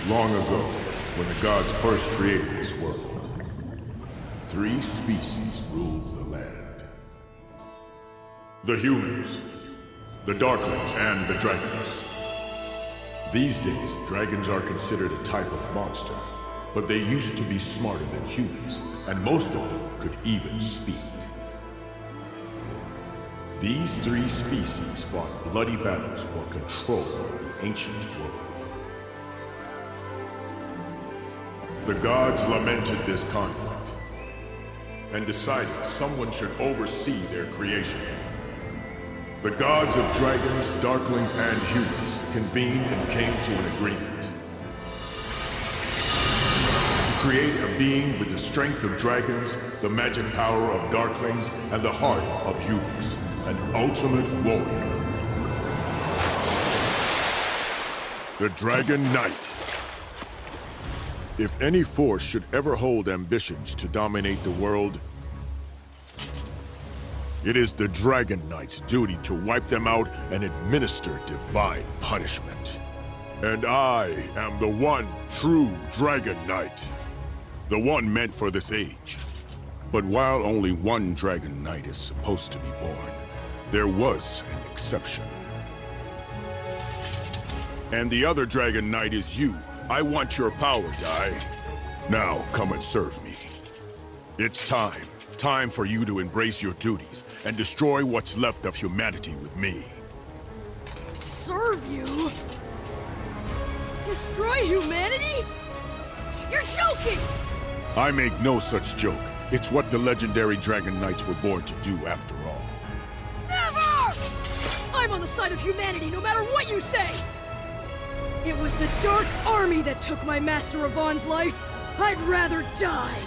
Long ago, when the gods first created this world, 3 species ruled the land. The humans, the darklings, and the dragons. These days, dragons are considered a type of monster, but they used to be smarter than humans, and most of them could even speak. These 3 species fought bloody battles for control of the ancient world. The gods lamented this conflict and decided someone should oversee their creation. The gods of dragons, darklings, and humans convened and came to an agreement to create a being with the strength of dragons, the magic power of darklings, and the heart of humans, an ultimate warrior. The Dragon Knight. If any force should ever hold ambitions to dominate the world, it is the Dragon Knight's duty to wipe them out and administer divine punishment. And I am the one true Dragon Knight, the one meant for this age. But while only one Dragon Knight is supposed to be born, there was an exception. And the other Dragon Knight is you. I want your power, Dai. Now, come and serve me. It's time. Time for you to embrace your duties and destroy what's left of humanity with me. Serve you? Destroy humanity? You're joking! I make no such joke. It's what the legendary Dragon Knights were born to do after all. Never! I'm on the side of humanity no matter what you say! It was the Dark Army that took my Master Avon's life. I'd rather die.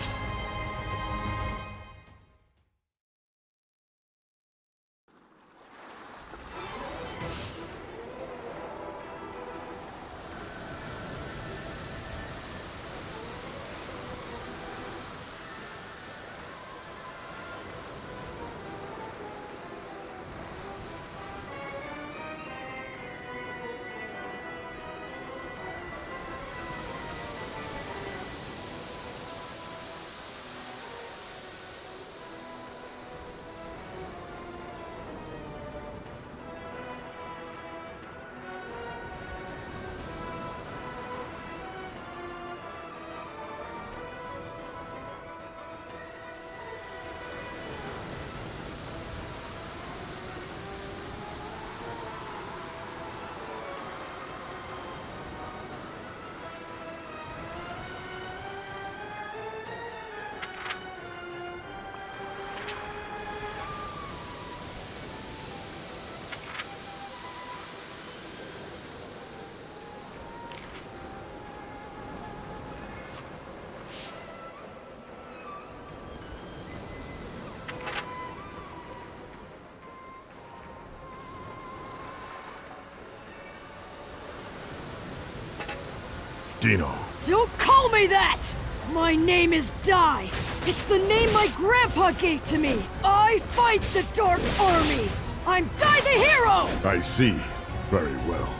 Dino. Don't call me that! My name is Dai. It's the name my grandpa gave to me. I fight the Dark Army. I'm Dai the Hero! I see. Very well.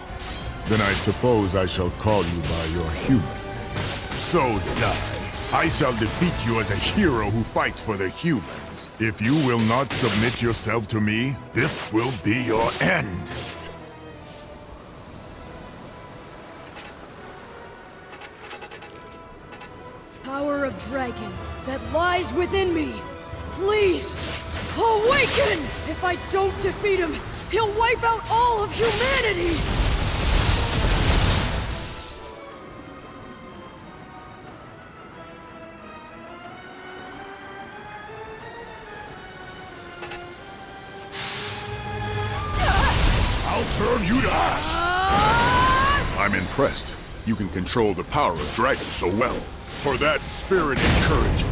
Then I suppose I shall call you by your human name. So, Dai, I shall defeat you as a hero who fights for the humans. If you will not submit yourself to me, this will be your end. Power of dragons that lies within me. Please, awaken! If I don't defeat him, he'll wipe out all of humanity! I'll turn you to ash! I'm impressed. You can control the power of dragons so well. For that spirit and courage.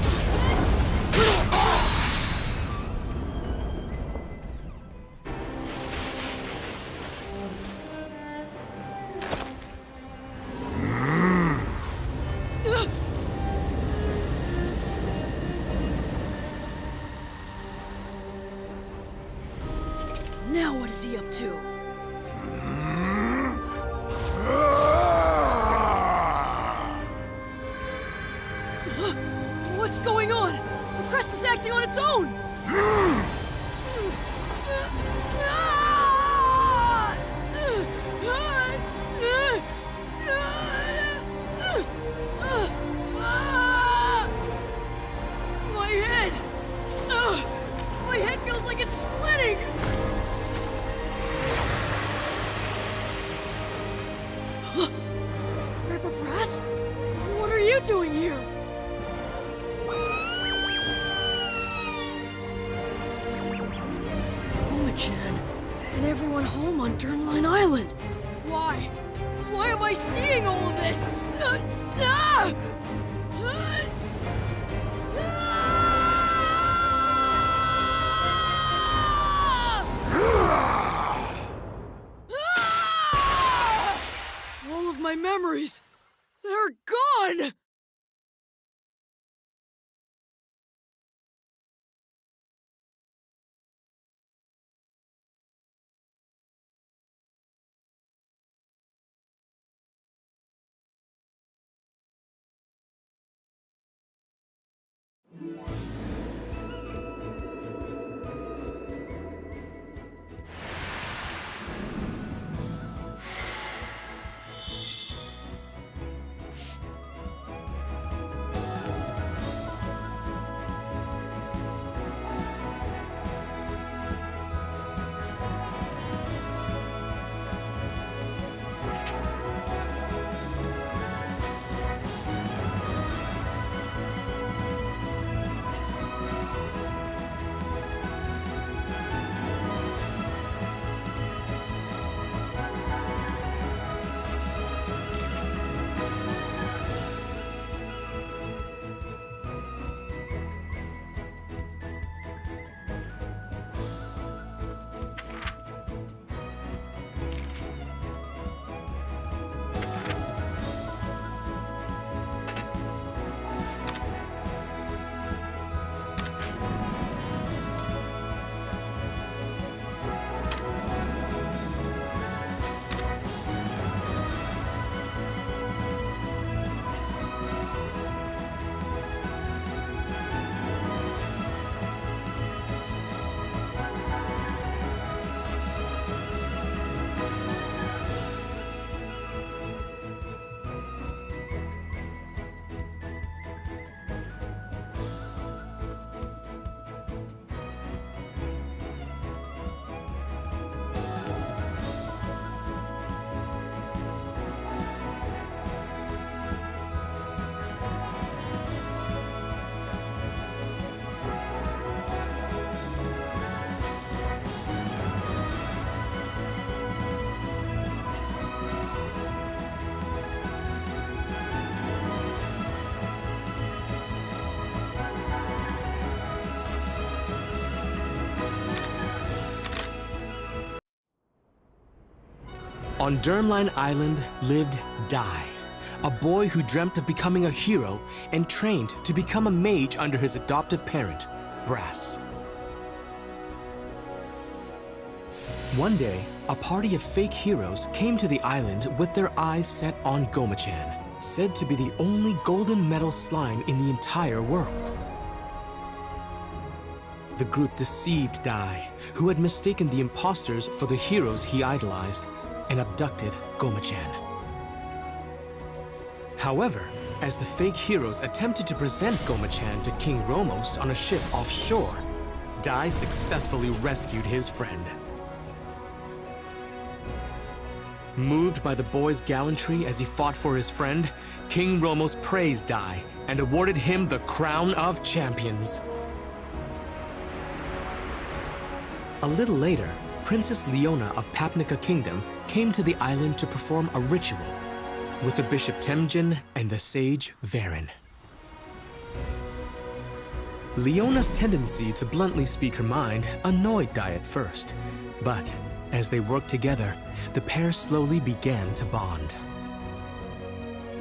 Now what is he up to? acting on its own! My head! My head feels like it's splitting! Grandpa Brass? What are you doing here? Goma-chan, and everyone home on Durnline Island. Why? Why am I seeing all of this? All of my memories, they're gone! On Durnline Island lived Dai, a boy who dreamt of becoming a hero and trained to become a mage under his adoptive parent, Brass. One day, a party of fake heroes came to the island with their eyes set on Goma-chan, said to be the only golden metal slime in the entire world. The group deceived Dai, who had mistaken the imposters for the heroes he idolized, and abducted Goma-chan. However, as the fake heroes attempted to present Goma-chan to King Romos on a ship offshore, Dai successfully rescued his friend. Moved by the boy's gallantry as he fought for his friend, King Romos praised Dai and awarded him the Crown of Champions. A little later, Princess Leona of Papnica Kingdom came to the island to perform a ritual with the Bishop Temjin and the sage Varen. Leona's tendency to bluntly speak her mind annoyed Dai at first, but as they worked together, the pair slowly began to bond.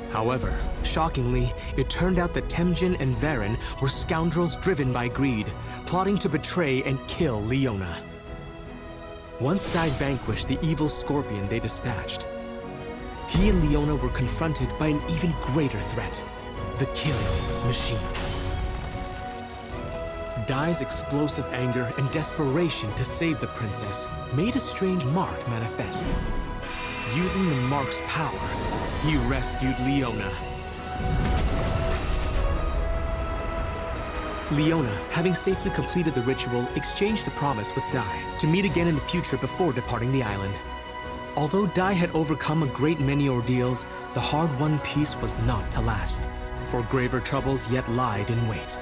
However, shockingly, it turned out that Temjin and Varen were scoundrels driven by greed, plotting to betray and kill Leona. Once Dai vanquished the evil scorpion they dispatched, he and Leona were confronted by an even greater threat, the killing machine. Dai's explosive anger and desperation to save the princess made a strange mark manifest. Using the mark's power, he rescued Leona. Leona, having safely completed the ritual, exchanged a promise with Dai to meet again in the future before departing the island. Although Dai had overcome a great many ordeals, the hard-won peace was not to last, for graver troubles yet lied in wait.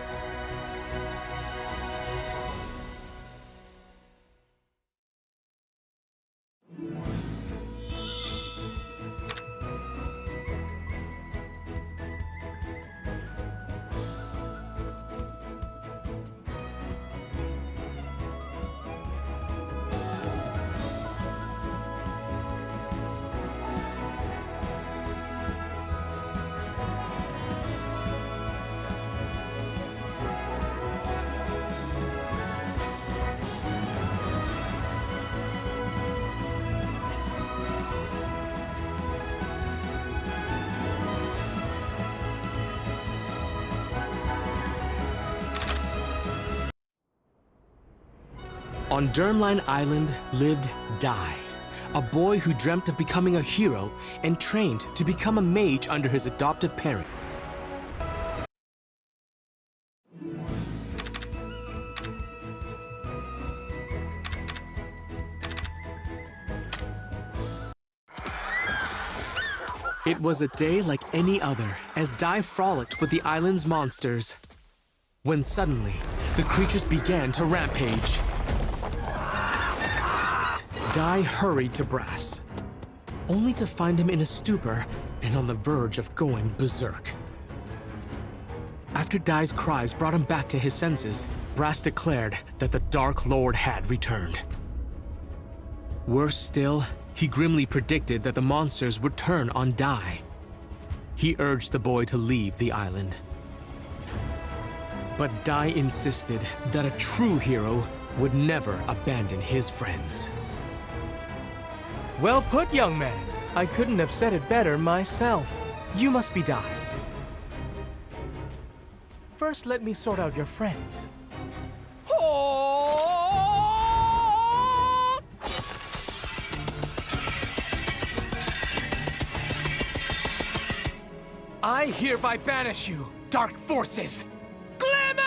On Dermline Island lived Dai, a boy who dreamt of becoming a hero and trained to become a mage under his adoptive parent. It was a day like any other as Dai frolicked with the island's monsters, when suddenly the creatures began to rampage. Dai hurried to Brass, only to find him in a stupor and on the verge of going berserk. After Dai's cries brought him back to his senses, Brass declared that the Dark Lord had returned. Worse still, he grimly predicted that the monsters would turn on Dai. He urged the boy to leave the island. But Dai insisted that a true hero would never abandon his friends. Well put, young man. I couldn't have said it better myself. You must be Dai. First, let me sort out your friends. I hereby banish you, dark forces! Glimmer!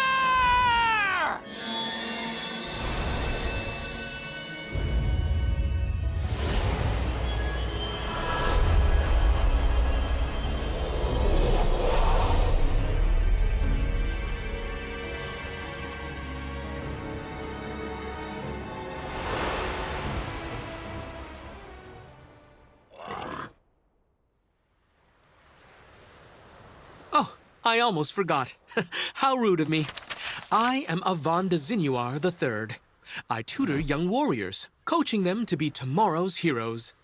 I almost forgot. How rude of me. I am Avon de Zinuar III. I tutor young warriors, coaching them to be tomorrow's heroes.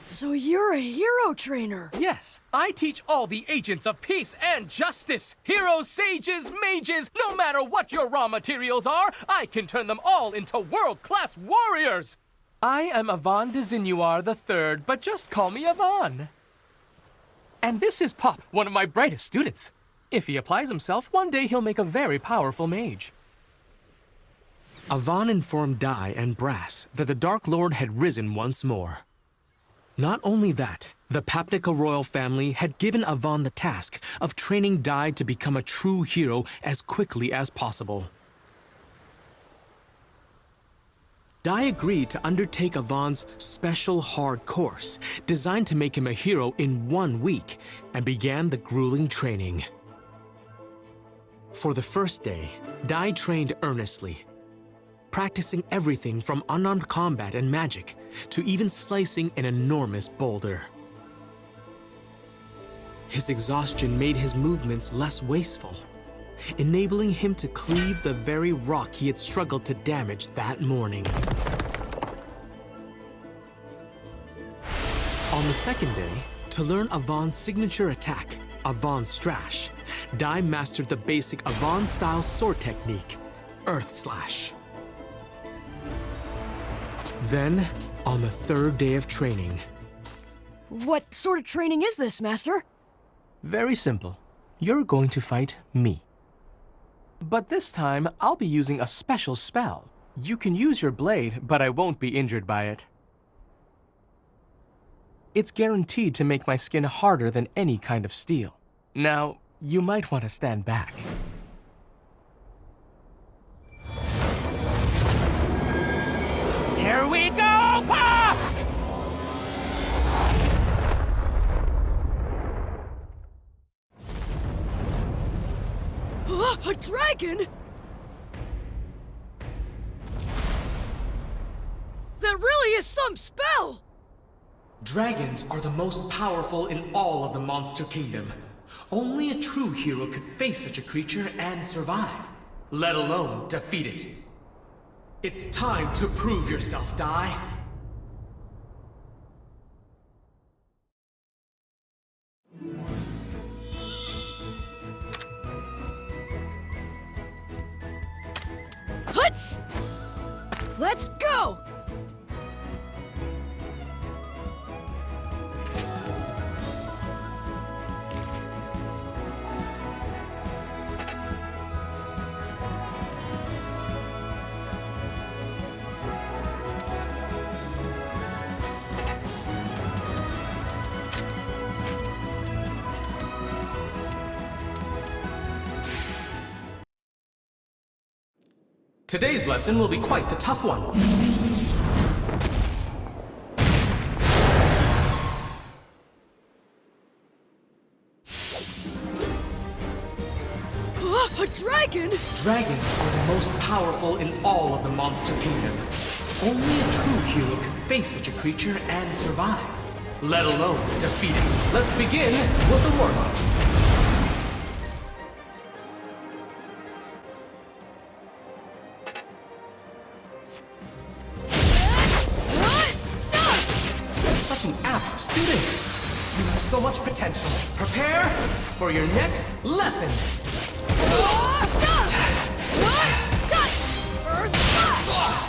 So you're a hero trainer? Yes, I teach all the agents of peace and justice. Heroes, sages, mages, no matter what your raw materials are, I can turn them all into world-class warriors. I am Avon de Zinuar III, but just call me Avon. And this is Pop, one of my brightest students. If he applies himself, one day he'll make a very powerful mage. Avon informed Dai and Brass that the Dark Lord had risen once more. Not only that, the Papnica royal family had given Avon the task of training Dai to become a true hero as quickly as possible. Dai agreed to undertake Avon's special hard course, designed to make him a hero in 1 week, and began the grueling training. For the first day, Dai trained earnestly, practicing everything from unarmed combat and magic to even slicing an enormous boulder. His exhaustion made his movements less wasteful, enabling him to cleave the very rock he had struggled to damage that morning. On the second day, to learn Avon's signature attack, Avon Strash, Dai mastered the basic Avon-style sword technique, Earth Slash. Then, on the third day of training... What sort of training is this, Master? Very simple. You're going to fight me. But this time, I'll be using a special spell. You can use your blade, but I won't be injured by it. It's guaranteed to make my skin harder than any kind of steel. Now, you might want to stand back. Here we go, Pa! A dragon? That really is some spell! Dragons are the most powerful in all of the Monster Kingdom. Only a true hero could face such a creature and survive, let alone defeat it. It's time to prove yourself, Dai. Hut! Let's go! Today's lesson will be quite the tough one. A dragon? Dragons are the most powerful in all of the Monster Kingdom. Only a true hero could face such a creature and survive, let alone defeat it. Let's begin with the warm-up. Such an apt student. You have so much potential. Prepare for your next lesson. Earth Slash!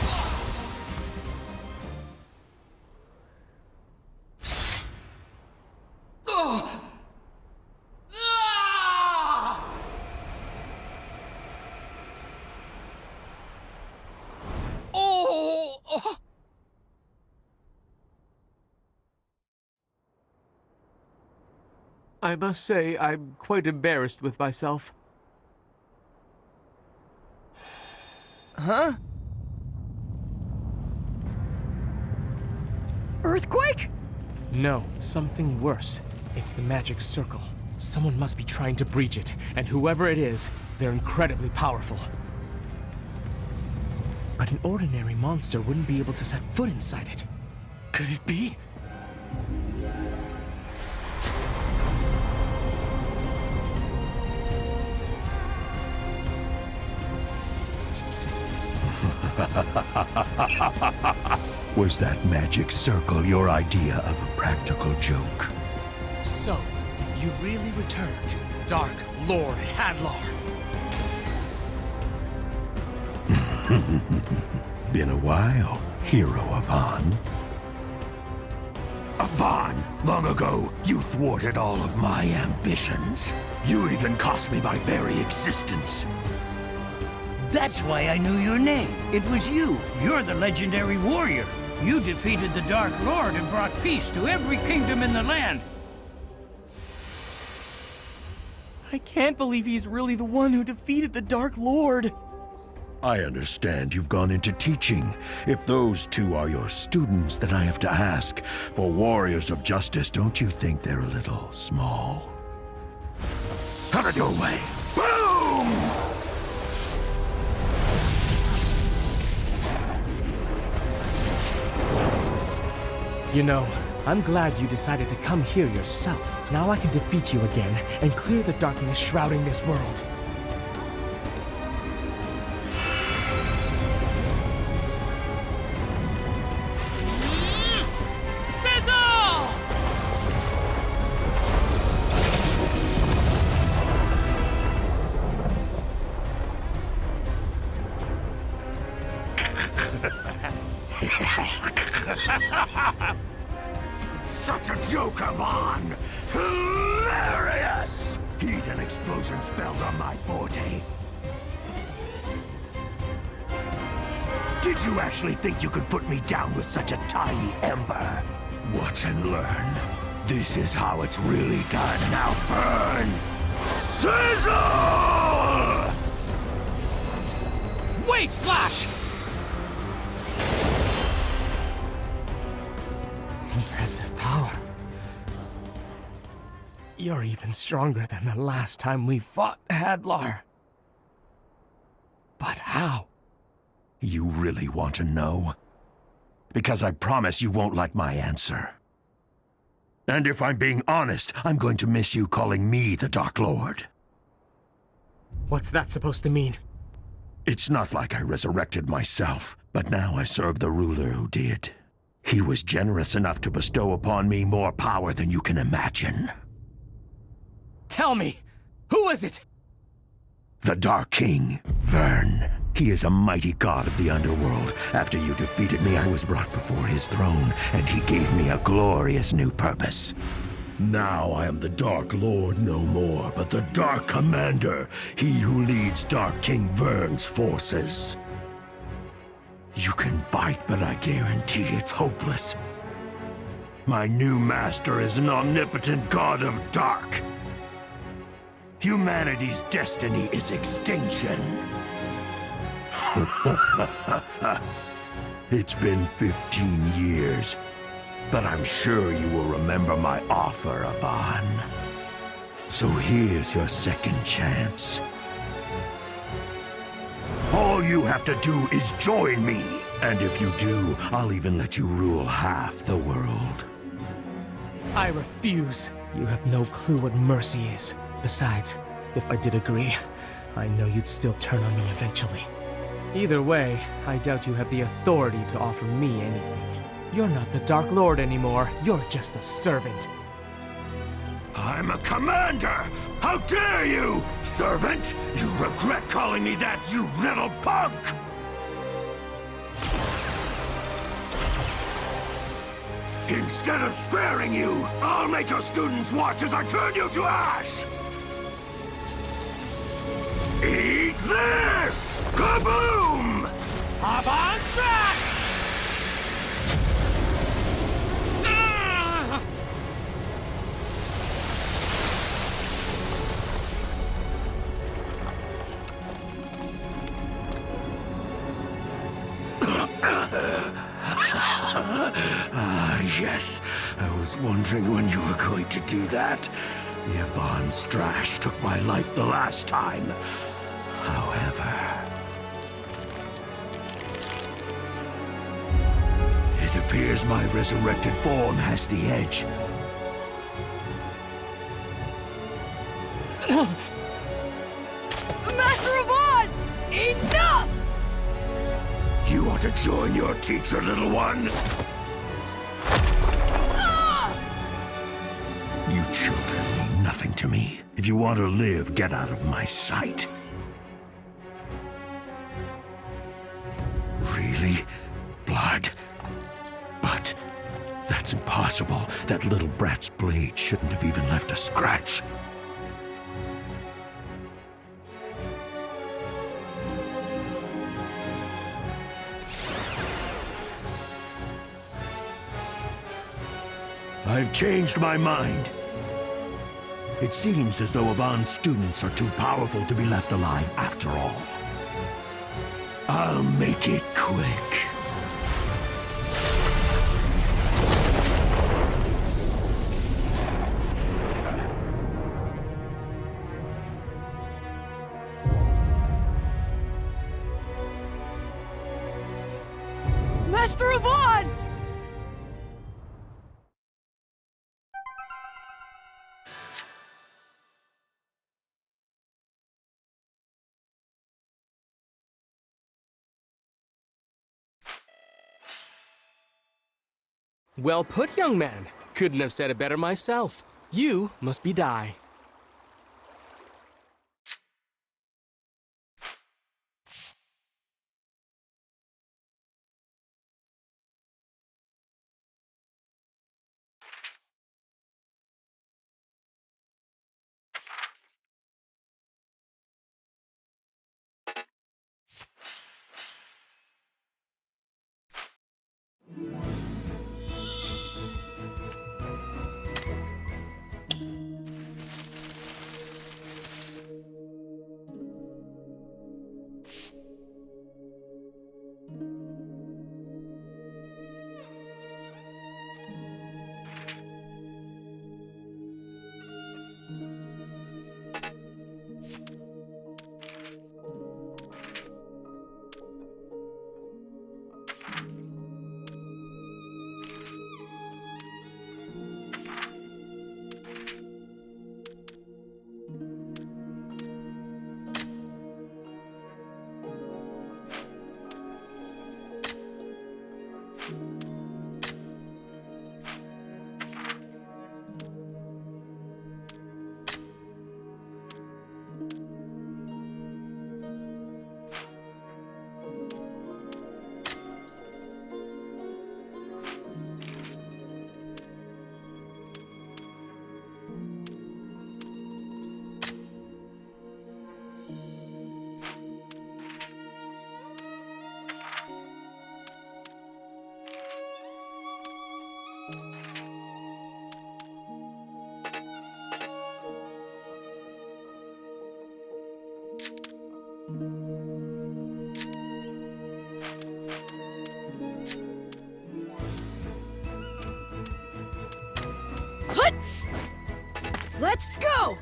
I must say, I'm quite embarrassed with myself. Huh? Earthquake? No, something worse. It's the magic circle. Someone must be trying to breach it, and whoever it is, they're incredibly powerful. But an ordinary monster wouldn't be able to set foot inside it. Could it be? Was that magic circle your idea of a practical joke? So, you really returned, Dark Lord Hadlar. Been a while, hero Avan. Avan, long ago, you thwarted all of my ambitions. You even cost me my very existence. That's why I knew your name. It was you. You're the legendary warrior. You defeated the Dark Lord and brought peace to every kingdom in the land. I can't believe he's really the one who defeated the Dark Lord. I understand you've gone into teaching. If those two are your students, then I have to ask, for warriors of justice, don't you think they're a little small? Out of your way! Boom! You know, I'm glad you decided to come here yourself. Now I can defeat you again and clear the darkness shrouding this world. Such a joke, Avan! Hilarious! Heat and explosion spells are my forte. Did you actually think you could put me down with such a tiny ember? Watch and learn. This is how it's really done. Now burn! Sizzle! Wait, Slash! Impressive power. You're even stronger than the last time we fought, Hadlar. But how? You really want to know? Because I promise you won't like my answer. And if I'm being honest, I'm going to miss you calling me the Dark Lord. What's that supposed to mean? It's not like I resurrected myself, but now I serve the ruler who did. He was generous enough to bestow upon me more power than you can imagine. Tell me, who is it? The Dark King, Vern. He is a mighty god of the underworld. After you defeated me, I was brought before his throne, and he gave me a glorious new purpose. Now I am the Dark Lord no more, but the Dark Commander, he who leads Dark King Vern's forces. You can fight, but I guarantee it's hopeless. My new master is an omnipotent god of dark. Humanity's destiny is extinction. It's been 15 years, but I'm sure you will remember my offer, Avon. So here's your second chance. All you have to do is join me. And if you do, I'll even let you rule half the world. I refuse. You have no clue what mercy is. Besides, if I did agree, I know you'd still turn on me eventually. Either way, I doubt you have the authority to offer me anything. You're not the Dark Lord anymore. You're just a servant. I'm a commander! How dare you, servant! You regret calling me that, you little punk! Instead of sparing you, I'll make your students watch as I turn you to ash! Eat this! Kaboom! Avon Strash! Ah! Yes. I was wondering when you were going to do that. The Avon Strash took my life the last time. However, it appears my resurrected form has the edge. Master Avon! Enough! You want to join your teacher, little one? You children mean nothing to me. If you want to live, get out of my sight. Really? Blood? But that's impossible. That little brat's blade shouldn't have even left a scratch. I've changed my mind. It seems as though Avon's students are too powerful to be left alive after all. I'll make it quick. Master Avon! Well put, young man. Couldn't have said it better myself. You must be Dai. Hut! Let's go!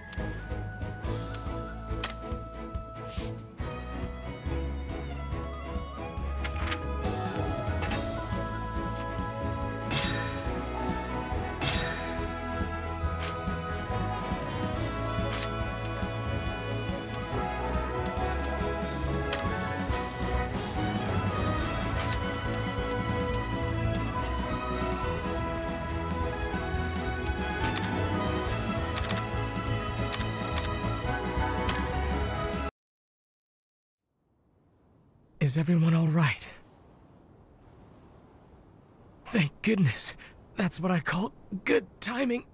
Is everyone all right? Thank goodness. That's what I call good timing.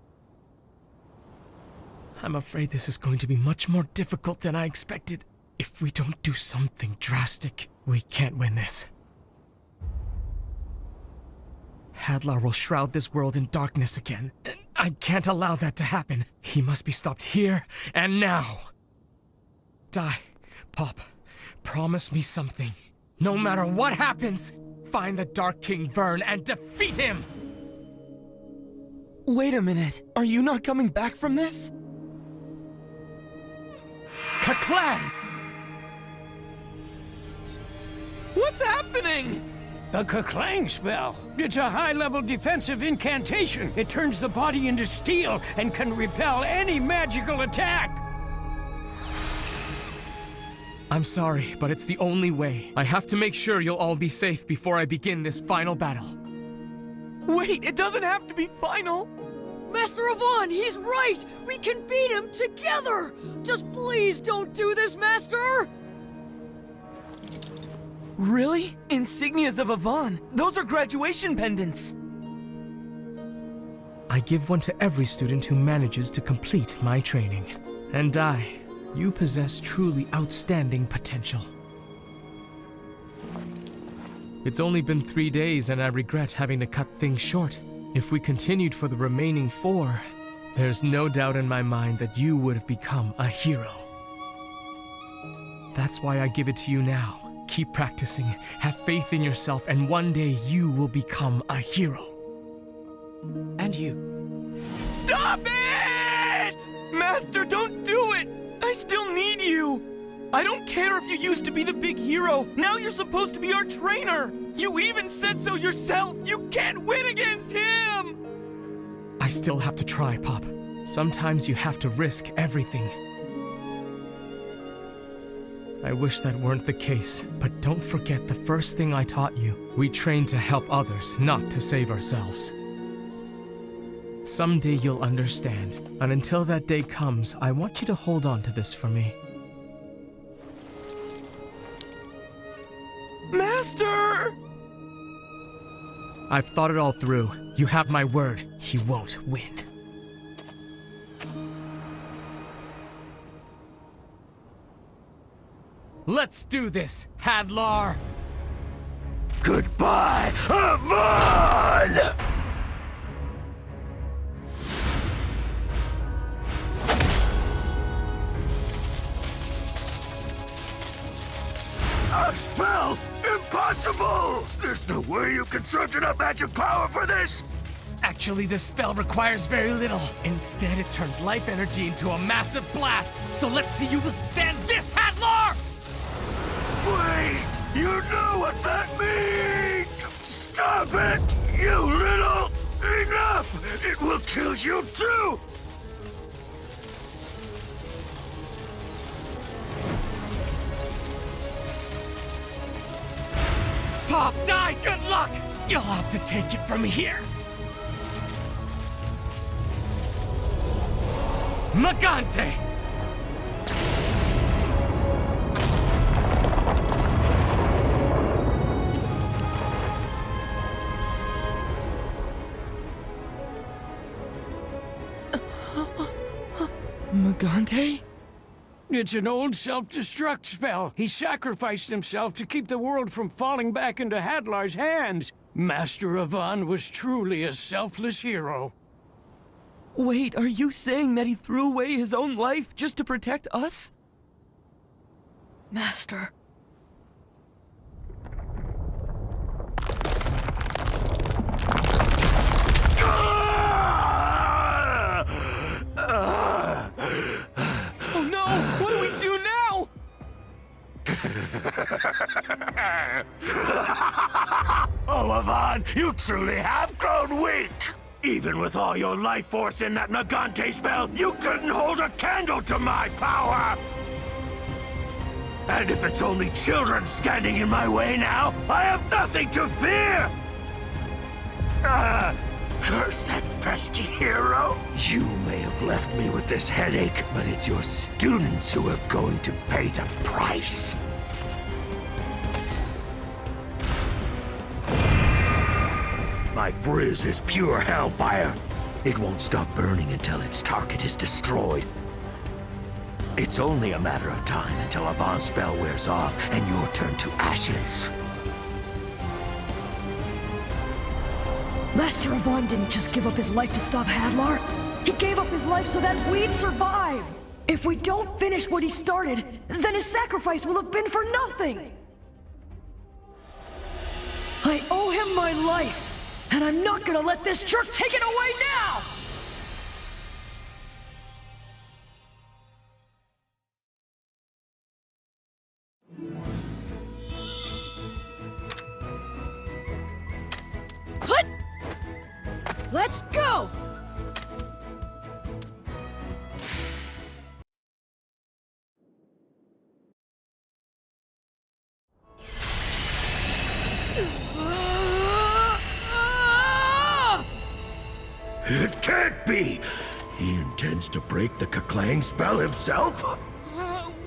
I'm afraid this is going to be much more difficult than I expected. If we don't do something drastic, we can't win this. Hadlar will shroud this world in darkness again. I can't allow that to happen. He must be stopped here and now. Pop. Promise me something. No matter what happens, find the Dark King Vern and defeat him! Wait a minute. Are you not coming back from this? Ka-clang! What's happening? The Ka-clang spell. It's a high-level defensive incantation. It turns the body into steel and can repel any magical attack. I'm sorry, but it's the only way. I have to make sure you'll all be safe before I begin this final battle. Wait, it doesn't have to be final. Master Avon, he's right! We can beat him together! Just please don't do this, Master! Really? Insignias of Avon. Those are graduation pendants. I give one to every student who manages to complete my training. And you possess truly outstanding potential. It's only been 3 days and I regret having to cut things short. If we continued for the remaining 4, there's no doubt in my mind that you would have become a hero. That's why I give it to you now. Keep practicing, have faith in yourself, and one day you will become a hero. And you. Stop it! Master, don't do it! I still need you! I don't care if you used to be the big hero. Now you're supposed to be our trainer! You even said so yourself! You can't win against him! I still have to try, Pop. Sometimes you have to risk everything. I wish that weren't the case, but don't forget the first thing I taught you. We train to help others, not to save ourselves. Someday you'll understand, and until that day comes, I want you to hold on to this for me. Master! I've thought it all through. You have my word. He won't win. Let's do this, Hadlar! Goodbye, Avon! A spell! Impossible! There's no way you can search enough magic power for this! Actually, this spell requires very little. Instead, it turns life energy into a massive blast. So let's see you withstand this, Hadlar! Wait! You know what that means! Stop it! You little... Enough! It will kill you too! Pop, die! Good luck! You'll have to take it from here. Magante! Magante? It's an old self-destruct spell. He sacrificed himself to keep the world from falling back into Hadlar's hands. Master Avon was truly a selfless hero. Wait, are you saying that he threw away his own life just to protect us? Master. Oh no! What do we do now? Oh, Avon, you truly have grown weak! Even with all your life force in that Magante spell, you couldn't hold a candle to my power! And if it's only children standing in my way now, I have nothing to fear! Curse that pesky hero! You may have left me with this headache, but it's your students who are going to pay the price. My frizz is pure hellfire. It won't stop burning until its target is destroyed. It's only a matter of time until Avon's spell wears off and you're turned to ashes. Master Avon didn't just give up his life to stop Hadlar. He gave up his life so that we'd survive. If we don't finish what he started, then his sacrifice will have been for nothing. I owe him my life. And I'm not gonna let this jerk take it away now! Hut! Let's go! It can't be! He intends to break the Kaklang spell himself?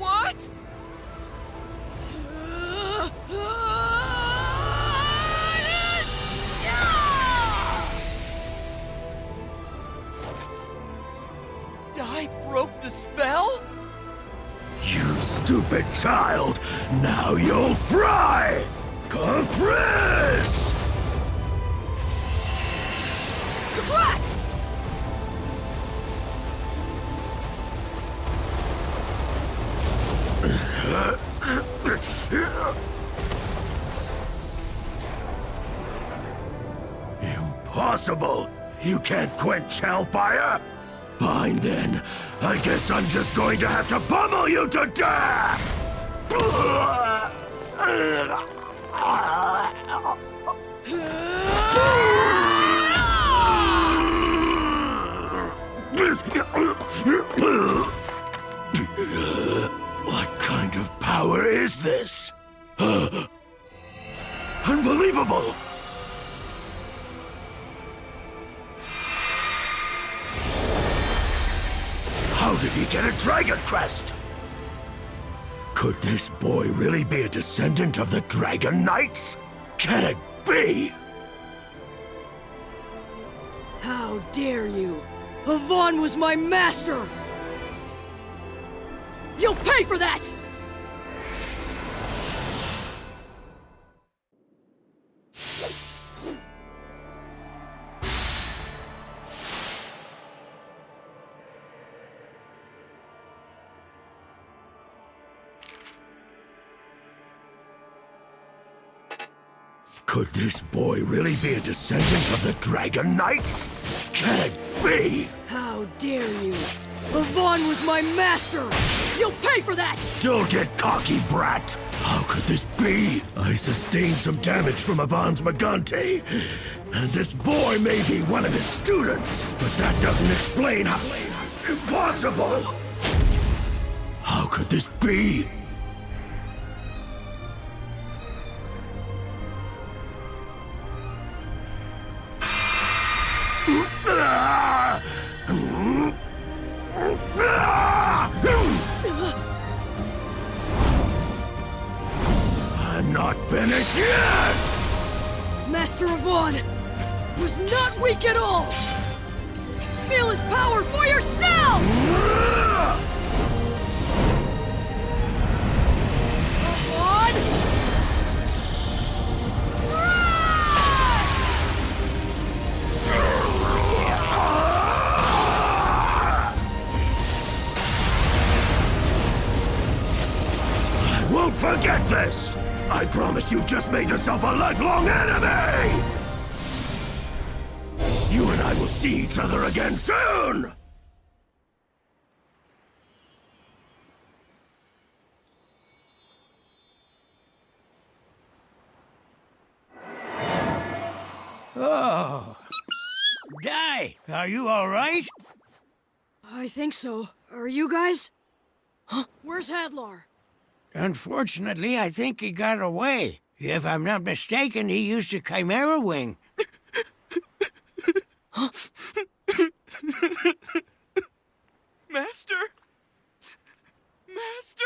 What? I broke the spell? You stupid child! Now you'll fry! Confriss! Crack! Impossible! You can't quench hellfire? Fine then. I guess I'm just going to have to pummel you to death! What kind of power is this? Unbelievable! How did he get a dragon crest? Could this boy really be a descendant of the Dragon Knights? Can it be? How dare you! Avon was my master! You'll pay for that! Could this boy really be a descendant of the Dragon Knights? Can it be? How dare you! Avon was my master! You'll pay for that! Don't get cocky, brat! How could this be? I sustained some damage from Avon's Magante, and this boy may be one of his students, but that doesn't explain how... Impossible! How could this be? I'm not finished yet! Master Avon was not weak at all! Feel his power for yourself! Avon! Rise! Forget this! I promise you've just made yourself a lifelong enemy! You and I will see each other again soon! Oh. Di, are you all right? I think so. Are you guys? Huh? Where's Hadlar? Unfortunately, I think he got away. If I'm not mistaken, he used a chimera wing. Master! Master!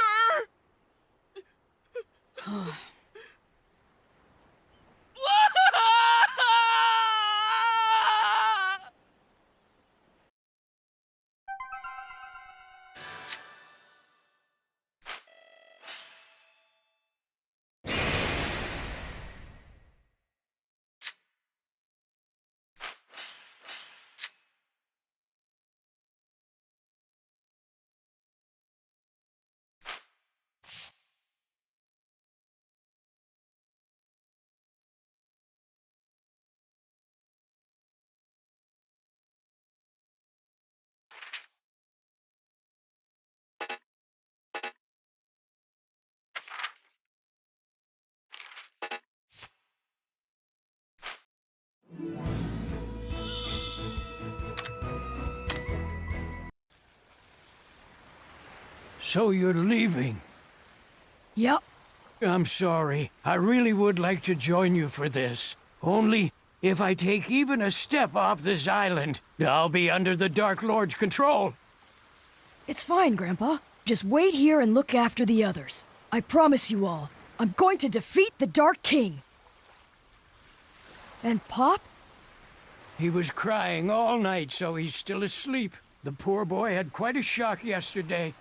So you're leaving. Yep. I'm sorry. I really would like to join you for this. Only, if I take even a step off this island, I'll be under the Dark Lord's control. It's fine, Grandpa. Just wait here and look after the others. I promise you all, I'm going to defeat the Dark King. And Pop? He was crying all night, so he's still asleep. The poor boy had quite a shock yesterday.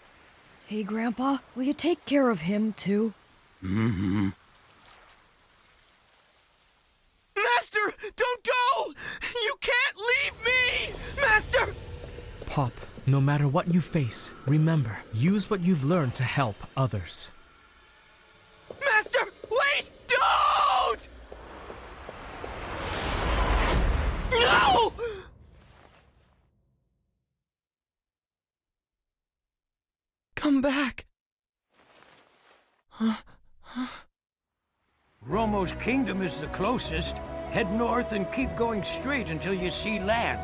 Hey, Grandpa, will you take care of him, too? Mm-hmm. Master, don't go! You can't leave me! Master! Pop, no matter what you face, remember, use what you've learned to help others. Master, wait! Don't! No! Come back. Romo's kingdom is the closest. Head north and keep going straight until you see land.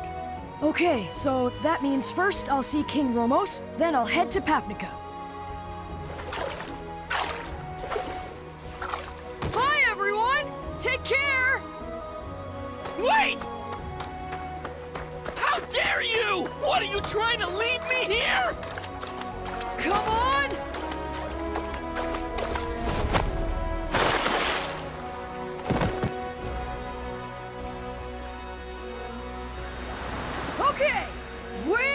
Okay, so that means first I'll see King Romos, then I'll head to Papnica. Bye, everyone! Take care! Wait! How dare you! What are you trying to leave me here? Come on! Okay, we're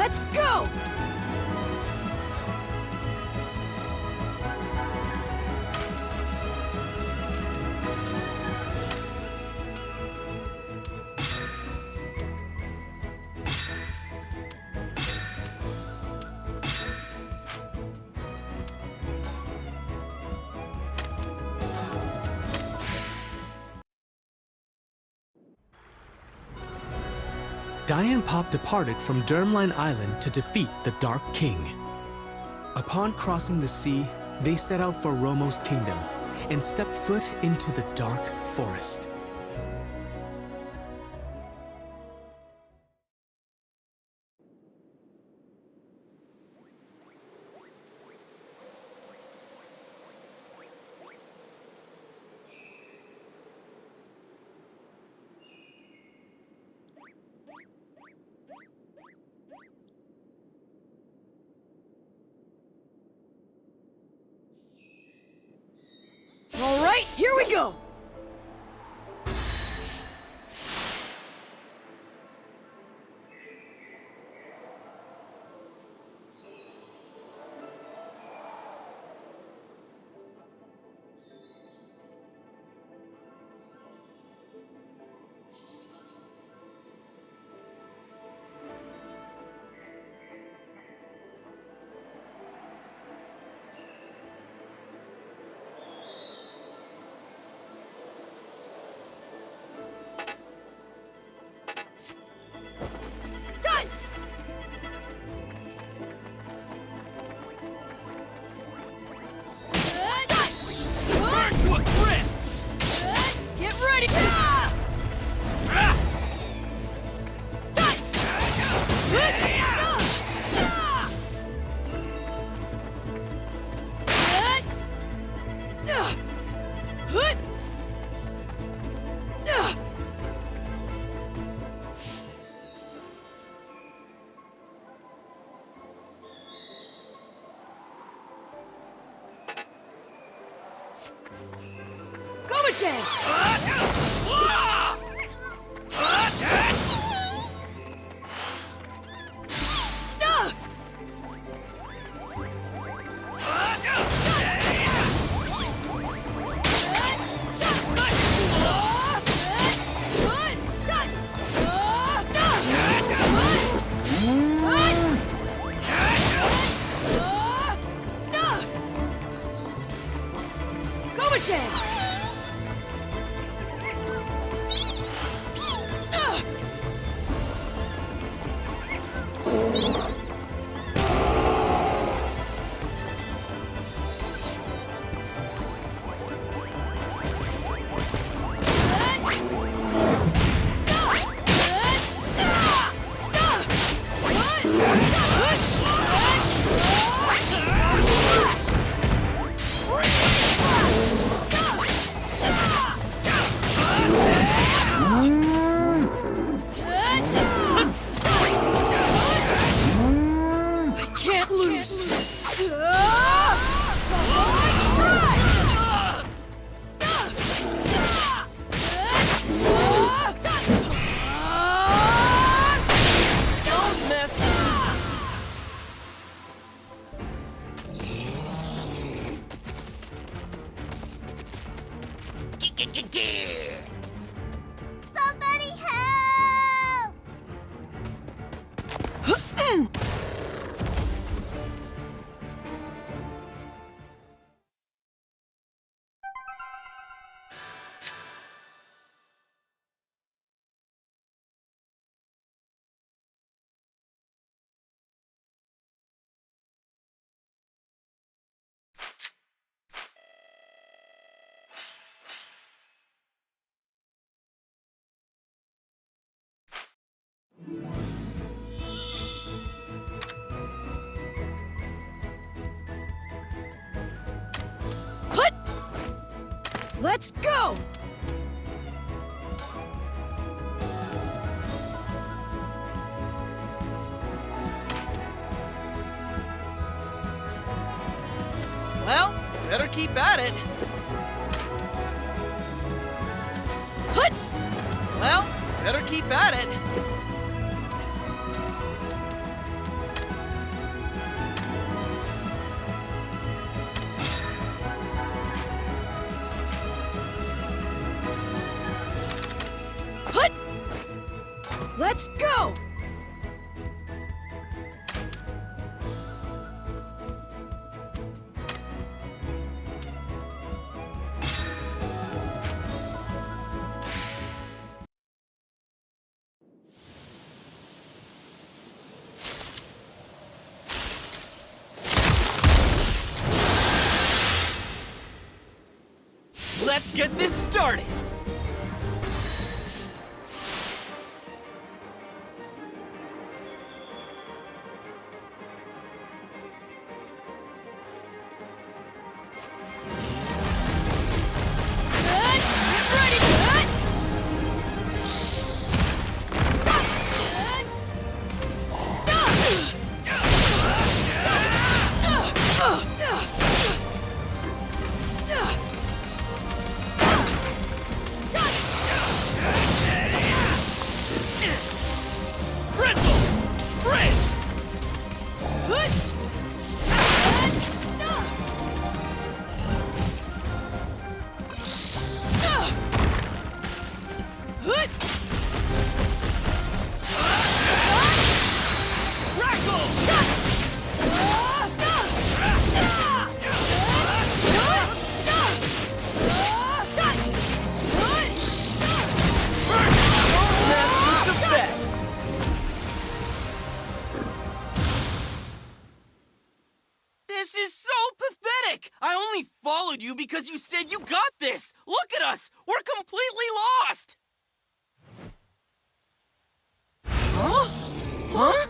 Let's go! Diane Pop departed from Dermline Island to defeat the Dark King. Upon crossing the sea, they set out for Romo's kingdom and stepped foot into the Dark Forest. All right, here we go! Done! Done! Burn to a crisp! Get ready! Ah! Done! Go-Machan! Go-Machan! Can't lose! Don't mess Somebody help! Hut! Let's go! Well, better keep at it. Hut! Well, better keep at it. Let's get this started! This is so pathetic! I only followed you because you said you got this! Look at us! We're completely lost! Huh? Huh?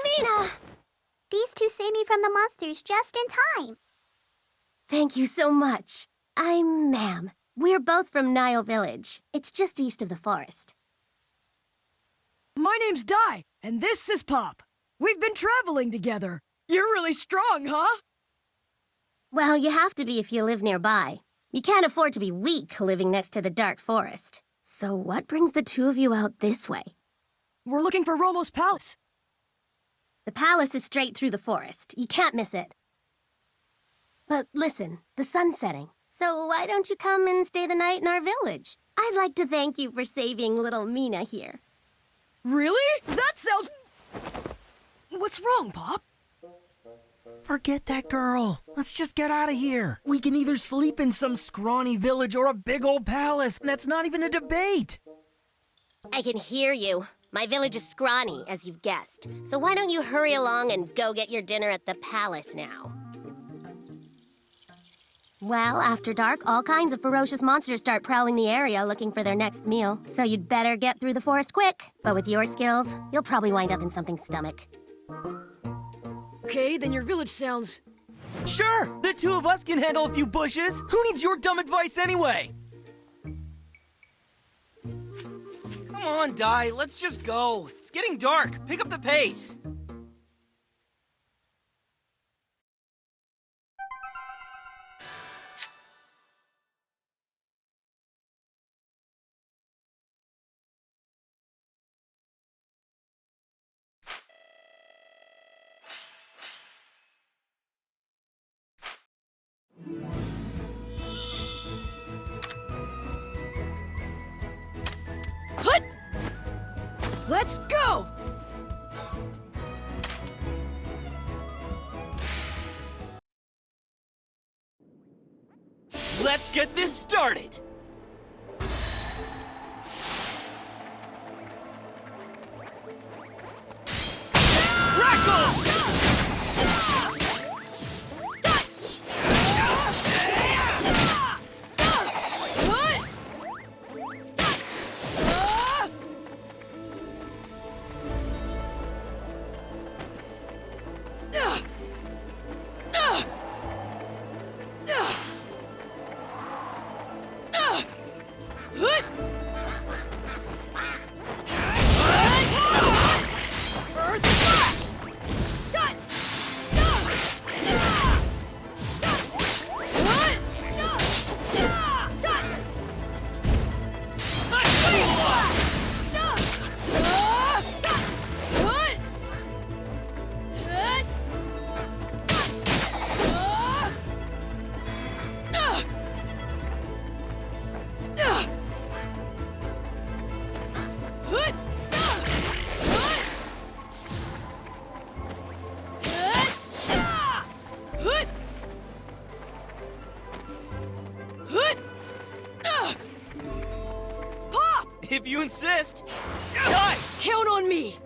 Mina! These two saved me from the monsters just in time. Thank you so much. I'm Ma'am. We're both from Nile Village. It's just east of the forest. My name's Di, and this is Pop. We've been traveling together. You're really strong, huh? Well, you have to be if you live nearby. You can't afford to be weak living next to the dark forest. So what brings the two of you out this way? We're looking for Romo's palace. The palace is straight through the forest. You can't miss it. But listen, the sun's setting. So why don't you come and stay the night in our village? I'd like to thank you for saving little Mina here. Really? That sounds... What's wrong, Pop? Forget that girl. Let's just get out of here. We can either sleep in some scrawny village or a big old palace. That's not even a debate. I can hear you. My village is scrawny, as you've guessed. So why don't you hurry along and go get your dinner at the palace now? Well, after dark, all kinds of ferocious monsters start prowling the area looking for their next meal. So you'd better get through the forest quick. But with your skills, you'll probably wind up in something's stomach. Okay, then your village sounds... Sure! The two of us can handle a few bushes! Who needs your dumb advice anyway? Come on, Di, let's just go. It's getting dark. Pick up the pace. Hut! Let's go! Let's get this started! If you insist. Count on me!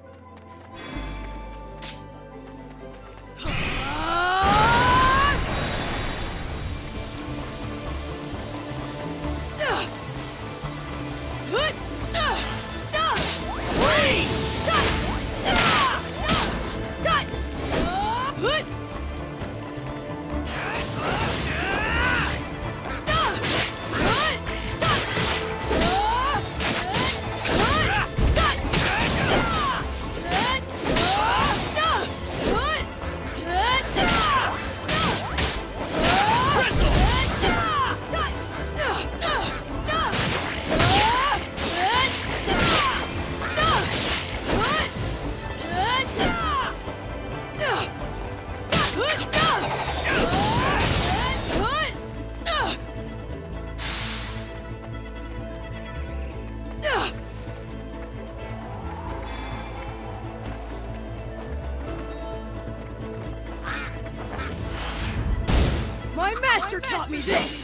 taught me this!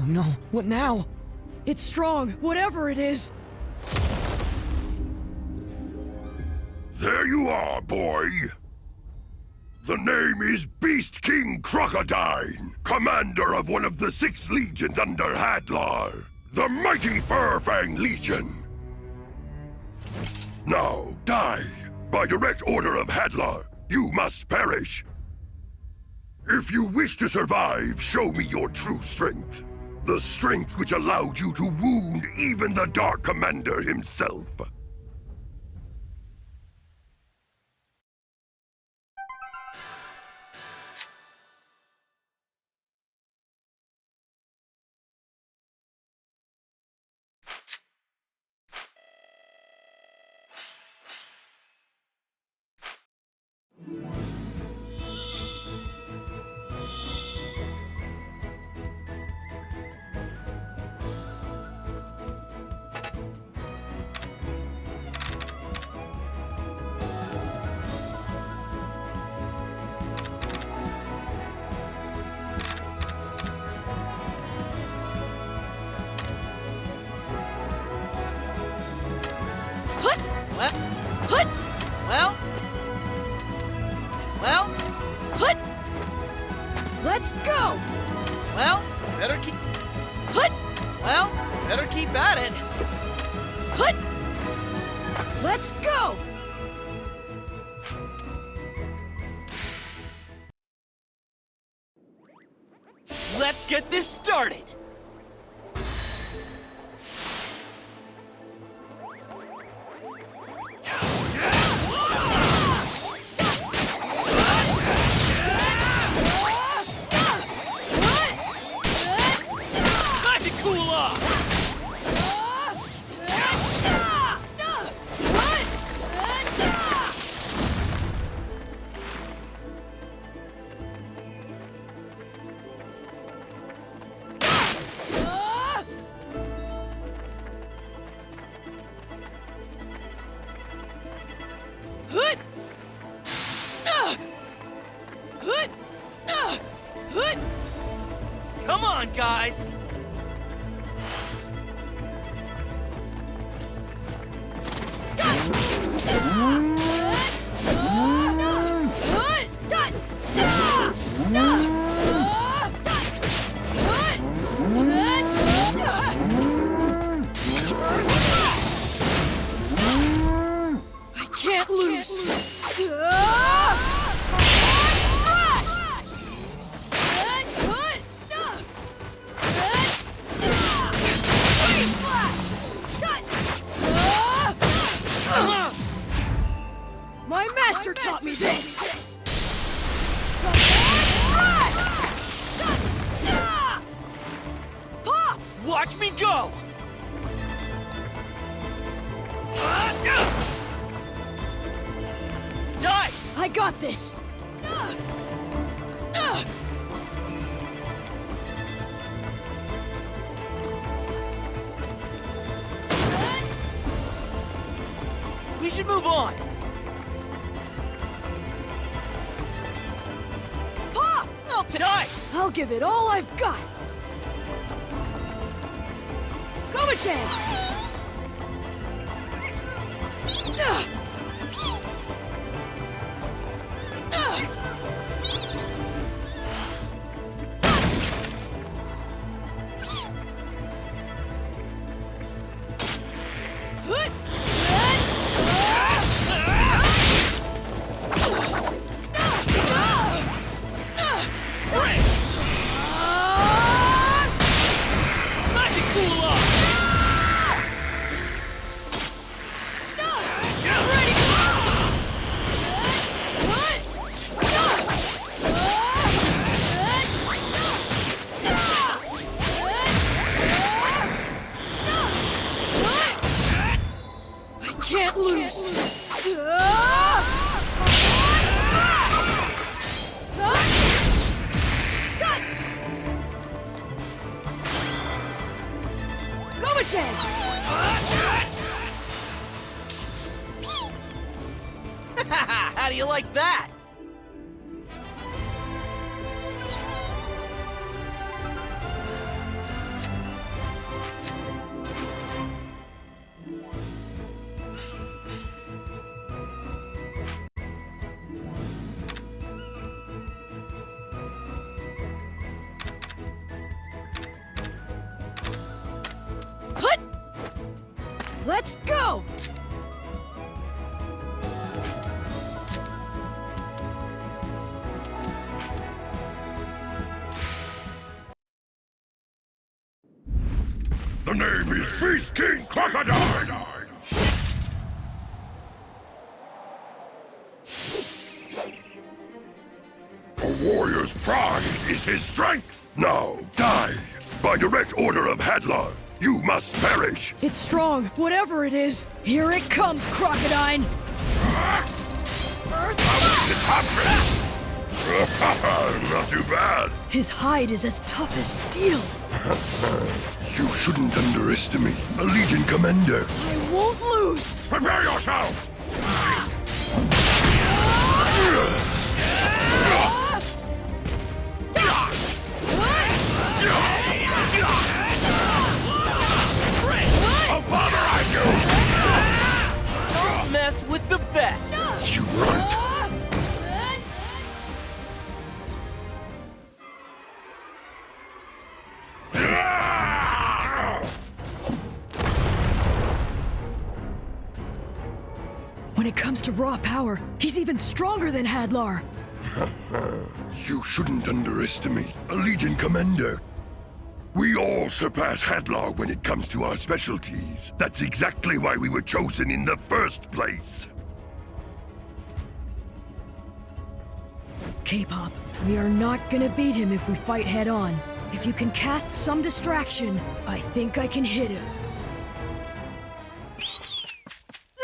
No, what now? It's strong, whatever it is. There you are, boy. The name is Beast King Crocodile, commander of one of the 6 legions under Hadlar, the mighty Furfang Legion. Now, die. By direct order of Hadlar, you must perish. If you wish to survive, show me your true strength. The strength which allowed you to wound even the Dark Commander himself. Let's go! Well, better keep... Well, better keep at it. Let's go! Let's get this started! Come on, guys! I can't lose! My master taught me this! Pop! Watch me go! Die! I got this! We should move on. Pop! Die! I'll give it all I've got. Goma-chan! Can't lose. Goma-chan! How do you like that? Let's go! The name is Beast King Crocodile! A warrior's pride is his strength! Now, die! By direct order of Hadlar, you must perish! It's strong, whatever it is. Here it comes, Crocodile! It's happening! Not too bad! His hide is as tough as steel. You shouldn't underestimate a Legion commander. I won't lose! Prepare yourself! I'll pulverize you! Don't mess with the best. You runt! When it comes to raw power, he's even stronger than Hadlar. You shouldn't underestimate a Legion commander. We all surpass Hadlar when it comes to our specialties. That's exactly why we were chosen in the first place. K-Pop, we are not gonna beat him if we fight head-on. If you can cast some distraction, I think I can hit him.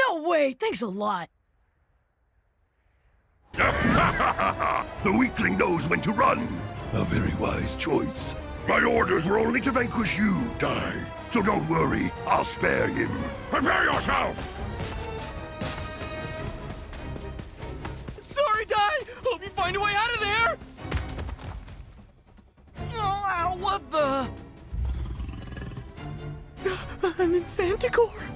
No way! Thanks a lot! The weakling knows when to run. A very wise choice. My orders were only to vanquish you, Dai. So don't worry, I'll spare him. Prepare yourself! Sorry, Dai! Hope you find a way out of there! Oh, ow, what the? An Infanticore?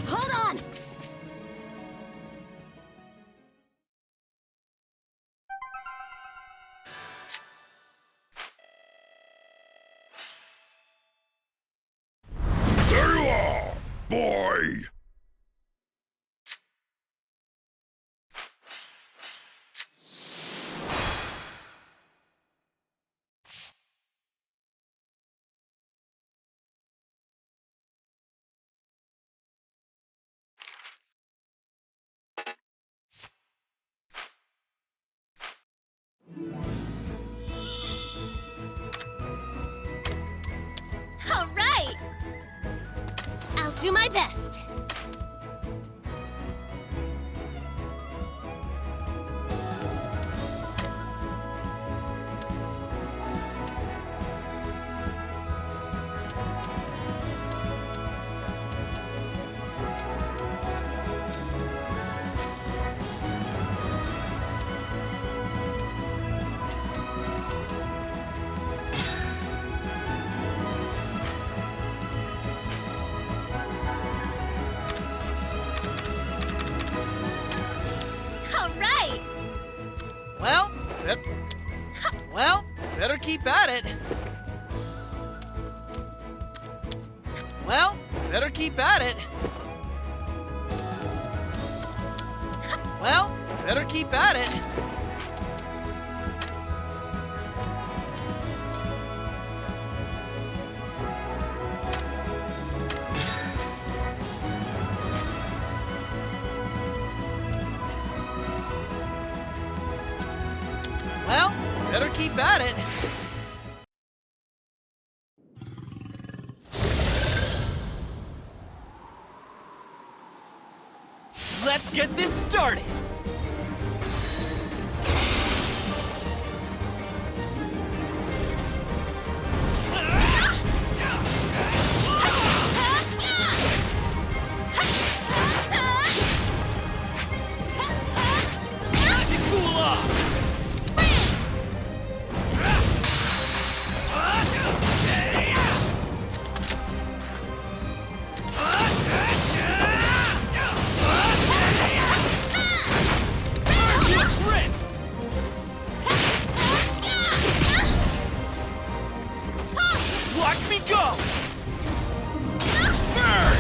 Hold on! There you are, boy! All right! I'll do my best. Well, better keep at it. Well, better keep at it. Well, better keep at it. Well, better keep at it. Let's get this started. Cool off. Watch me go! Burn!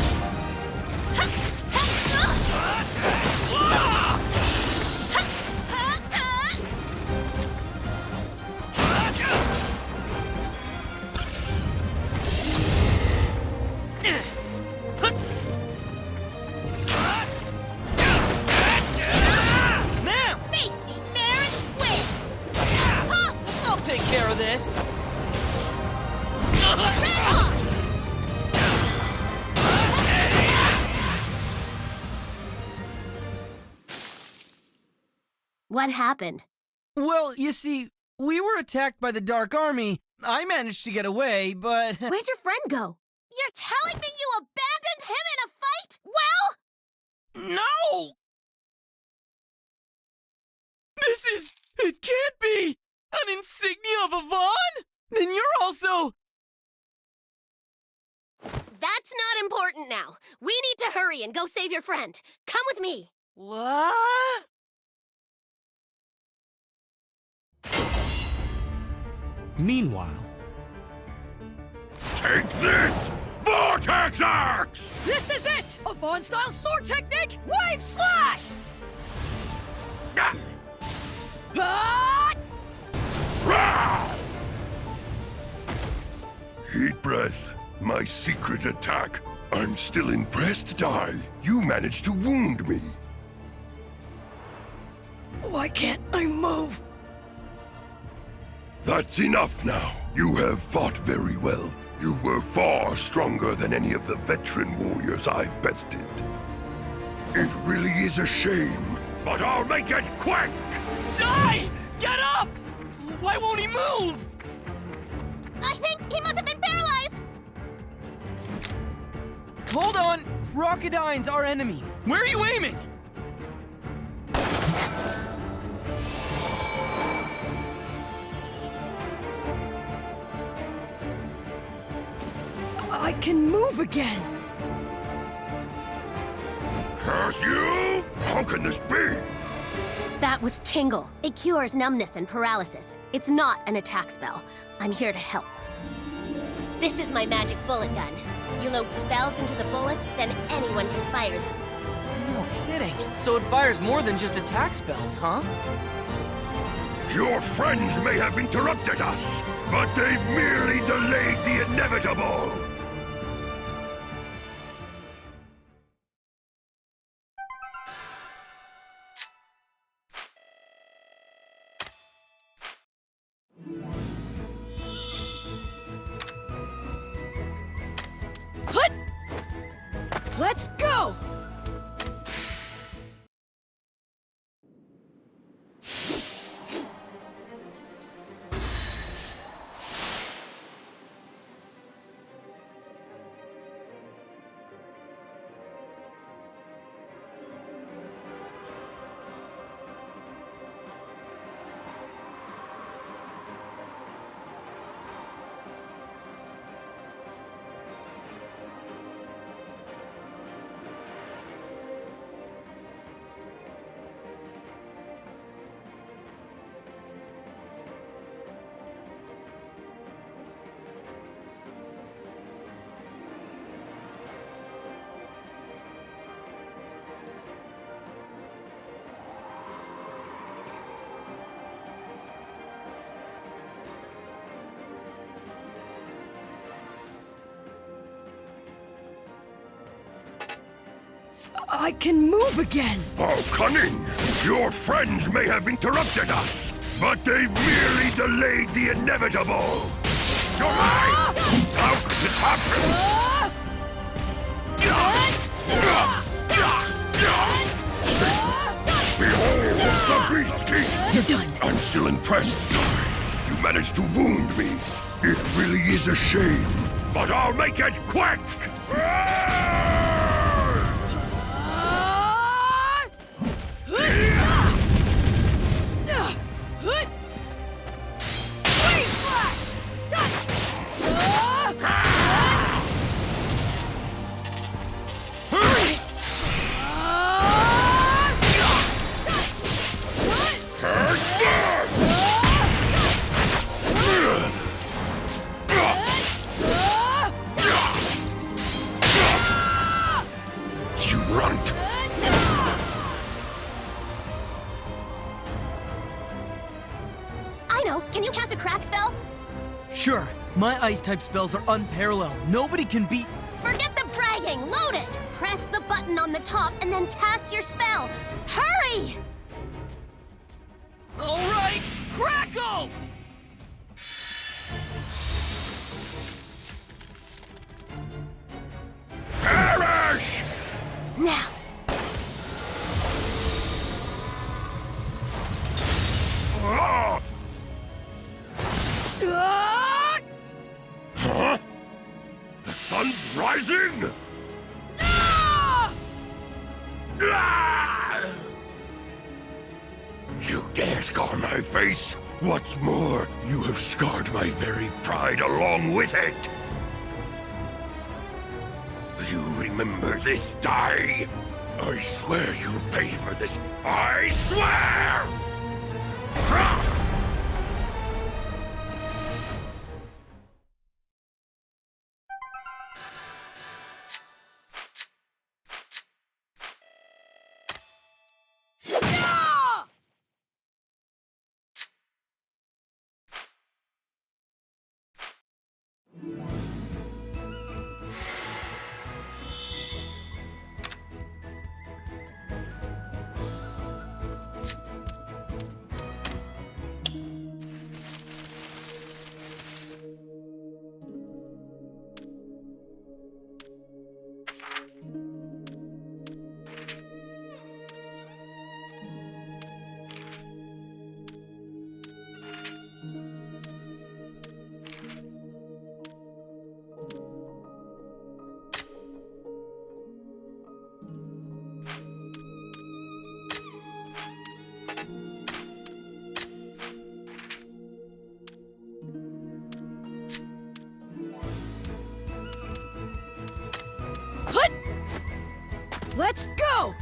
Now! Face me fair and square! I'll take care of this. Red hot! What happened? Well, you see, we were attacked by the Dark Army. I managed to get away, but... Where'd your friend go? You're telling me you abandoned him in a fight? Well... No! It can't be! An insignia of Avon? Then you're also... That's not important now. We need to hurry and go save your friend. Come with me. What? Meanwhile, Take this! Vortex Axe! This is it! Avon-style sword technique! Wave slash! Ah! Rah! Heat breath, my secret attack. I'm still impressed, Dai. You managed to wound me. Why can't I move? That's enough now. You have fought very well. You were far stronger than any of the veteran warriors I've bested. It really is a shame, but I'll make it quick! Die! Get up! Why won't he move? I think he must have been paralyzed. Hold on! Crocodine's our enemy. Where are you aiming? I can move again! Curse you! How can this be? That was Tingle. It cures numbness and paralysis. It's not an attack spell. I'm here to help. This is my magic bullet gun. You load spells into the bullets, then anyone can fire them. No kidding. So it fires more than just attack spells, huh? Your friends may have interrupted us, but they've merely delayed the inevitable! Hut! Let's go! I can move again! How cunning! Your friends may have interrupted us, but they merely delayed the inevitable! You're mine! How could this happen? Behold, the Beast King! You're done! I'm still impressed, Star. You managed to wound me. It really is a shame, but I'll make it quick! Can you cast a crack spell? Sure. My ice-type spells are unparalleled. Nobody can beat... Forget the bragging! Load it! Press the button on the top and then cast your spell! Hurry! All right! Crackle! Perish! Now! Huh? The sun's rising? You dare scar my face? What's more, you have scarred my very pride along with it. You remember this day? I swear you'll pay for this. I swear! Let's go!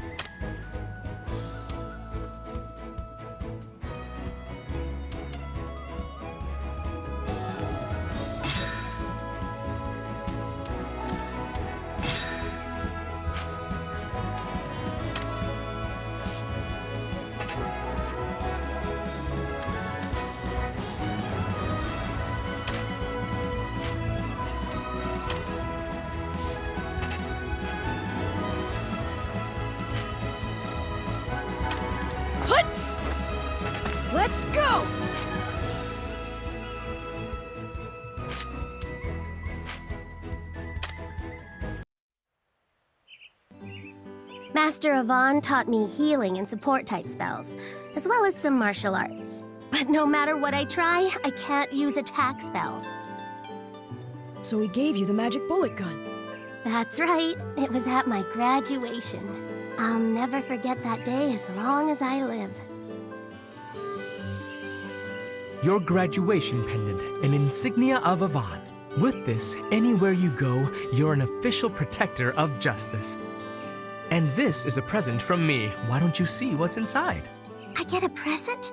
Let's go! Master Yvonne taught me healing and support type spells, as well as some martial arts. But no matter what I try, I can't use attack spells. So he gave you the magic bullet gun. That's right. It was at my graduation. I'll never forget that day as long as I live. Your graduation pendant, an insignia of Yvonne. With this, anywhere you go, you're an official protector of justice. And this is a present from me. Why don't you see what's inside? I get a present?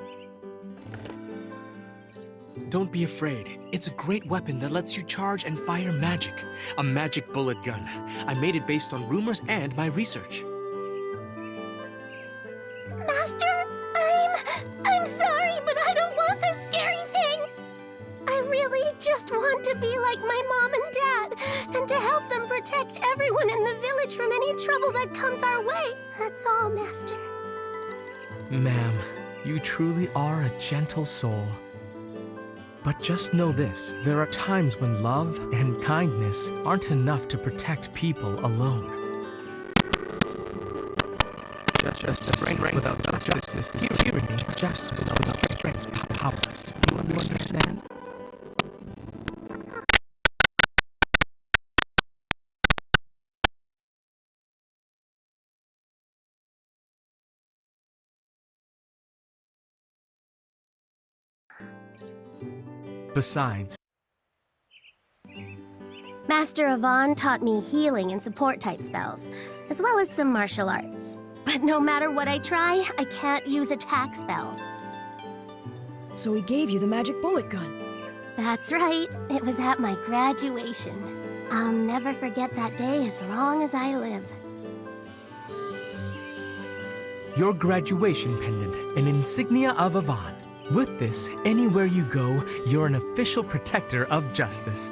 Don't be afraid. It's a great weapon that lets you charge and fire magic. A magic bullet gun. I made it based on rumors and my research. Master, I'm sorry, but I don't want this scary thing. I really just want to be like my mom and dad, and to help them protect everyone in the village from any trouble that comes our way. That's all, Master. Ma'am, you truly are a gentle soul. But just know this, there are times when love and kindness aren't enough to protect people alone. Justice without justice is tyranny. Justice without strength is powerless. You understand? Besides, Master Yvonne taught me healing and support type spells, as well as some martial arts. But no matter what I try, I can't use attack spells. So he gave you the magic bullet gun. That's right. It was at my graduation. I'll never forget that day as long as I live. your graduation pendant, an insignia of Yvonne. With this, anywhere you go, you're an official protector of justice.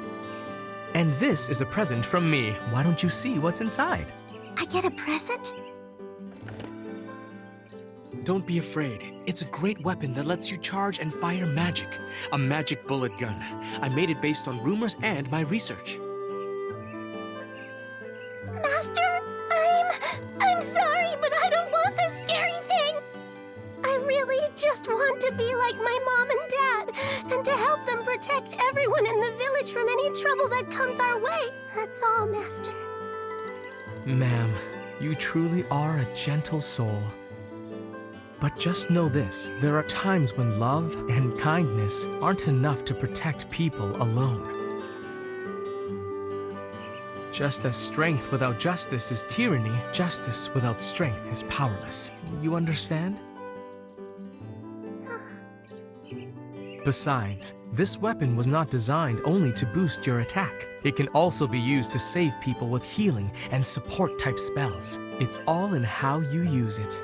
And this is a present from me. Why don't you see what's inside? I get a present? Don't be afraid. It's a great weapon that lets you charge and fire magic. A magic bullet gun. I made it based on rumors and my research. Master, I'm sorry, but I don't want this scary thing. I really just want to be like my mom and dad, and to help them protect everyone in the village from any trouble that comes our way. That's all, Master. Ma'am, you truly are a gentle soul. But just know this, there are times when love and kindness aren't enough to protect people alone. Just as strength without justice is tyranny, justice without strength is powerless. You understand? Besides, this weapon was not designed only to boost your attack. It can also be used to save people with healing and support type spells. It's all in how you use it.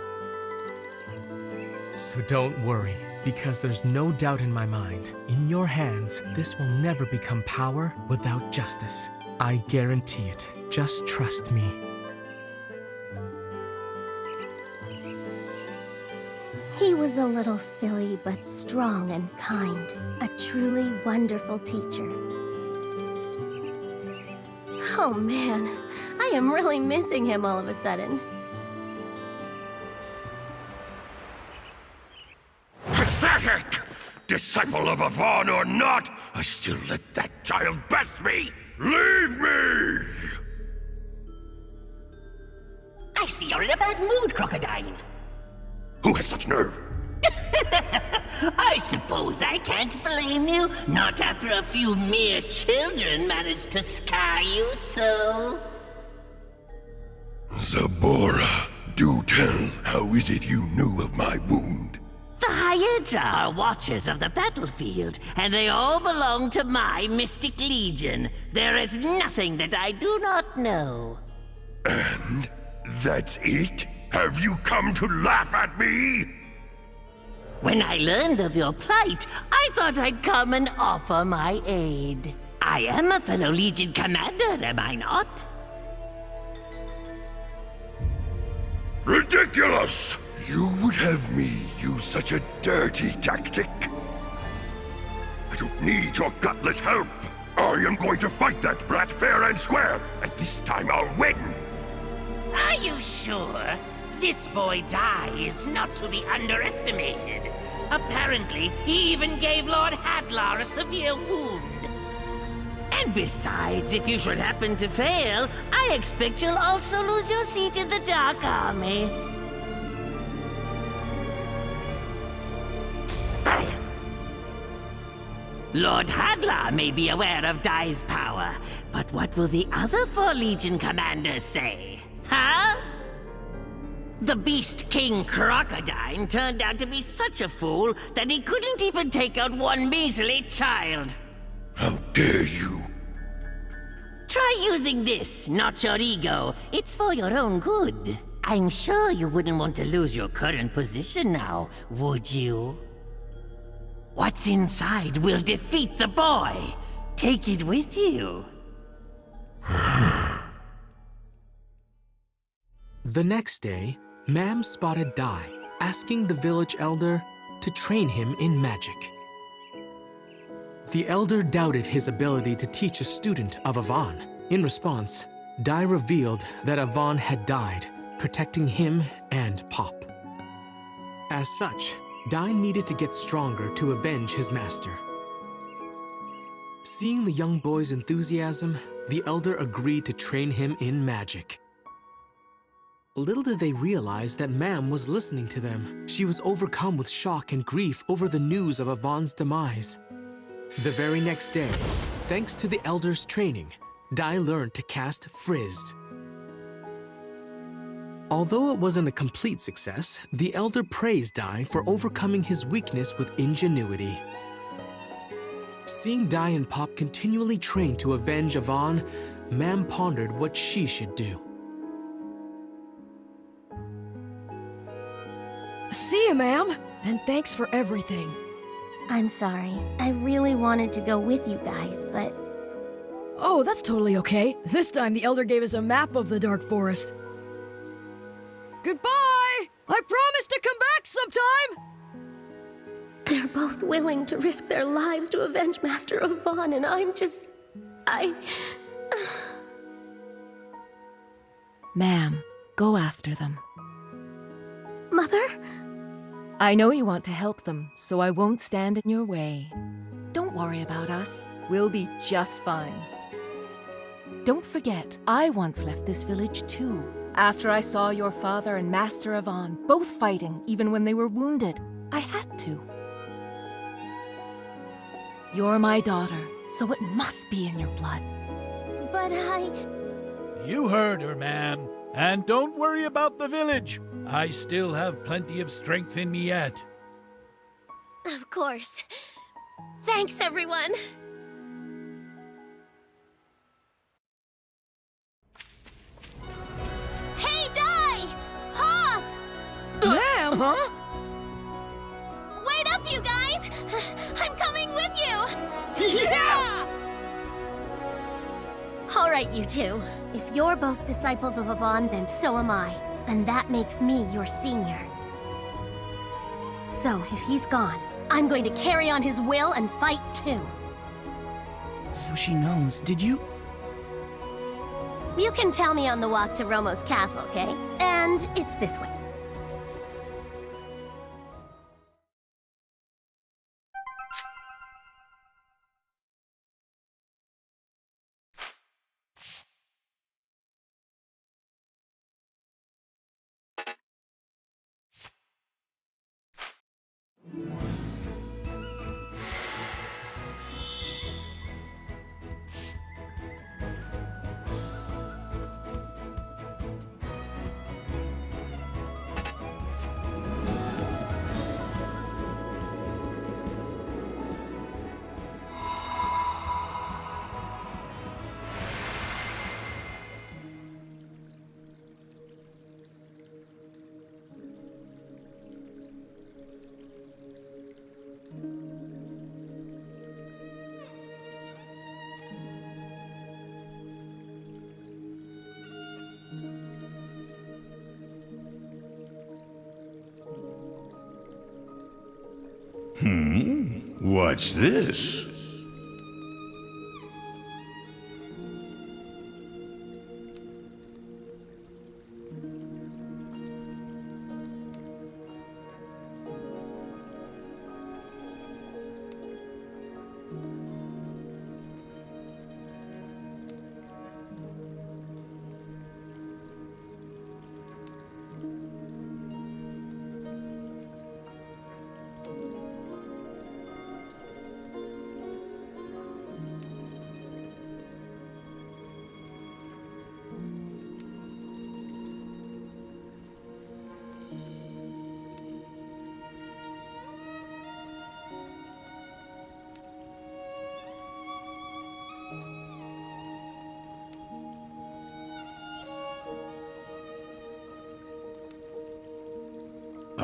So don't worry, because there's no doubt in my mind. In your hands, this will never become power without justice. I guarantee it. Just trust me. He was a little silly, but strong and kind. A truly wonderful teacher. Oh man, I am really missing him all of a sudden. Pathetic! Disciple of Yvonne or not, I still let that child best me! Leave me! I see you're in a bad mood, Crocodile. Who has such nerve? I suppose I can't blame you, not after a few mere children managed to scar you so. Zabora, do tell, how is it you knew of my wound? The Hyedra are watchers of the battlefield, and they all belong to my Mystic Legion. There is nothing that I do not know. And that's it? Have you come to laugh at me? When I learned of your plight, I thought I'd come and offer my aid. I am a fellow Legion commander, am I not? Ridiculous! You would have me use such a dirty tactic? I don't need your gutless help. I am going to fight that brat fair and square, and this time I'll win. Are you sure? This boy Dai is not to be underestimated. Apparently, he even gave Lord Hadlar a severe wound. And besides, if you should happen to fail, I expect you'll also lose your seat in the Dark Army. Lord Hadlar may be aware of Dai's power, but what will the other 4 Legion commanders say? Huh? The Beast King Crocodile turned out to be such a fool that he couldn't even take out one measly child. How dare you? Try using this, not your ego. It's for your own good. I'm sure you wouldn't want to lose your current position now, would you? What's inside will defeat the boy. Take it with you. The next day, Mam spotted Dai, asking the village elder to train him in magic. The elder doubted his ability to teach a student of Avon. In response, Dai revealed that Avon had died, protecting him and Pop. As such, Dai needed to get stronger to avenge his master. Seeing the young boy's enthusiasm, the elder agreed to train him in magic. Little did they realize that Mam was listening to them. She was overcome with shock and grief over the news of Avon's demise. The very next day, thanks to the elder's training, Dai learned to cast Frizz. Although it wasn't a complete success, the elder praised Dai for overcoming his weakness with ingenuity. Seeing Dai and Pop continually train to avenge Avon, Mam pondered what she should do. See you, ma'am, and thanks for everything. I'm sorry. I really wanted to go with you guys, but... Oh, that's totally okay. This time the Elder gave us a map of the Dark Forest. Goodbye! I promise to come back sometime! They're both willing to risk their lives to avenge Master Avon, and I'm just... Ma'am, go after them. Mother? I know you want to help them, so I won't stand in your way. Don't worry about us. We'll be just fine. Don't forget, I once left this village too, after I saw your father and Master Avon both fighting even when they were wounded. I had to. You're my daughter, so it must be in your blood. But You heard her, ma'am. And don't worry about the village. I still have plenty of strength in me yet. Of course. Thanks, everyone. Hey, Dai! Pop! Ma'am! Huh? Wait up, you guys! I'm coming with you! Yeah! All right, you two. If you're both disciples of Avon, then so am I. And that makes me your senior. So, if he's gone, I'm going to carry on his will and fight too. So she knows. Did you? You can tell me on the walk to Romo's castle, okay? And it's this way. What's this?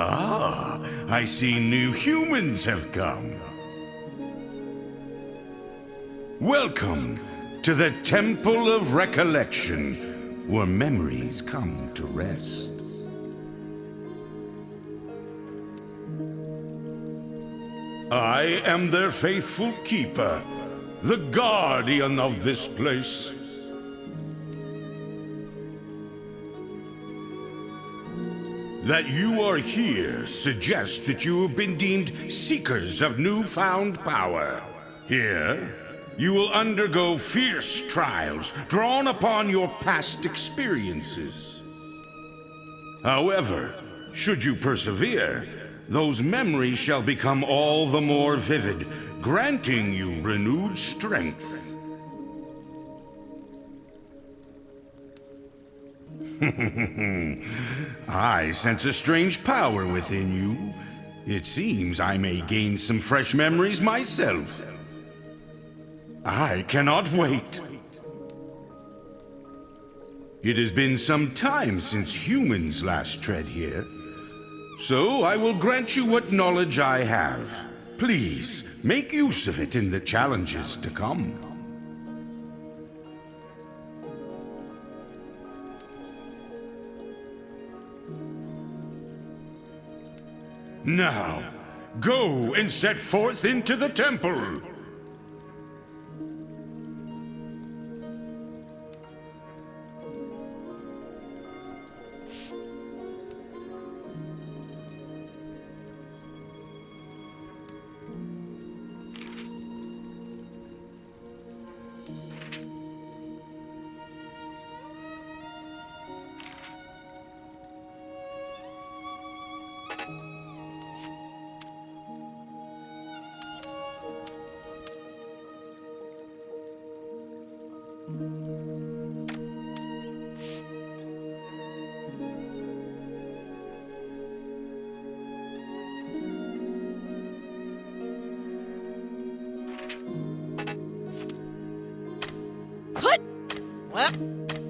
Ah, I see new humans have come. Welcome to the Temple of Recollection, where memories come to rest. I am their faithful keeper, the guardian of this place. That you are here suggests that you have been deemed seekers of newfound power. Here, you will undergo fierce trials drawn upon your past experiences. However, should you persevere, those memories shall become all the more vivid, granting you renewed strength. I sense a strange power within you. It seems I may gain some fresh memories myself. I cannot wait. It has been some time since humans last tread here, so I will grant you what knowledge I have. Please, make use of it in the challenges to come. Now, go and set forth into the temple.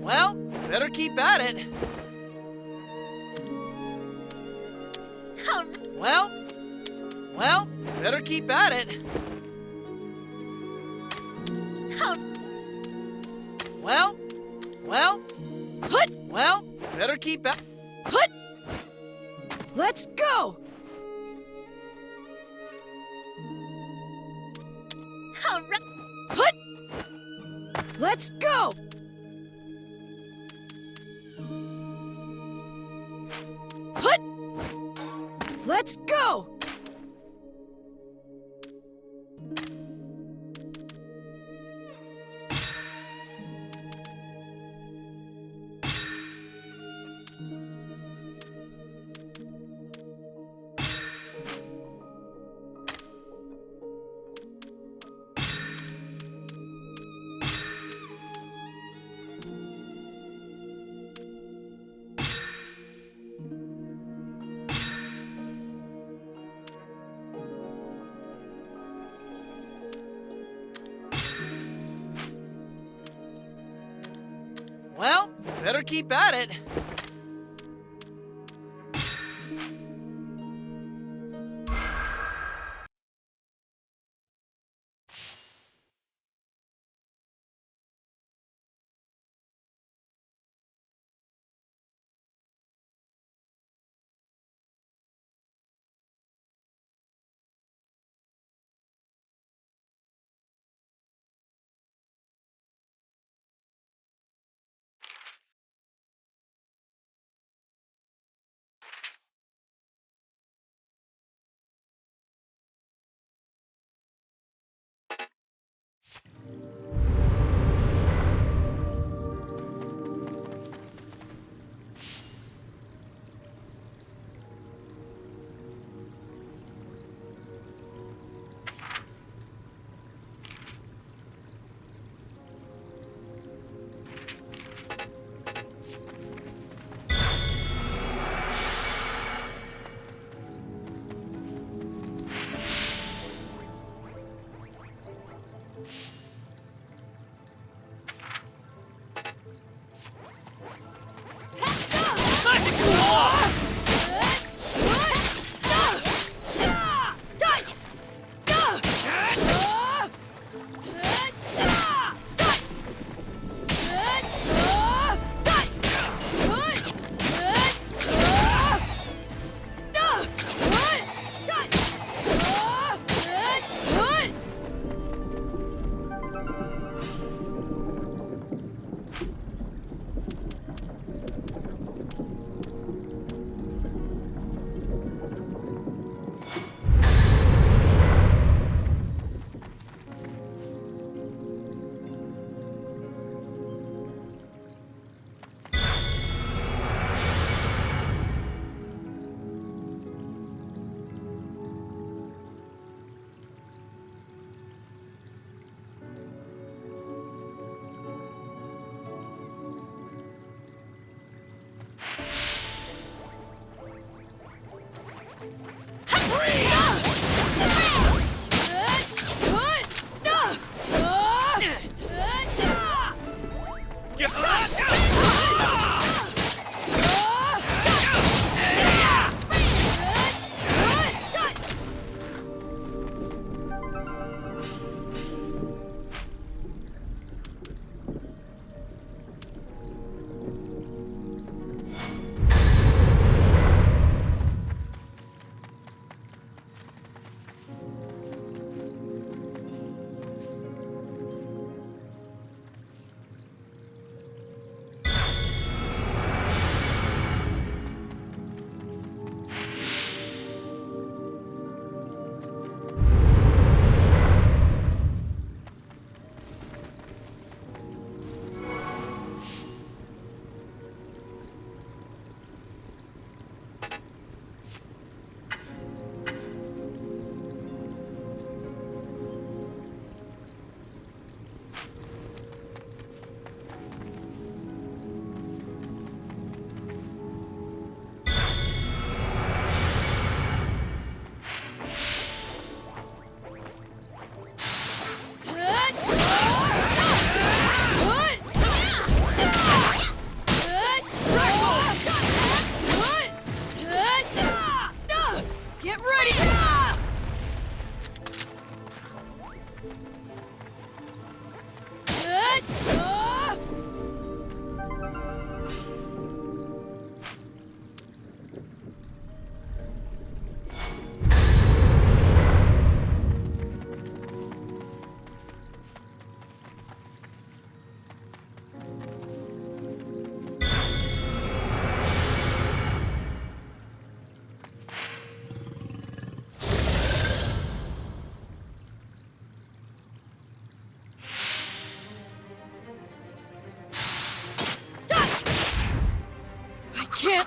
Well, better keep at it. Well, better keep at it. Well, better keep at. Let's go! Let's go! Let's go! Well, better keep at it.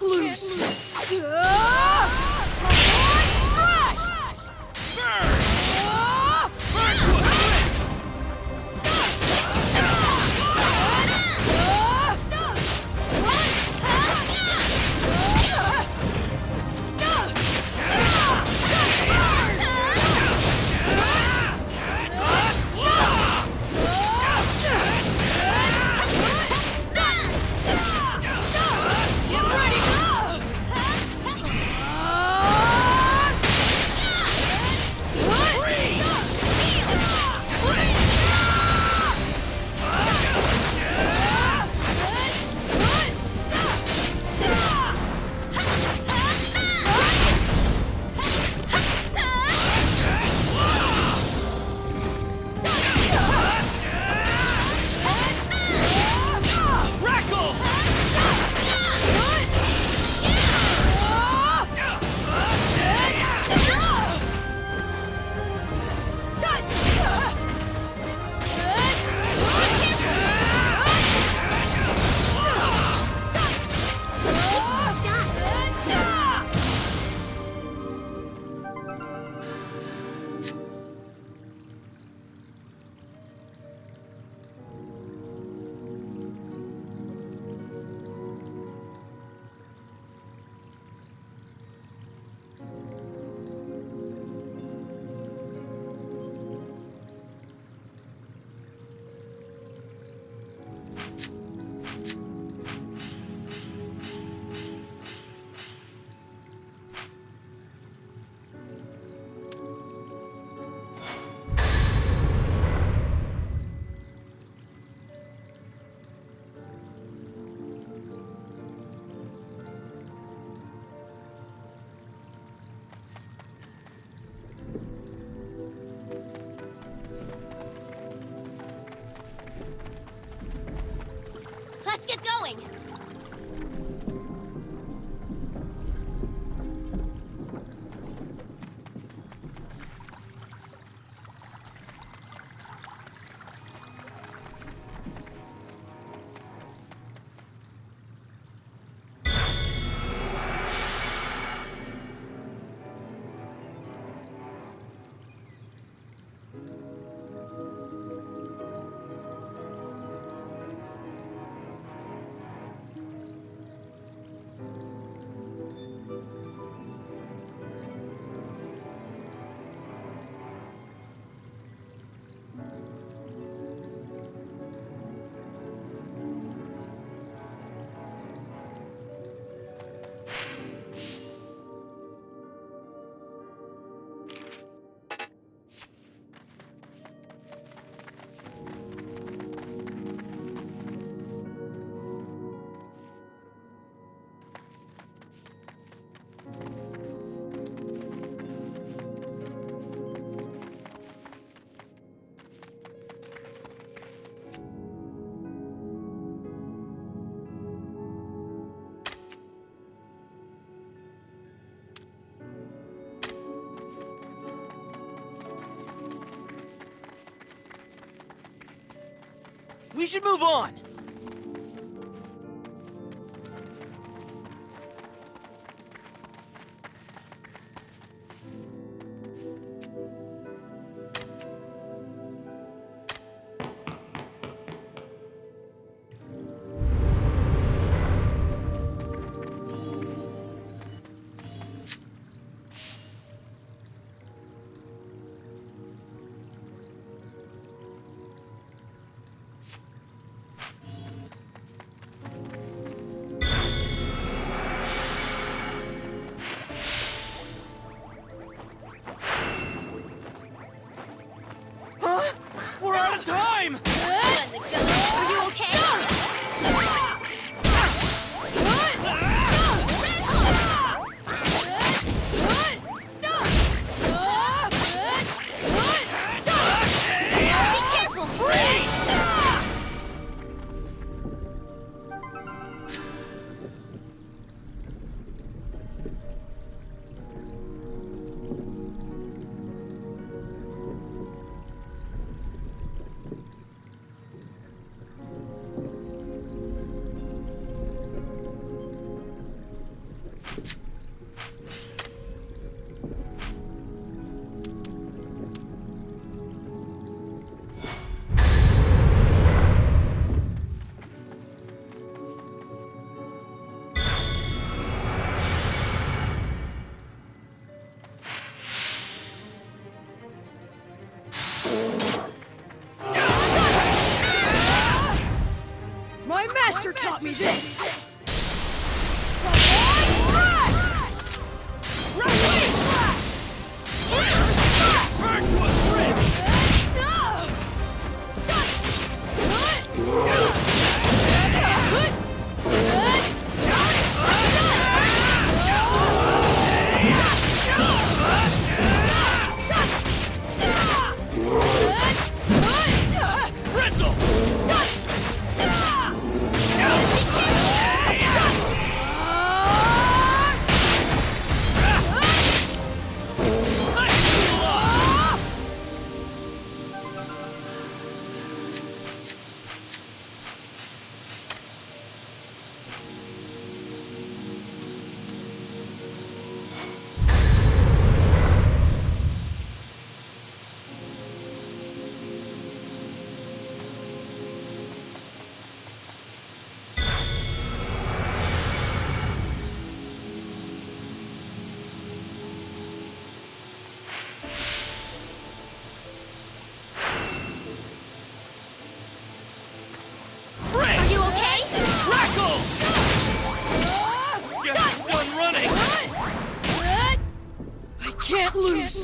not lose! Avoid Strash! Burn! Burn to a crisp! Let's get going! We should move on! master taught me this! Strash! Right-Wave Slash! Virtuous Rift! Bristle! Are you okay? Crackle! Guess I'm done running. I can't lose!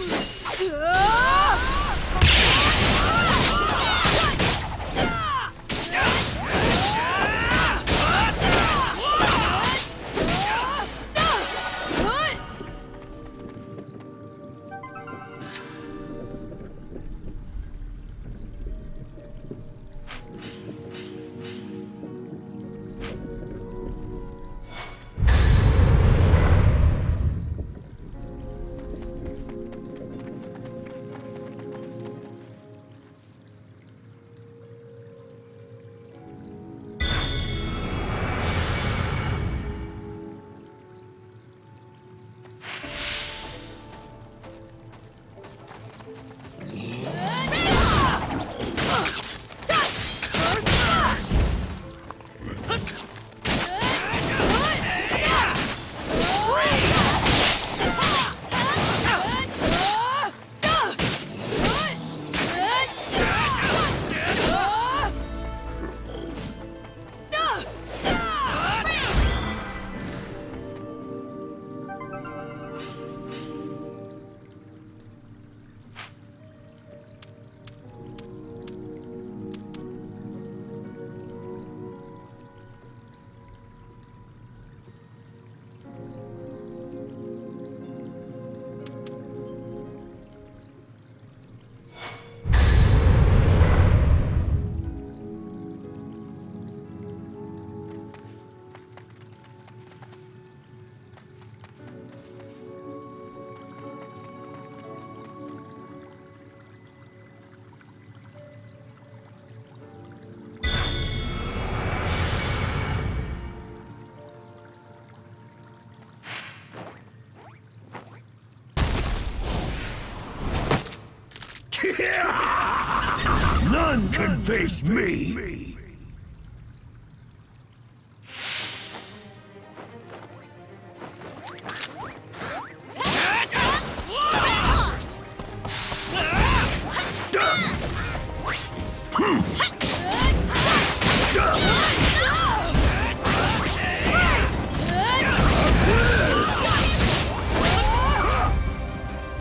None can face me!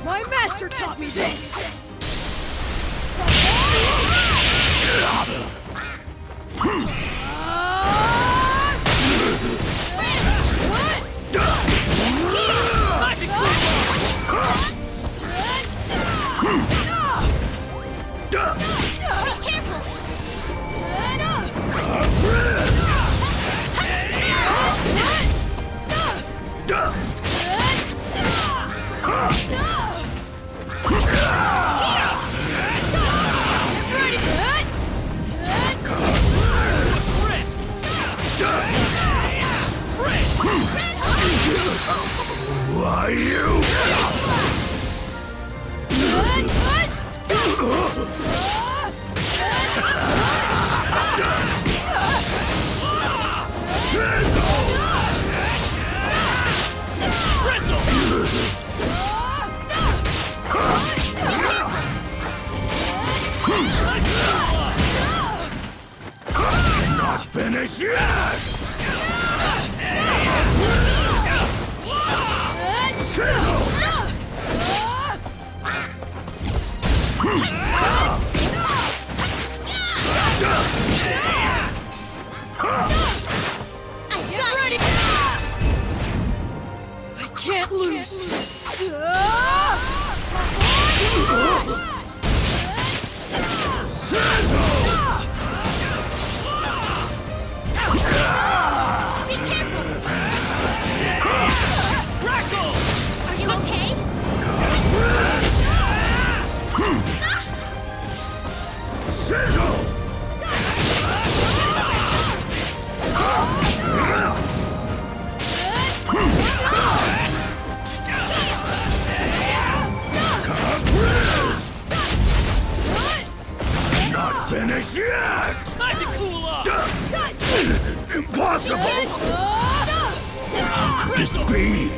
My master taught me this! Be careful! finished yet! Get ready! I can't lose! Are you okay? Sizzle! Not finished yet! Time to cool off! Impossible! How could this be?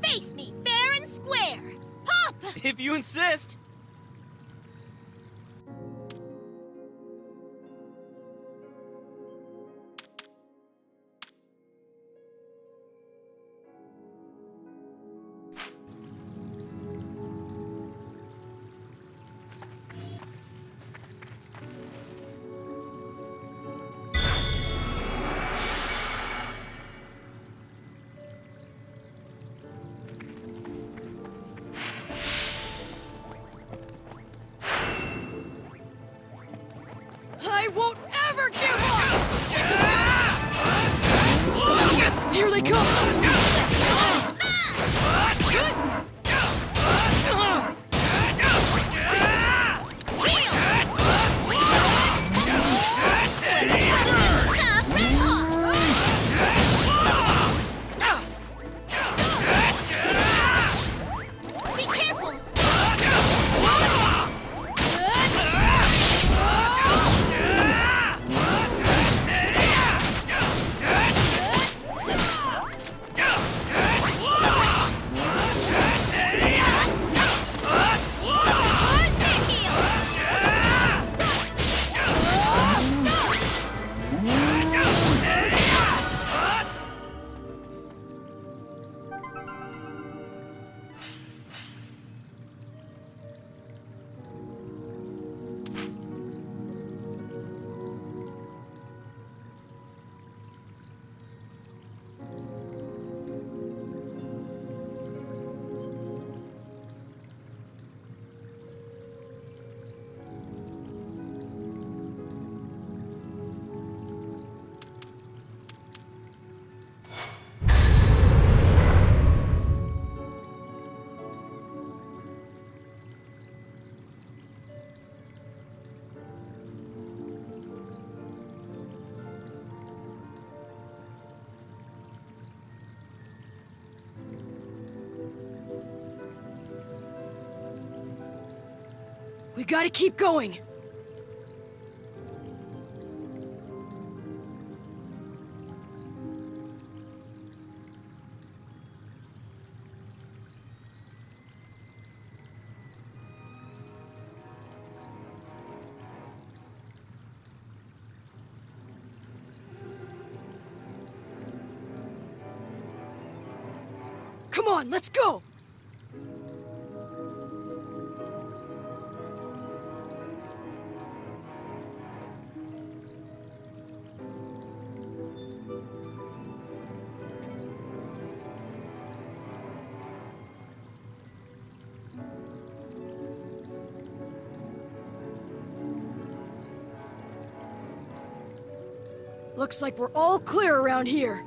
Face me fair and square! Pop! If you insist. I won't ever give up! Here they come! Be careful! We gotta keep going! Come on, let's go! Looks like we're all clear around here.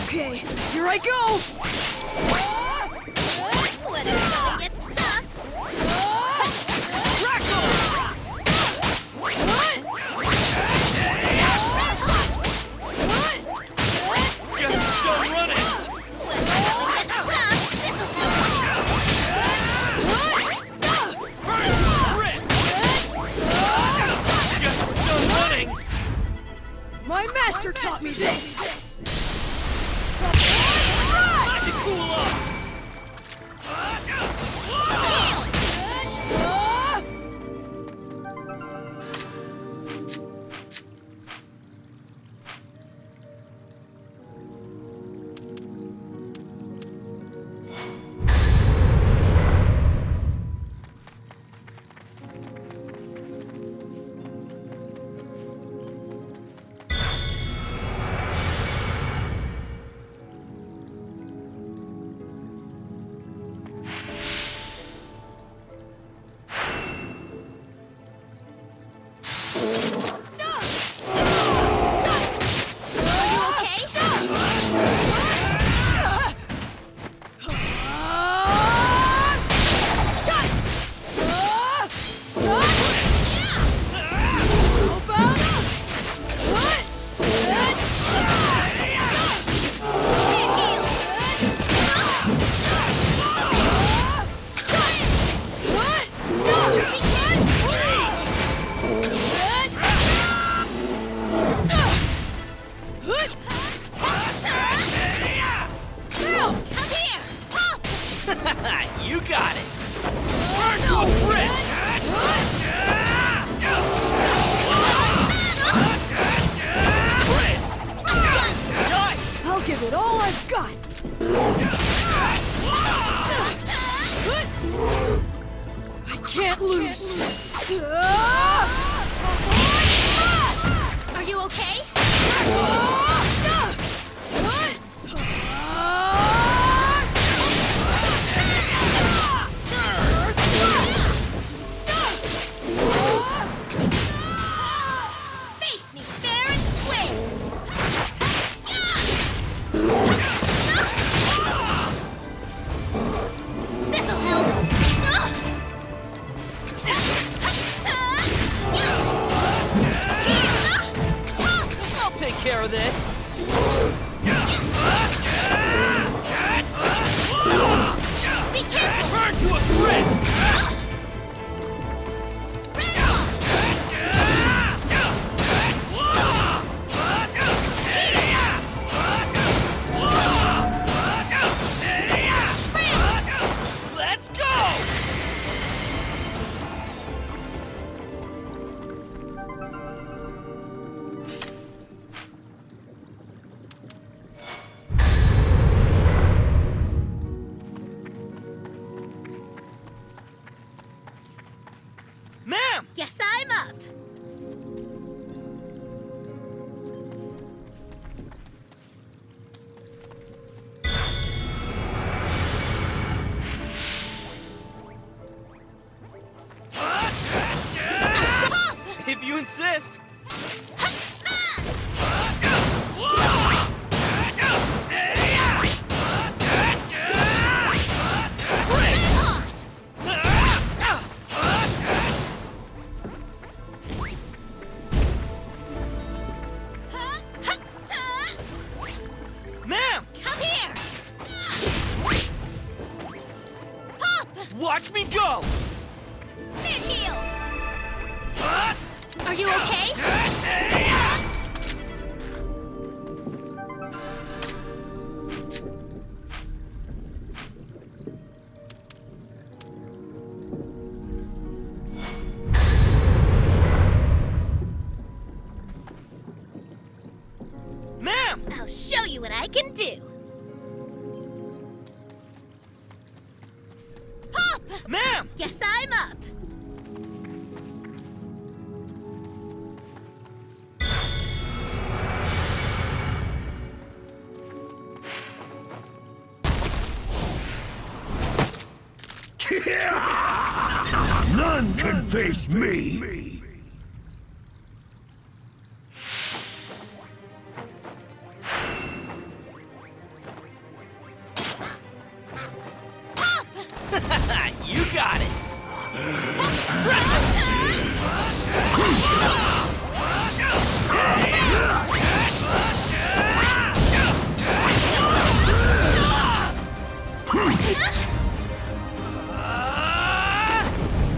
Okay, here I go! When the going gets tough. Guess we're still running! When the going gets tough, this'll do. Guess we're still running! My master taught me this! Time to cool off! You got it! Burn to a crisp! I'll give it all I've got! I can't lose! Are you okay? Face me fair and square. This'll help. I'll take care of this! Be careful. Burn to a crisp! Let's go! Ma'am! Guess I'm up. If you insist. Ma'am! Come here. Watch me go! Mid-heel! Are you okay? Ma'am! I'll show you what I can do. Pop! Ma'am! Guess I'm up. None can face me! You got it!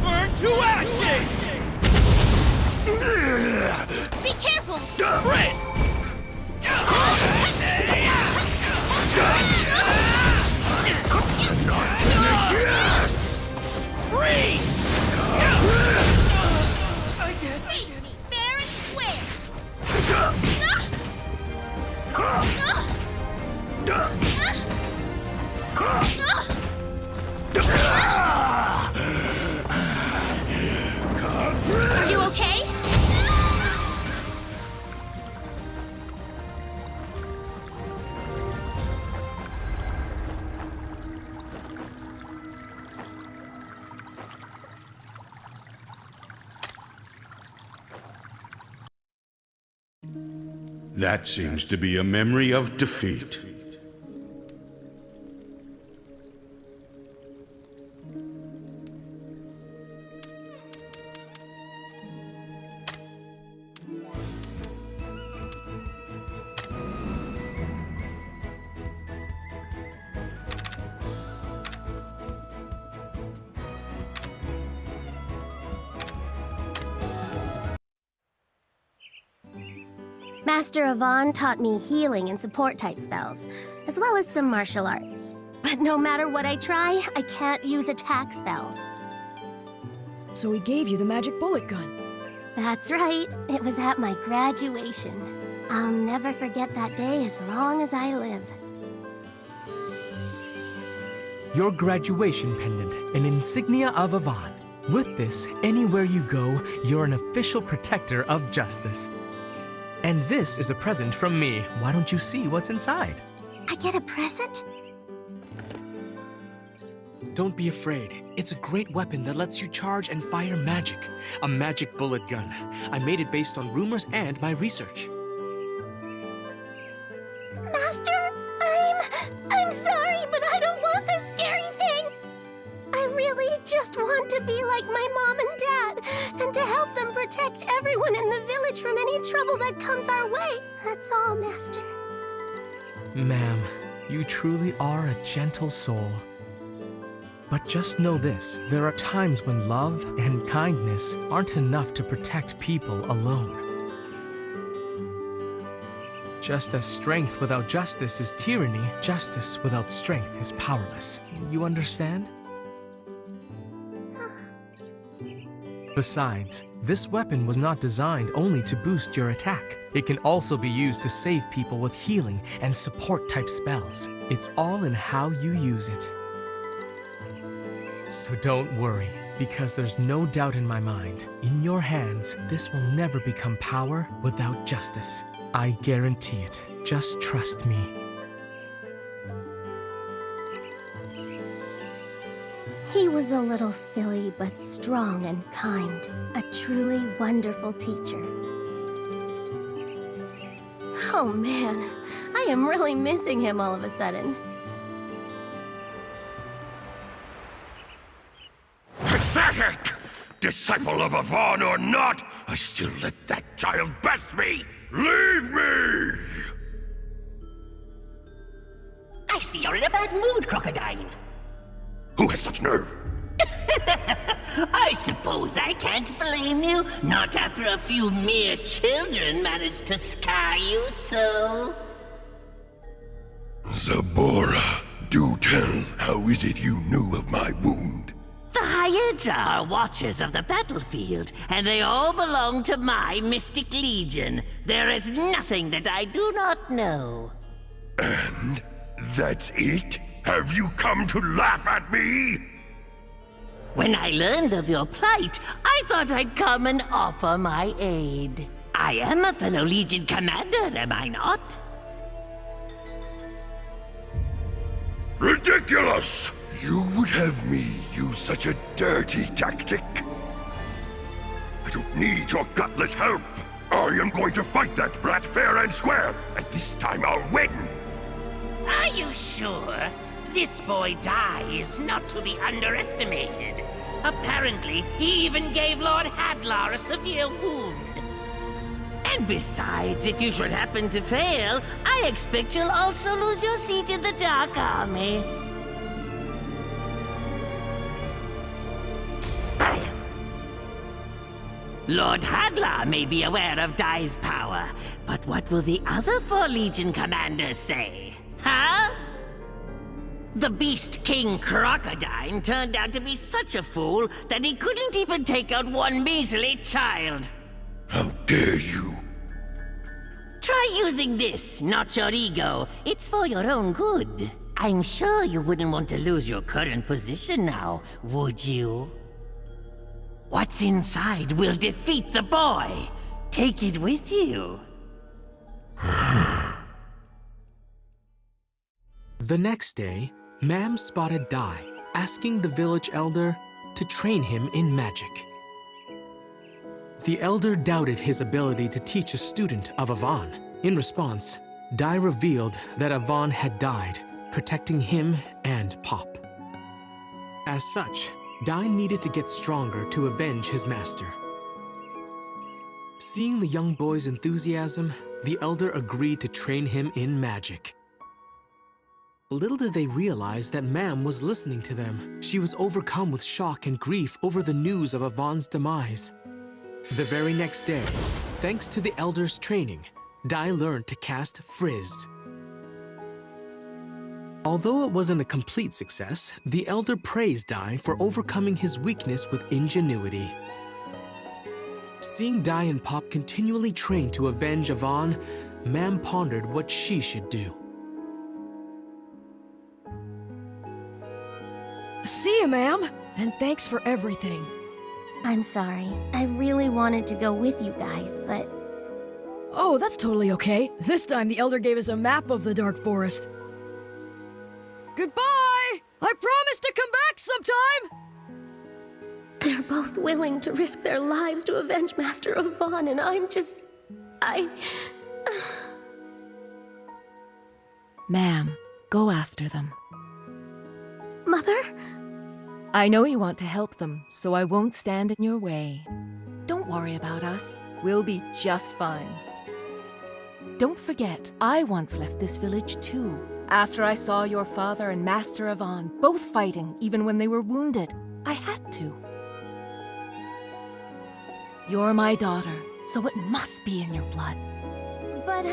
Burn to ashes! Be careful! Freeze! Freeze! Face me fair and square! Are you okay? That seems to be a memory of defeat. Master Yvonne taught me healing and support type spells, as well as some martial arts. But no matter what I try, I can't use attack spells. So he gave you the magic bullet gun. That's right. It was at my graduation. I'll never forget that day as long as I live. Your graduation pendant, an insignia of Yvonne. With this, anywhere you go, you're an official protector of justice. And this is a present from me. Why don't you see what's inside? I get a present? Don't be afraid. It's a great weapon that lets you charge and fire magic. A magic bullet gun. I made it based on rumors and my research. Master, I'm sorry, but I don't want this scary thing. I really just want to be like my mom and dad, and to help them protect everyone in the village from any trouble that comes our way. That's all, Master. Ma'am, you truly are a gentle soul. But just know this, there are times when love and kindness aren't enough to protect people alone. Just as strength without justice is tyranny, justice without strength is powerless. You understand? Besides, this weapon was not designed only to boost your attack. It can also be used to save people with healing and support type spells. It's all in how you use it. So don't worry, because there's no doubt in my mind. In your hands, this will never become power without justice. I guarantee it. Just trust me. He was a little silly, but strong and kind. A truly wonderful teacher. Oh man, I am really missing him all of a sudden. Pathetic! Disciple of Yvonne or not, I still let that child best me! Leave me! I see you're in a bad mood, Crocodile. Who has such nerve? I suppose I can't blame you. Not after a few mere children managed to scar you so. Zabora, do tell, how is it you knew of my wound? The Hyedra are watchers of the battlefield, and they all belong to my Mystic Legion. There is nothing that I do not know. And that's it? Have you come to laugh at me? When I learned of your plight, I thought I'd come and offer my aid. I am a fellow Legion commander, am I not? Ridiculous! You would have me use such a dirty tactic? I don't need your gutless help! I am going to fight that brat fair and square, and this time I'll win! Are you sure? This boy Dai is not to be underestimated. Apparently, he even gave Lord Hadlar a severe wound. And besides, if you should happen to fail, I expect you'll also lose your seat in the Dark Army. Lord Hadlar may be aware of Dai's power, but what will the other 4 Legion commanders say? Huh? The Beast King Crocodile turned out to be such a fool that he couldn't even take out one measly child. How dare you! Try using this, not your ego. It's for your own good. I'm sure you wouldn't want to lose your current position now, would you? What's inside will defeat the boy. Take it with you. The next day, Mam spotted Dai, asking the village elder to train him in magic. The elder doubted his ability to teach a student of Avon. In response, Dai revealed that Avon had died, protecting him and Pop. As such, Dai needed to get stronger to avenge his master. Seeing the young boy's enthusiasm, the elder agreed to train him in magic. Little did they realize that Mam was listening to them. She was overcome with shock and grief over the news of Avon's demise. The very next day, thanks to the elder's training, Dai learned to cast Frizz. Although it wasn't a complete success, the elder praised Dai for overcoming his weakness with ingenuity. Seeing Dai and Pop continually train to avenge Avon, Mam pondered what she should do. See you, ma'am, and thanks for everything. I'm sorry. I really wanted to go with you guys, but... Oh, that's totally okay. This time the Elder gave us a map of the Dark Forest. Goodbye! I promise to come back sometime! They're both willing to risk their lives to avenge Master Avon, and I'm just... Ma'am, go after them. Mother? I know you want to help them, so I won't stand in your way. Don't worry about us. We'll be just fine. Don't forget, I once left this village too. After I saw your father and Master Avon both fighting, even when they were wounded, I had to. You're my daughter, so it must be in your blood. But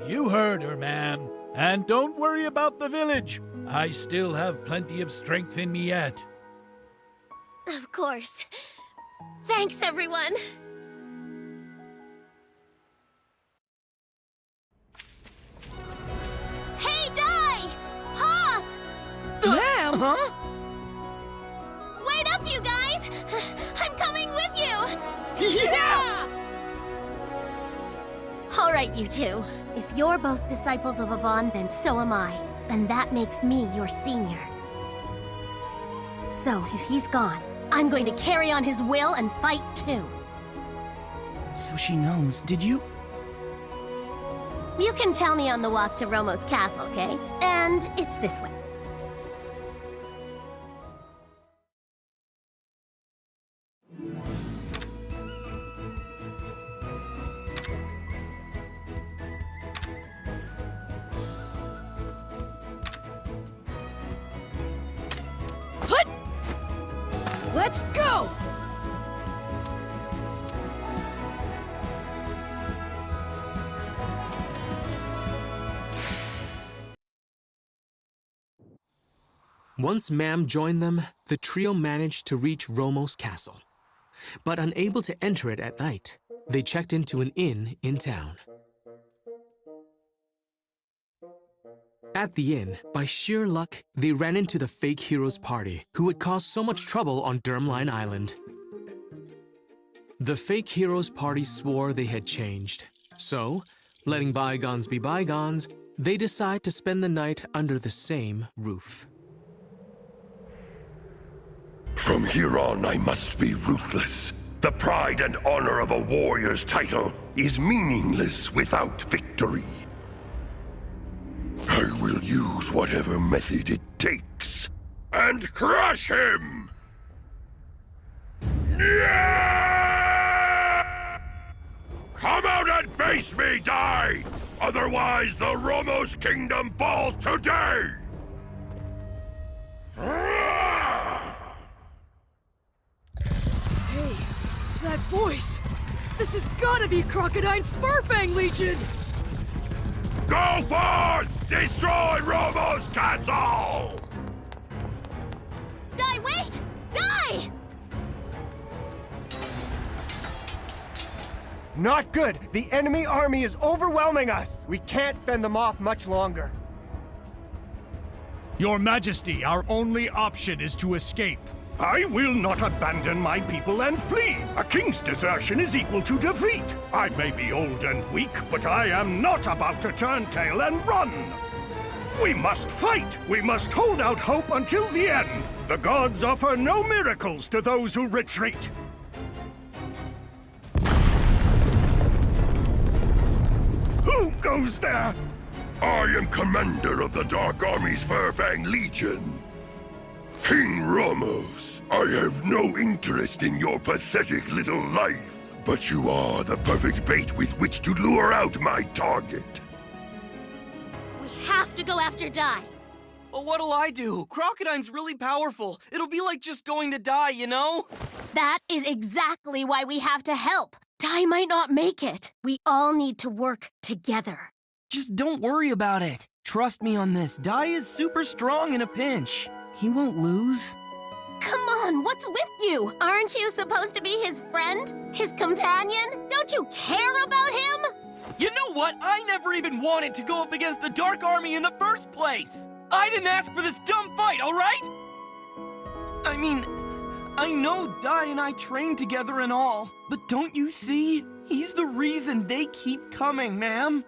You heard her, ma'am. And don't worry about the village. I still have plenty of strength in me yet. Of course. Thanks, everyone. Hey, Dai! Pop! Ma'am! Huh? Wait up, you guys! I'm coming with you! Yeah! All right, you two. If you're both disciples of Avon, then so am I. And that makes me your senior. So, if he's gone, I'm going to carry on his will and fight too. So she knows. Did you? You can tell me on the walk to Romo's castle, okay? And it's this way. Let's go! Once Mam joined them, the trio managed to reach Romo's castle. But unable to enter it at night, they checked into an inn in town. At the inn, by sheer luck, they ran into the fake heroes party, who had caused so much trouble on Dermline Island. The fake heroes party swore they had changed. So, letting bygones be bygones, they decide to spend the night under the same roof. From here on, I must be ruthless. The pride and honor of a warrior's title is meaningless without victory. I will use whatever method it takes and crush him! Yeah! Come out and face me, die! Otherwise, the Romo's kingdom falls today! Hey, that voice! This has gotta be Crocodine's Furfang Legion! Go forth! Destroy Romo's castle! Die, wait! Die! Not good! The enemy army is overwhelming us! We can't fend them off much longer. Your Majesty, our only option is to escape. I will not abandon my people and flee. A king's desertion is equal to defeat. I may be old and weak, but I am not about to turn tail and run. We must fight. We must hold out hope until the end. The gods offer no miracles to those who retreat. Who goes there? I am commander of the Dark Army's Furfang Legion. King Ramos, I have no interest in your pathetic little life, but you are the perfect bait with which to lure out my target. We have to go after Die. Well, what'll I do? Crocodine's really powerful. It'll be like just going to die, you know? That is exactly why we have to help. Die might not make it. We all need to work together. Just don't worry about it. Trust me on this. Die is super strong in a pinch. He won't lose. Come on, what's with you? Aren't you supposed to be his friend? His companion? Don't you care about him? You know what? I never even wanted to go up against the Dark Army in the first place! I didn't ask for this dumb fight, alright? I mean, I know Die and I trained together and all, but don't you see? He's the reason they keep coming, ma'am.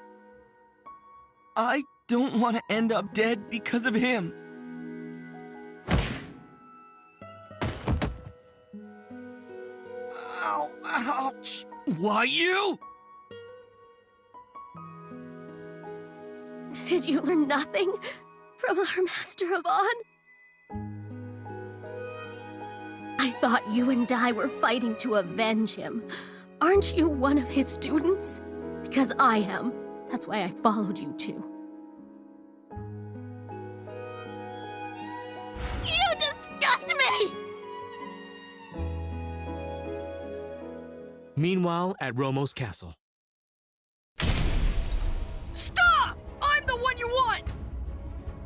I don't want to end up dead because of him. Ow, ouch. Why you? Did you learn nothing from our Master of On? I thought you and Die were fighting to avenge him. Aren't you one of his students? Because I am. That's why I followed you too. You disgust me! Meanwhile, at Romo's castle. Stop! I'm the one you want!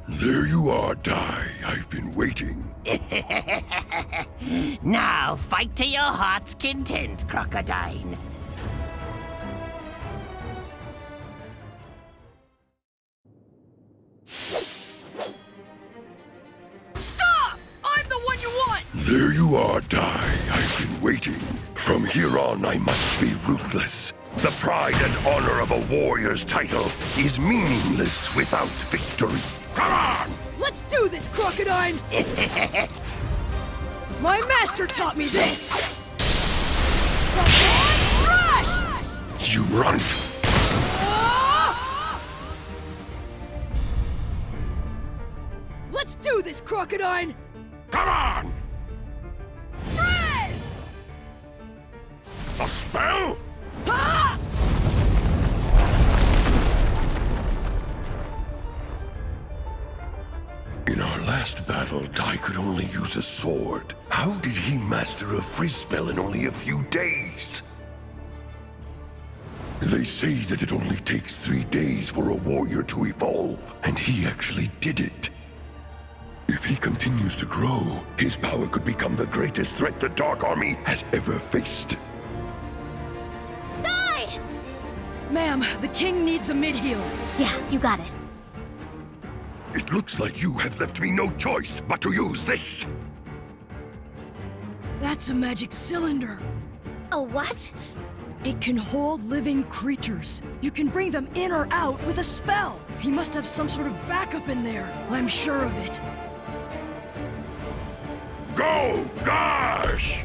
There you are, Die. I've been waiting. Now fight to your heart's content, Crocodine. Stop! I'm the one you want! There you are, Die. I've been waiting. From here on, I must be ruthless. The pride and honor of a warrior's title is meaningless without victory. Come on! Let's do this, Crocodine! My master taught me this! Strash! You runt! Let's do this, Crocodine! Come on! Freeze! A spell? Ah! In our last battle, Dai could only use a sword. How did he master a freeze spell in only a few days? They say that it only takes 3 days for a warrior to evolve, and he actually did it. If he continues to grow, his power could become the greatest threat the Dark Army has ever faced. Die! Ma'am, the king needs a mid-heal. Yeah, you got it. It looks like you have left me no choice but to use this. That's a magic cylinder. A what? It can hold living creatures. You can bring them in or out with a spell. He must have some sort of backup in there. I'm sure of it. Go, Gosh!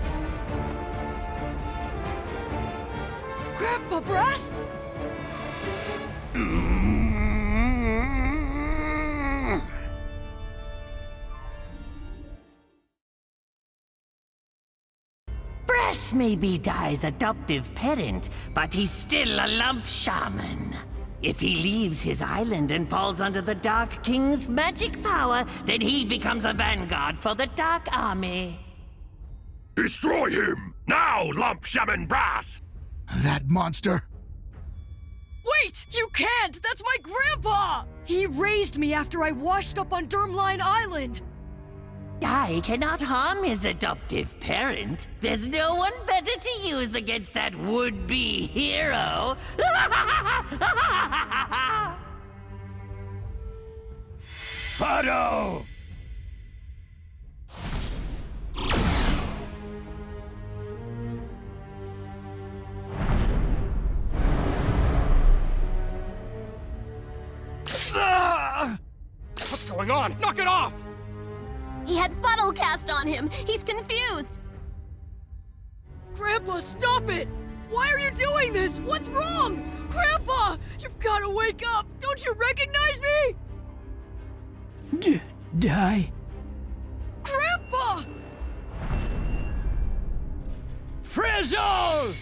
Grandpa Brass? Brass may be Dai's adoptive parent, but he's still a lump shaman. If he leaves his island and falls under the Dark King's magic power, then he becomes a vanguard for the Dark Army. Destroy him! Now, Lump Shaman Brass! That monster! Wait! You can't! That's my grandpa! He raised me after I washed up on Durmline Island! Dai cannot harm his adoptive parent. There's no one better to use against that would-be hero. Fado! What's going on? Knock it off! He had funnel cast on him. He's confused. Grandpa, stop it! Why are you doing this? What's wrong? Grandpa! You've got to wake up! Don't you recognize me? Die. Grandpa! Frizzle!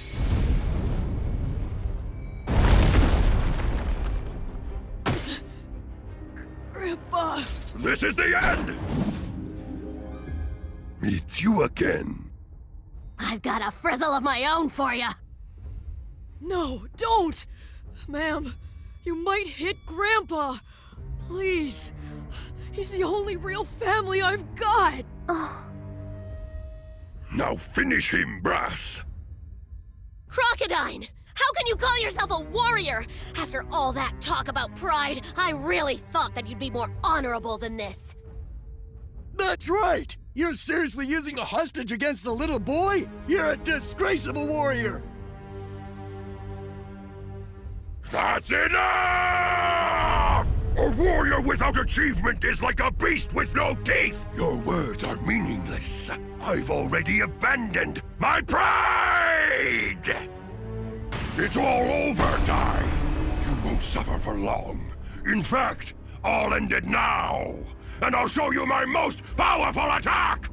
Grandpa! This is the end! It's you again. I've got a frizzle of my own for you. No, don't! Ma'am, you might hit Grandpa. Please. He's the only real family I've got. Oh. Now finish him, Brass. Crocodine! How can you call yourself a warrior? After all that talk about pride, I really thought that you'd be more honorable than this. That's right! You're seriously using a hostage against a little boy? You're a disgrace of a warrior! That's enough! A warrior without achievement is like a beast with no teeth! Your words are meaningless. I've already abandoned my pride! It's all over, Dai! You won't suffer for long. In fact, I'll end it now! And I'll show you my most powerful attack!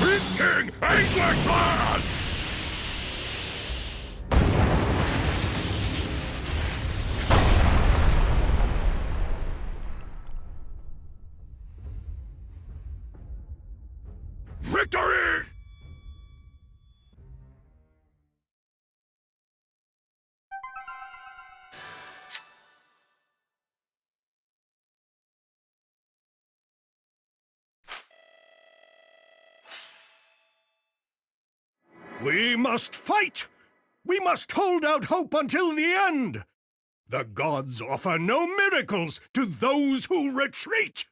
Beast King English Blast! Victory! We must fight! We must hold out hope until the end! The gods offer no miracles to those who retreat!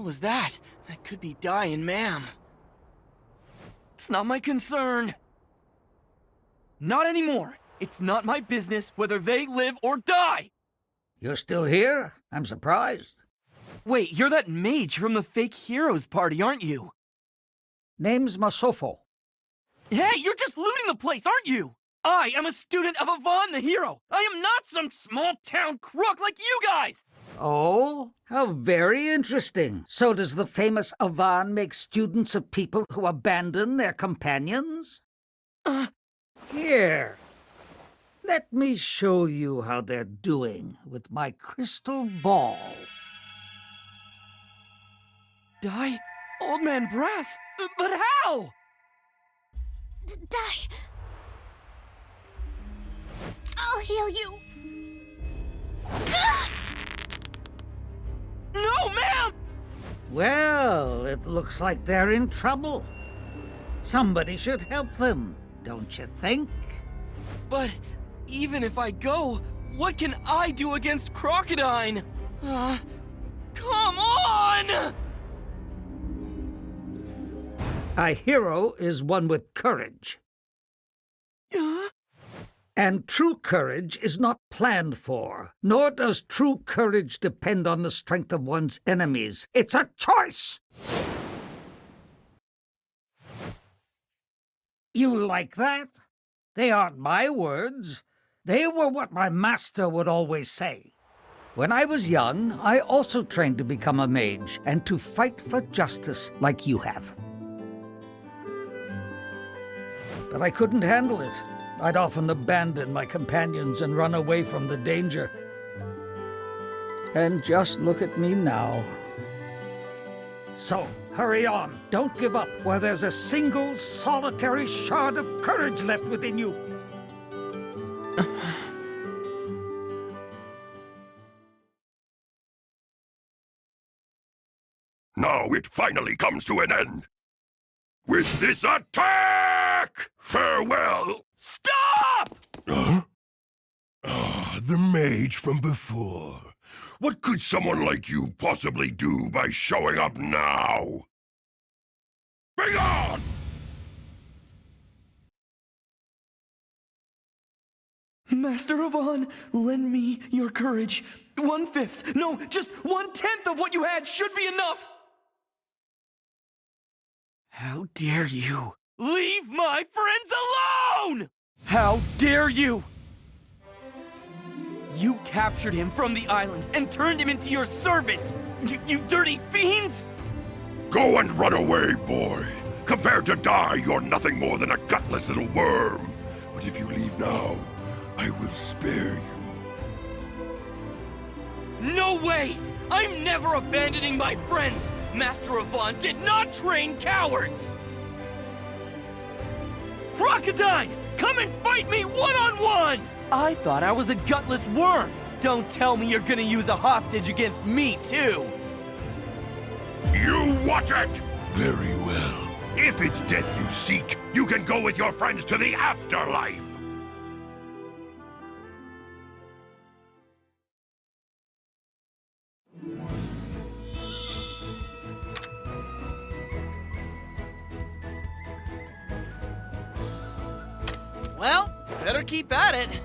was that? That could be Dai and Ma'am. It's not my concern. Not anymore. It's not my business whether they live or die. You're still here? I'm surprised. Wait, you're that mage from the fake heroes party, aren't you? Name's Masofo. Hey, you're just looting the place, aren't you? I am a student of Avon the hero. I am not some small-town crook like you guys! Oh, how very interesting. So does the famous Avon make students of people who abandon their companions? Here. Let me show you how they're doing with my crystal ball. Dai? Old Man Brass? But how? Dai. I'll heal you. No, ma'am! Well, it looks like they're in trouble. Somebody should help them, don't you think? But even if I go, what can I do against Crocodine? Come on! A hero is one with courage. And true courage is not planned for, nor does true courage depend on the strength of one's enemies. It's a choice! You like that? They aren't my words. They were what my master would always say. When I was young, I also trained to become a mage and to fight for justice like you have. But I couldn't handle it. I'd often abandon my companions and run away from the danger. And just look at me now. So, hurry on. Don't give up while there's a single, solitary shard of courage left within you. Now it finally comes to an end. With this attack! Farewell! Stop! The mage from before. What could someone like you possibly do by showing up now? Bring on! Master Avon, lend me your courage. 1/5, no, just 1/10 of what you had should be enough! How dare you? Leave my friends alone! How dare you? You captured him from the island and turned him into your servant! You dirty fiends! Go and run away, boy! Compared to Dai, you're nothing more than a gutless little worm! But if you leave now, I will spare you. No way! I'm never abandoning my friends! Master Avon did not train cowards! Crocodine! Come and fight me one-on-one! I thought I was a gutless worm! Don't tell me you're gonna use a hostage against me, too! You watch it! Very well. If it's death you seek, you can go with your friends to the afterlife! Well, better keep at it.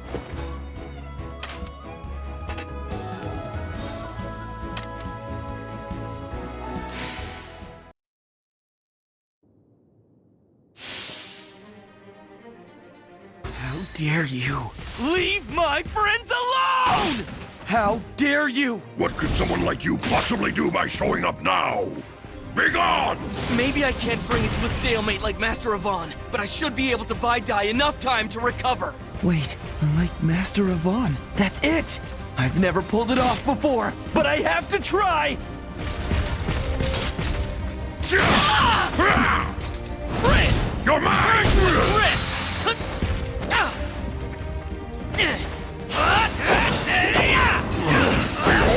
How dare you? Leave my friends alone! How dare you? What could someone like you possibly do by showing up now? Begone! Maybe I can't bring it to a stalemate like Master Avon, but I should be able to buy Dai enough time to recover. Wait, like Master Avon, that's it! I've never pulled it off before, but I have to try! Frizz! You're mine! Frizz!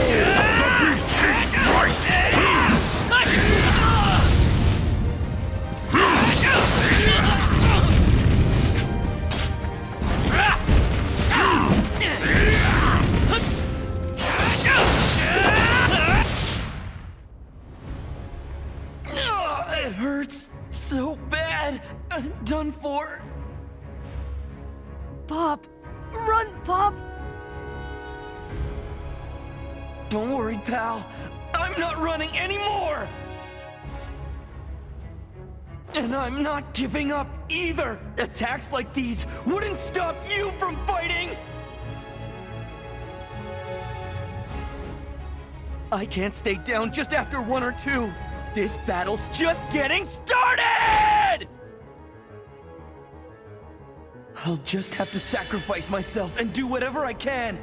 The Beast King's right! so bad. I'm done for. Pop! Run, Pop! Don't worry, pal. I'm not running anymore! And I'm not giving up either! Attacks like these wouldn't stop you from fighting! I can't stay down just after 1 or 2. This battle's just getting started! I'll just have to sacrifice myself and do whatever I can.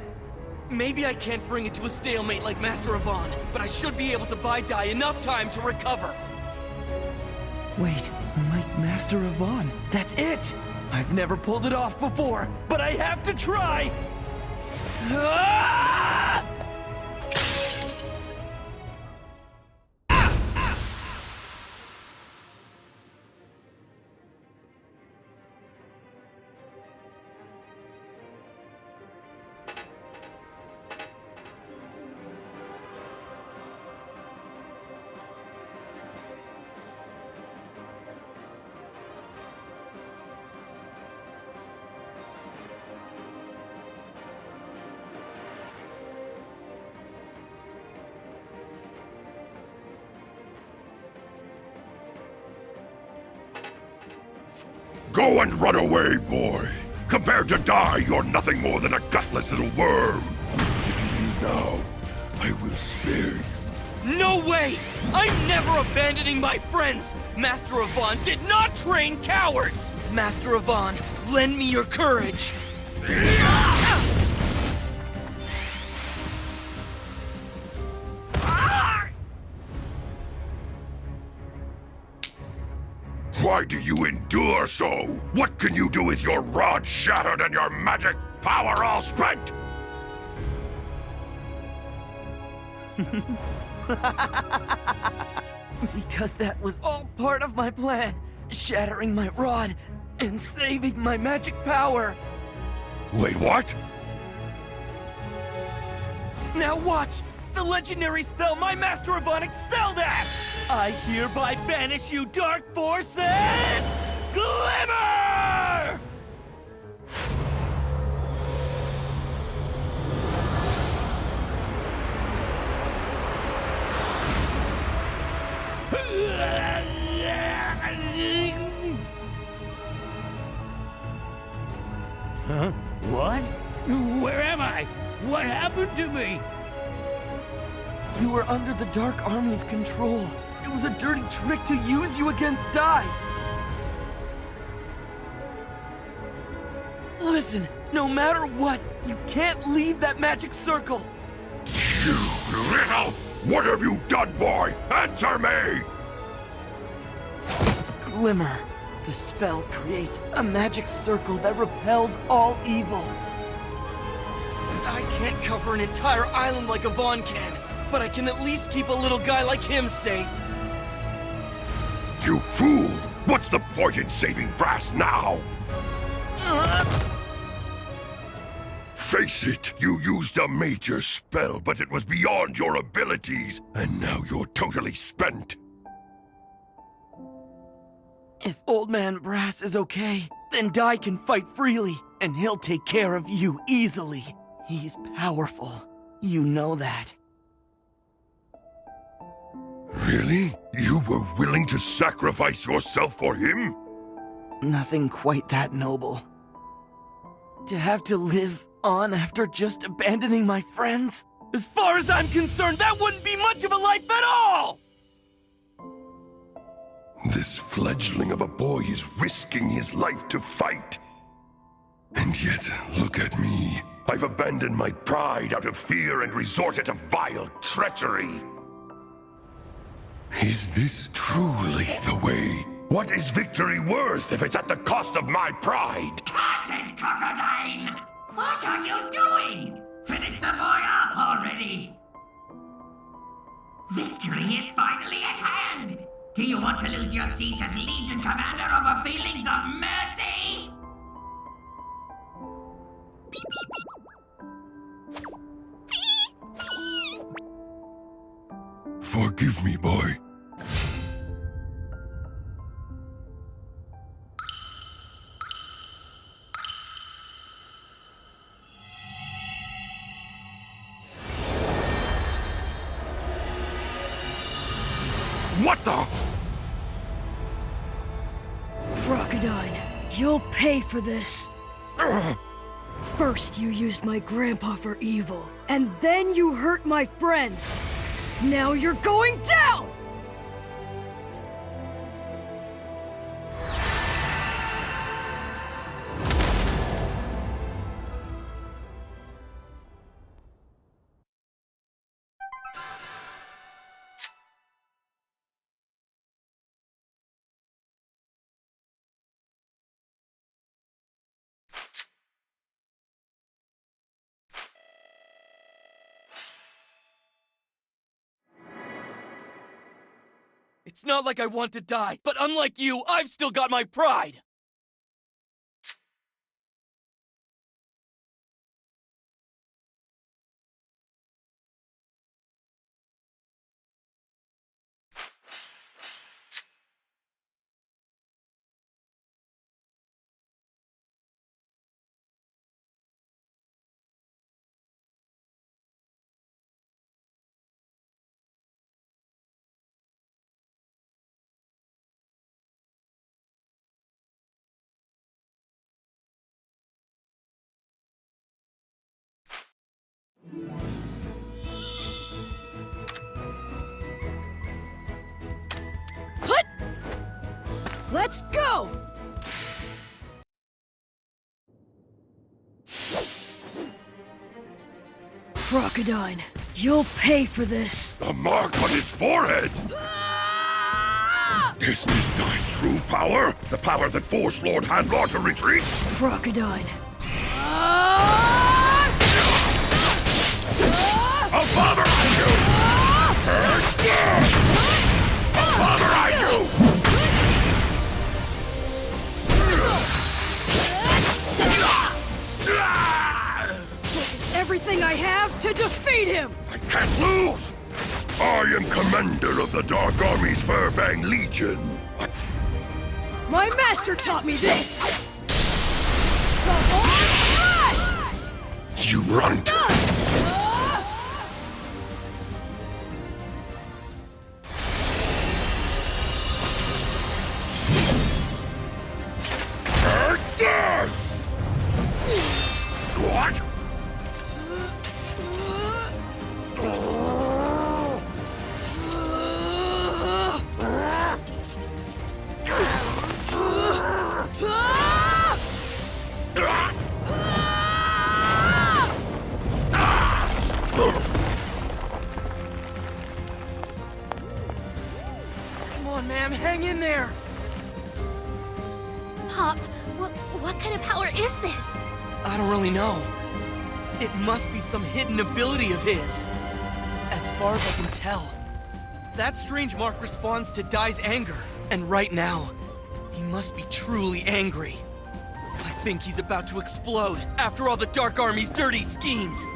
Maybe I can't bring it to a stalemate like Master Avon, but I should be able to buy Dai enough time to recover. Wait, like Master Avon, that's it! I've never pulled it off before, but I have to try! Ah! Go and run away, boy! Compared to Dai, you're nothing more than a gutless little worm! If you leave now, I will spare you. No way! I'm never abandoning my friends! Master Avon did not train cowards! Master Avon, lend me your courage! Why do you endure so? What can you do with your rod shattered and your magic power all spent? Because that was all part of my plan. Shattering my rod and saving my magic power. Wait, what? Now watch! The legendary spell my Master Avon excelled at! I hereby banish you, dark forces! Glimmer! Huh? What? Where am I? What happened to me? You were under the Dark Army's control. It was a dirty trick to use you against Dai. Listen, no matter what, you can't leave that magic circle. You little! What have you done, boy? Answer me! It's Glimmer. The spell creates a magic circle that repels all evil. I can't cover an entire island like Avon can, but I can at least keep a little guy like him safe. You fool! What's the point in saving Brass now? Face it, you used a major spell, but it was beyond your abilities, and now you're totally spent. If Old Man Brass is okay, then Dai can fight freely, and he'll take care of you easily. He's powerful. You know that. Really? You were willing to sacrifice yourself for him? Nothing quite that noble. To have to live on after just abandoning my friends? As far as I'm concerned, that wouldn't be much of a life at all! This fledgling of a boy is risking his life to fight. And yet, look at me. I've abandoned my pride out of fear and resorted to vile treachery. Is this truly the way? What is victory worth if it's at the cost of my pride? Cursed crocodile! What are you doing? Finish the boy up already! Victory is finally at hand! Do you want to lose your seat as Legion Commander over feelings of mercy? Beep, beep, beep. Forgive me, boy. What the? Crocodile, you'll pay for this. First, you used my grandpa for evil, and then you hurt my friends. Now you're going down! It's not like I want to die, but unlike you, I've still got my pride! Hut! Let's go! Crocodile, you'll pay for this. The mark on his forehead! Is this guy's true power? The power that forced Lord Hadlar to retreat? Crocodile. I'll fatherize you! I'll fatherize you! Focus everything I have to defeat him! I can't lose! I am commander of the Dark Army's Furfang Legion. My master taught me this! The Horn Strash! You runt! Yes! What? Come on, ma'am, hang in there! Pop, what kind of power is this? I don't really know. It must be some hidden ability of his. As far as I can tell, that strange mark responds to Dai's anger. And right now, he must be truly angry. I think he's about to explode after all the Dark Army's dirty schemes.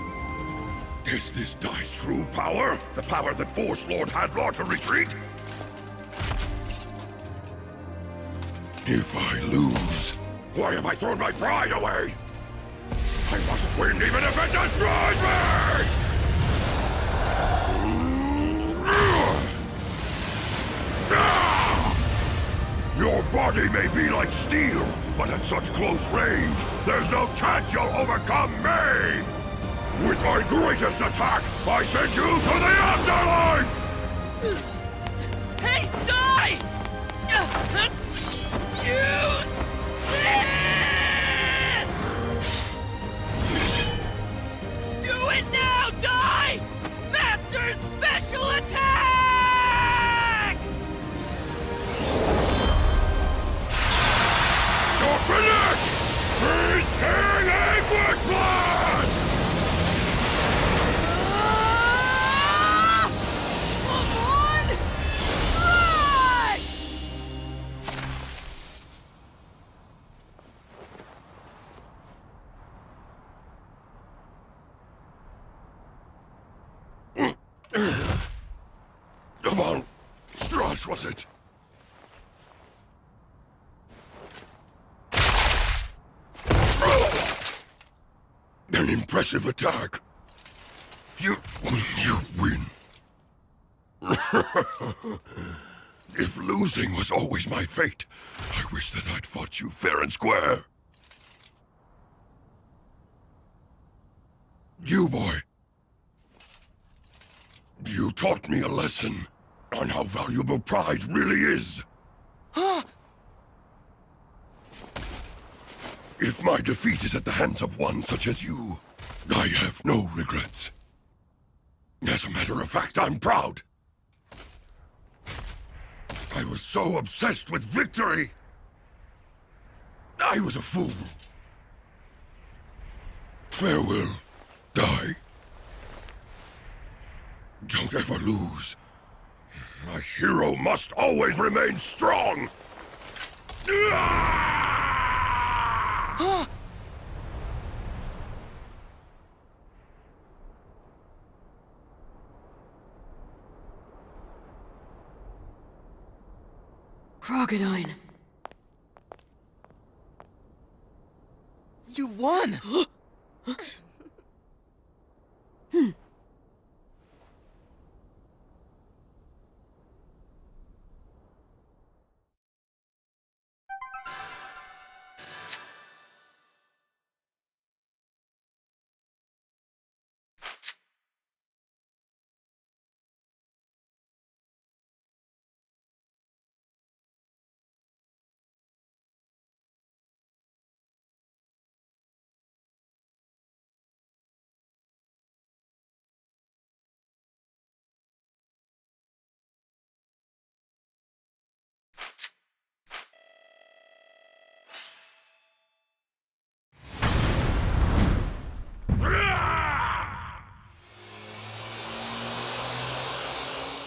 Is this Dai's true power? The power that forced Lord Hadlar to retreat? If I lose, why have I thrown my pride away? I must win even if it destroys me! Your body may be like steel, but at such close range, there's no chance you'll overcome me! With my greatest attack, I send you to the afterlife! Hey, Dai! Use this! Do it now, Dai! Master Special Attack! You're finished! Beast King Anguish Blast! Come on, Strash, was it? An impressive attack. You win. If losing was always my fate, I wish that I'd fought you fair and square. You, boy. You taught me a lesson on how valuable pride really is. If my defeat is at the hands of one such as you, I have no regrets. As a matter of fact, I'm proud. I was so obsessed with victory. I was a fool. Farewell, die. Don't ever lose. A hero must always remain strong. Crocodile. You won!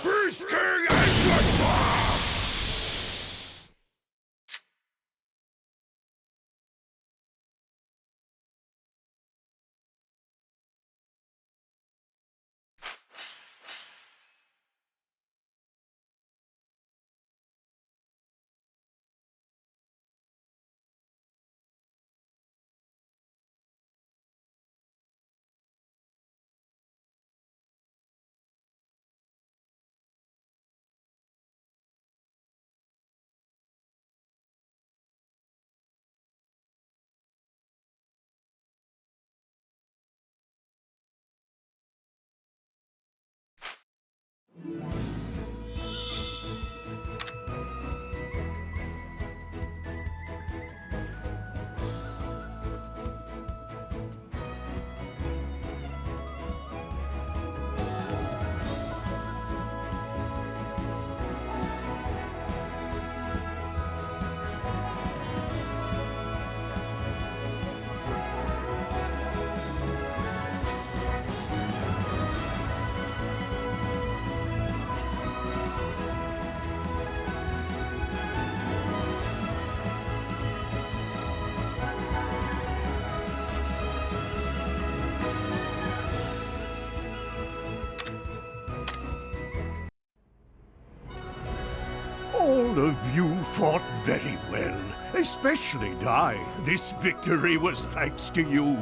Beast King Endless Blast! All of you fought very well, especially Dai. This victory was thanks to you.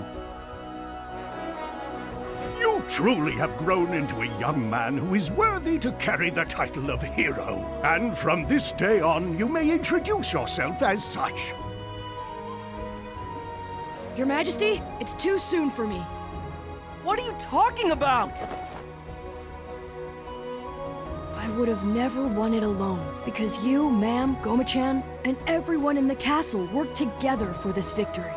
You truly have grown into a young man who is worthy to carry the title of hero. And from this day on, you may introduce yourself as such. Your Majesty, it's too soon for me. What are you talking about? I would have never won it alone, because you, ma'am, Goma-chan, and everyone in the castle worked together for this victory.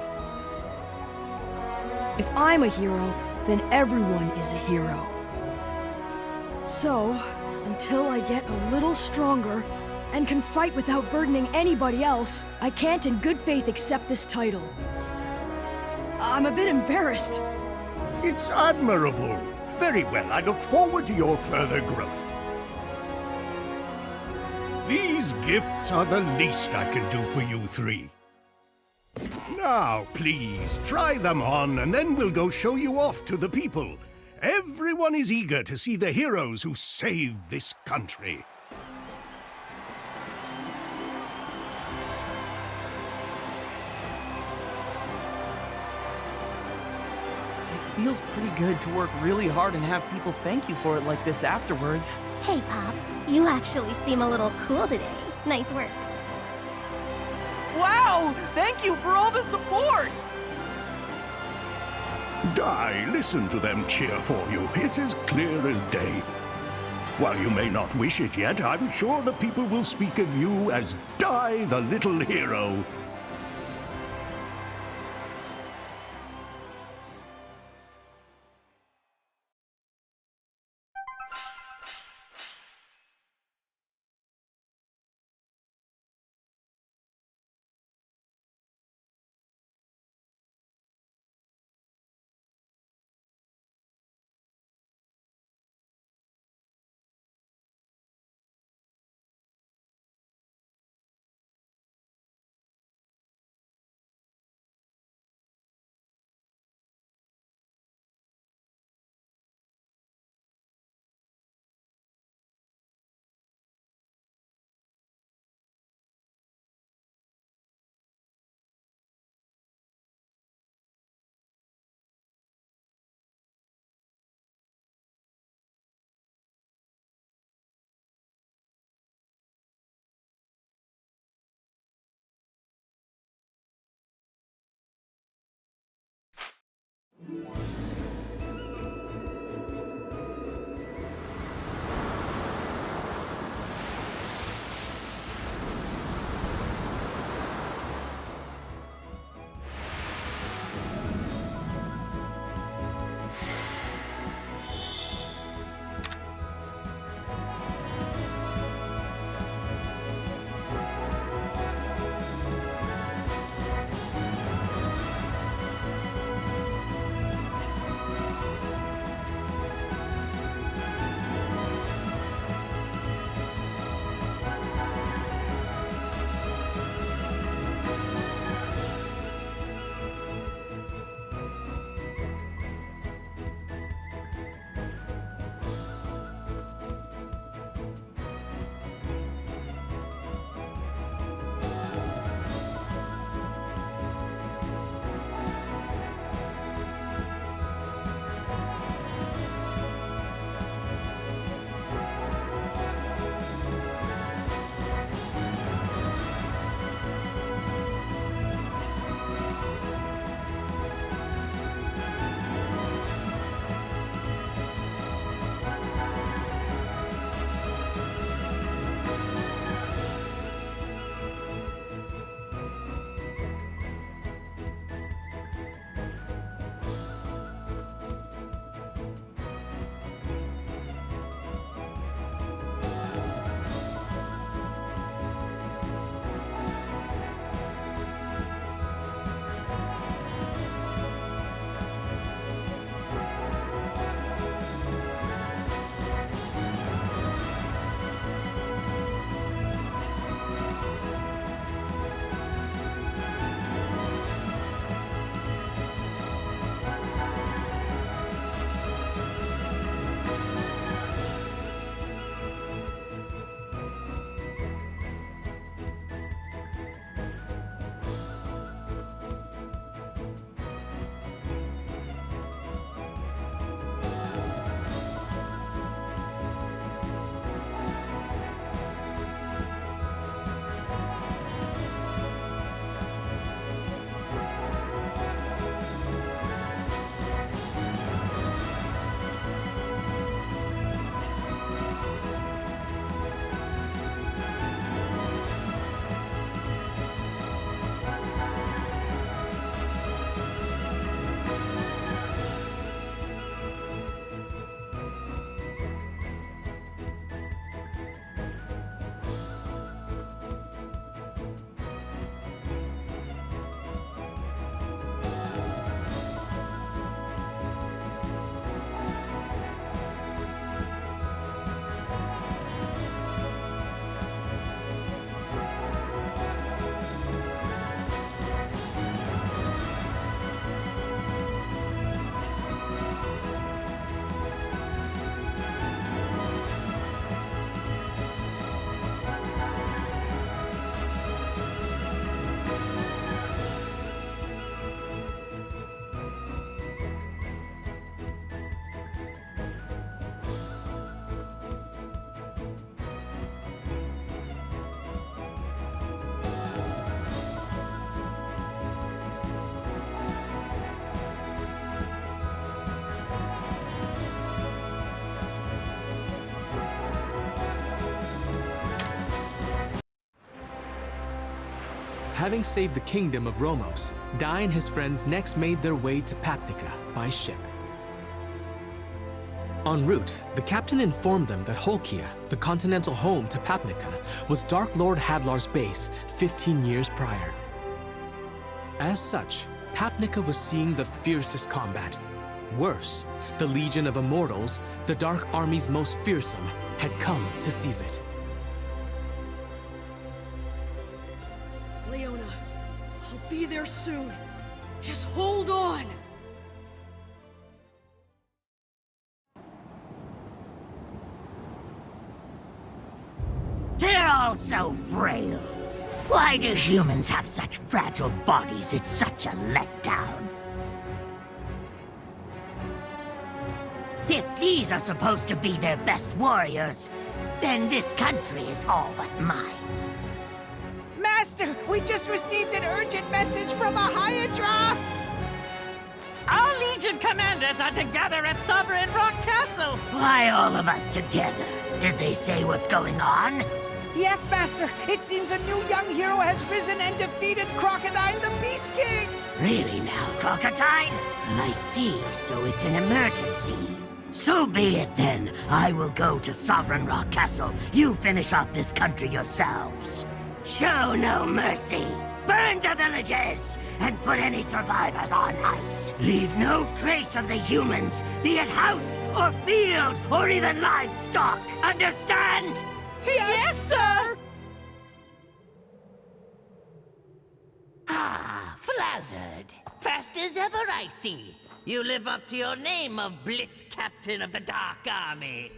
If I'm a hero, then everyone is a hero. So, until I get a little stronger and can fight without burdening anybody else, I can't in good faith accept this title. I'm a bit embarrassed. It's admirable. Very well, I look forward to your further growth. These gifts are the least I can do for you three. Now, please, try them on, and then we'll go show you off to the people. Everyone is eager to see the heroes who saved this country. It feels pretty good to work really hard and have people thank you for it like this afterwards. Hey, Pop. You actually seem a little cool today. Nice work. Wow! Thank you for all the support! Di, listen to them cheer for you. It's as clear as day. While you may not wish it yet, I'm sure the people will speak of you as Di the Little Hero. Having saved the kingdom of Romos, Dai and his friends next made their way to Papnica by ship. En route, the captain informed them that Holkia, the continental home to Papnica, was Dark Lord Hadlar's base 15 years prior. As such, Papnica was seeing the fiercest combat. Worse, the Legion of Immortals, the Dark Army's most fearsome, had come to seize it. Leona, I'll be there soon. Just hold on! They're all so frail. Why do humans have such fragile bodies? It's such a letdown. If these are supposed to be their best warriors, then this country is all but mine. Master, we just received an urgent message from a Hydra! Our Legion commanders are together at Sovereign Rock Castle. Why all of us together? Did they say what's going on? Yes, Master. It seems a new young hero has risen and defeated Crocodile the Beast King. Really now, Crocodile? I see, so it's an emergency. So be it then. I will go to Sovereign Rock Castle. You finish off this country yourselves. Show no mercy. Burn the villages and put any survivors on ice. Leave no trace of the humans, be it house or field or even livestock. Understand? Yes, sir! Ah, Flazzard. Fast as ever, I see. You live up to your name of Blitz Captain of the Dark Army.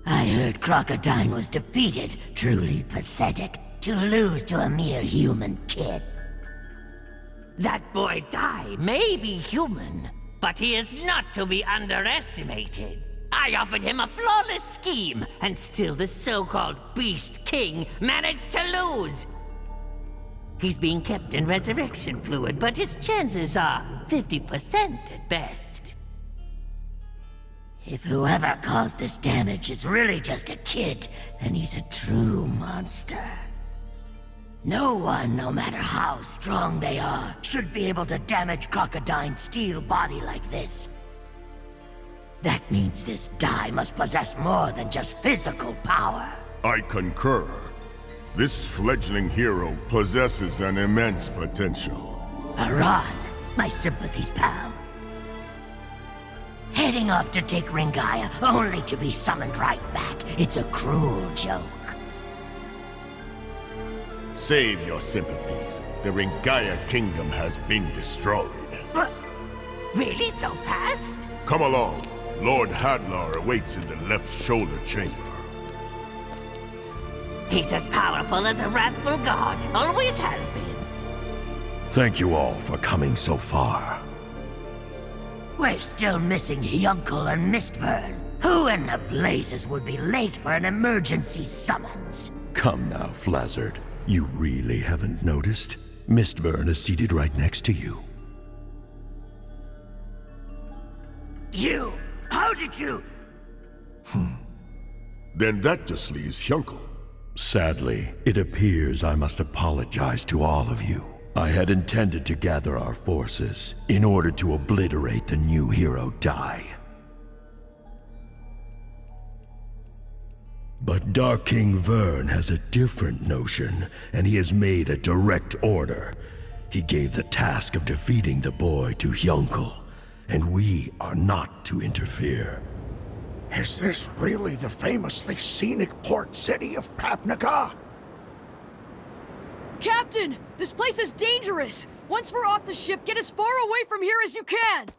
I heard Crocodile was defeated. Truly pathetic. To lose to a mere human kid. That boy Dai may be human, but he is not to be underestimated. I offered him a flawless scheme, and still the so-called Beast King managed to lose. He's being kept in resurrection fluid, but his chances are 50% at best. If whoever caused this damage is really just a kid, then he's a true monster. No one, no matter how strong they are, should be able to damage Crocodile's steel body like this. That means this Dai must possess more than just physical power. I concur. This fledgling hero possesses an immense potential. Aran, my sympathies, pal. Heading off to take Ringaya, only to be summoned right back. It's a cruel joke. Save your sympathies. The Ringaya kingdom has been destroyed. But really so fast? Come along. Lord Hadlar awaits in the left shoulder chamber. He's as powerful as a wrathful god. Always has been. Thank you all for coming so far. We're still missing Yunkel and Mistvern. Who in the blazes would be late for an emergency summons? Come now, Flazzard. You really haven't noticed? Mistvern is seated right next to you. You! How did you? Then that just leaves Hyunkel. Sadly, it appears I must apologize to all of you. I had intended to gather our forces in order to obliterate the new hero Dai. But Dark King Vern has a different notion, and he has made a direct order. He gave the task of defeating the boy to Hyunkel, and we are not to interfere. Is this really the famously scenic port city of Papnica? Captain! This place is dangerous! Once we're off the ship, get as far away from here as you can!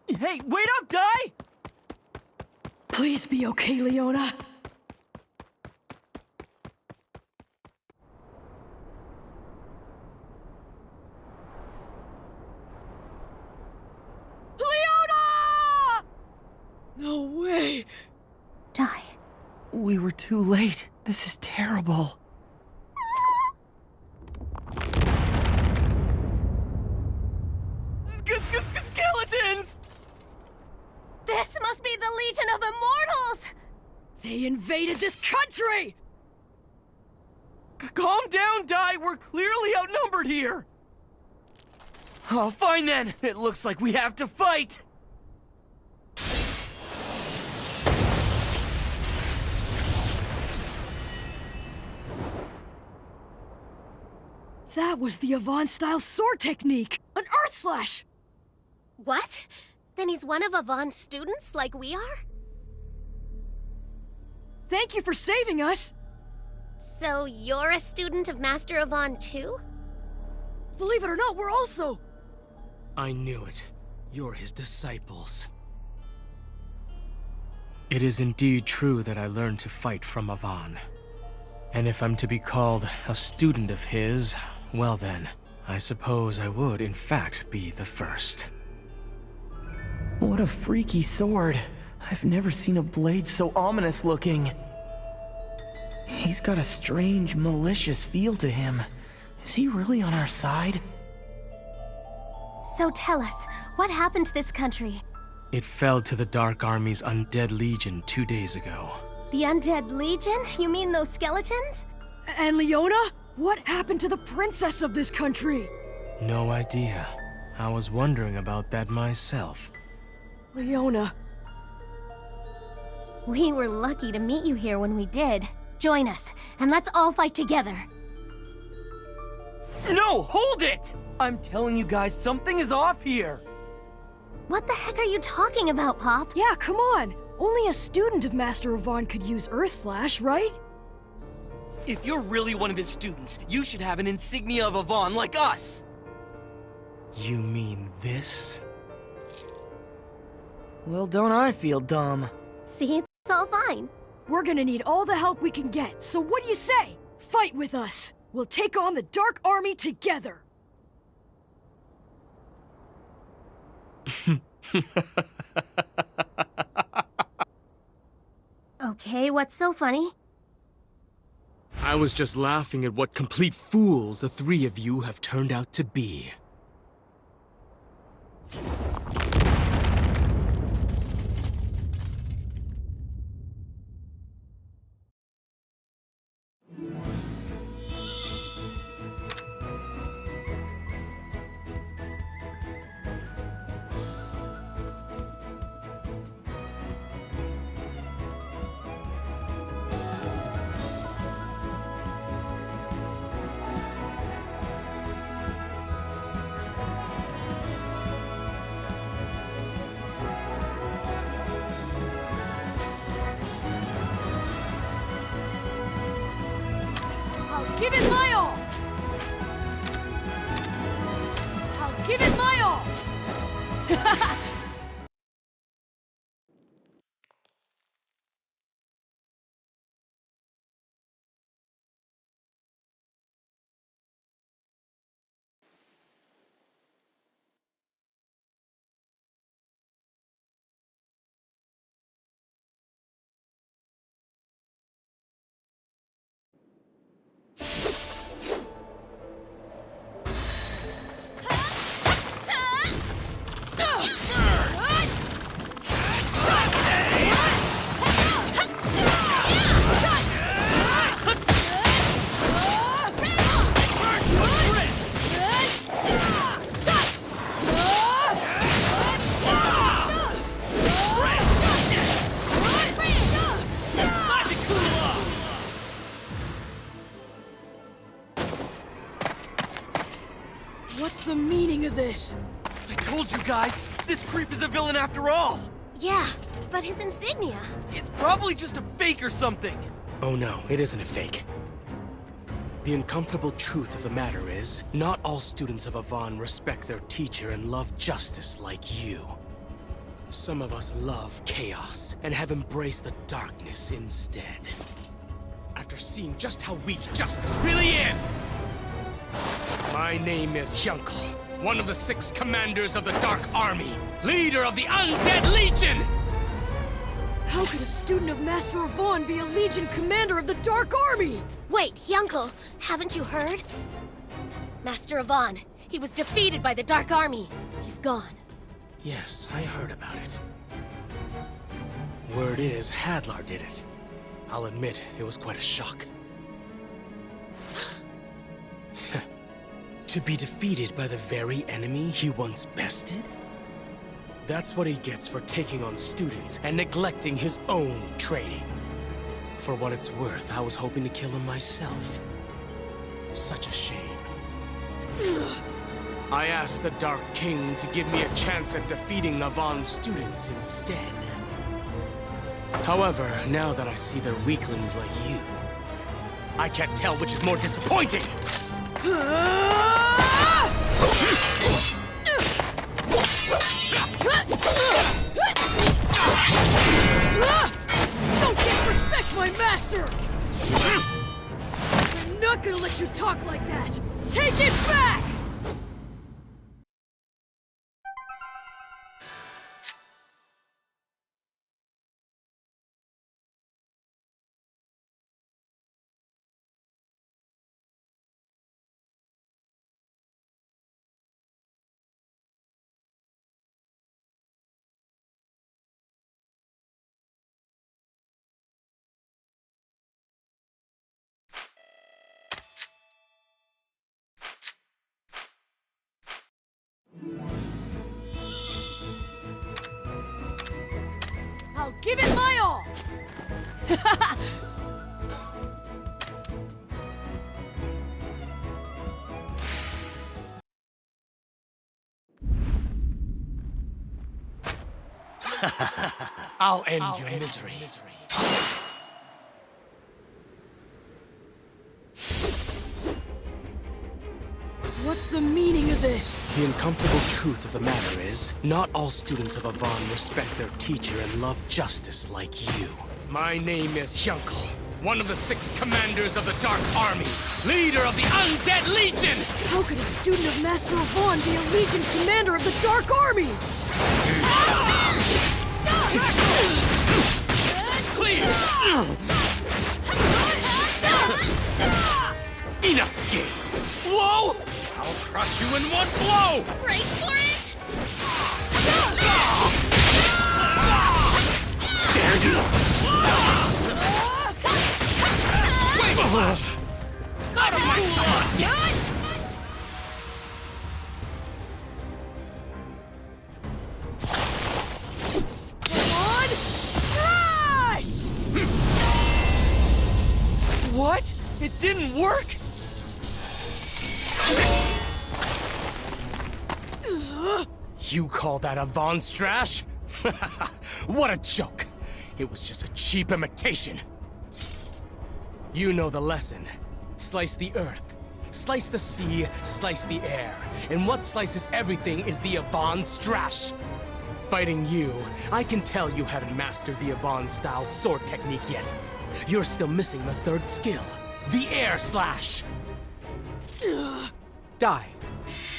Hey, wait up, Dai! Please be okay, Leona. No way! Dai. We were too late. This is terrible. Skeletons! This must be the Legion of Immortals! They invaded this country! Calm down, Dai. We're clearly outnumbered here. Oh, fine then. It looks like we have to fight. That was the Avon-style sword technique! An Earth Slash! What? Then he's one of Avon's students like we are? Thank you for saving us! So you're a student of Master Avon too? Believe it or not, we're also... I knew it. You're his disciples. It is indeed true that I learned to fight from Avon. And if I'm to be called a student of his, well then, I suppose I would in fact be the first. What a freaky sword. I've never seen a blade so ominous looking. He's got a strange, malicious feel to him. Is he really on our side? So tell us, what happened to this country? It fell to the Dark Army's Undead Legion 2 days ago. The Undead Legion? You mean those skeletons? And Leona? What happened to the princess of this country? No idea. I was wondering about that myself. Leona. We were lucky to meet you here when we did. Join us, and let's all fight together. No, hold it! I'm telling you guys, something is off here. What the heck are you talking about, Pop? Yeah, come on. Only a student of Master Avon could use Earth Slash, right? If you're really one of his students, you should have an insignia of Avon like us! You mean this? Well, don't I feel dumb? See, it's all fine. We're gonna need all the help we can get, so what do you say? Fight with us! We'll take on the Dark Army together! Okay, what's so funny? I was just laughing at what complete fools the three of you have turned out to be. Give it my all! I'll give it my all! What's the meaning of this? I told you guys, this creep is a villain after all! Yeah, but his insignia... It's probably just a fake or something! Oh no, it isn't a fake. The uncomfortable truth of the matter is, not all students of Avon respect their teacher and love justice like you. Some of us love chaos and have embraced the darkness instead. After seeing just how weak justice really is! My name is Hyunkel, one of the 6 commanders of the Dark Army, leader of the Undead Legion! How could a student of Master Avon be a Legion commander of the Dark Army? Wait, Hyunkel, haven't you heard? Master Avon, he was defeated by the Dark Army. He's gone. Yes, I heard about it. Word is, Hadlar did it. I'll admit, it was quite a shock. To be defeated by the very enemy he once bested? That's what he gets for taking on students and neglecting his own training. For what it's worth, I was hoping to kill him myself. Such a shame. I asked the Dark King to give me a chance at defeating Avon's students instead. However, now that I see they're weaklings like you, I can't tell which is more disappointing! Don't disrespect my master! I'm not gonna let you talk like that! Take it back! I'll give it my all! I'll end your misery. What's the meaning of this? The uncomfortable truth of the matter is, not all students of Avon respect their teacher and love justice like you. My name is Hyunkel, one of the 6 commanders of the Dark Army, leader of the Undead Legion! How could a student of Master Avon be a Legion commander of the Dark Army? Clear! Enough games! Whoa! I'll crush you in one blow! Brace for it! Dare you! Wait, Strash! Out of my sight yet! Come on! Strash! What? It didn't work? You call that Avon, Strash? What a joke! It was just a cheap imitation. You know the lesson. Slice the earth, slice the sea, slice the air. And what slices everything is the Avon Strash. Fighting you, I can tell you haven't mastered the Avon-style sword technique yet. You're still missing the 3rd skill, the air slash. Die.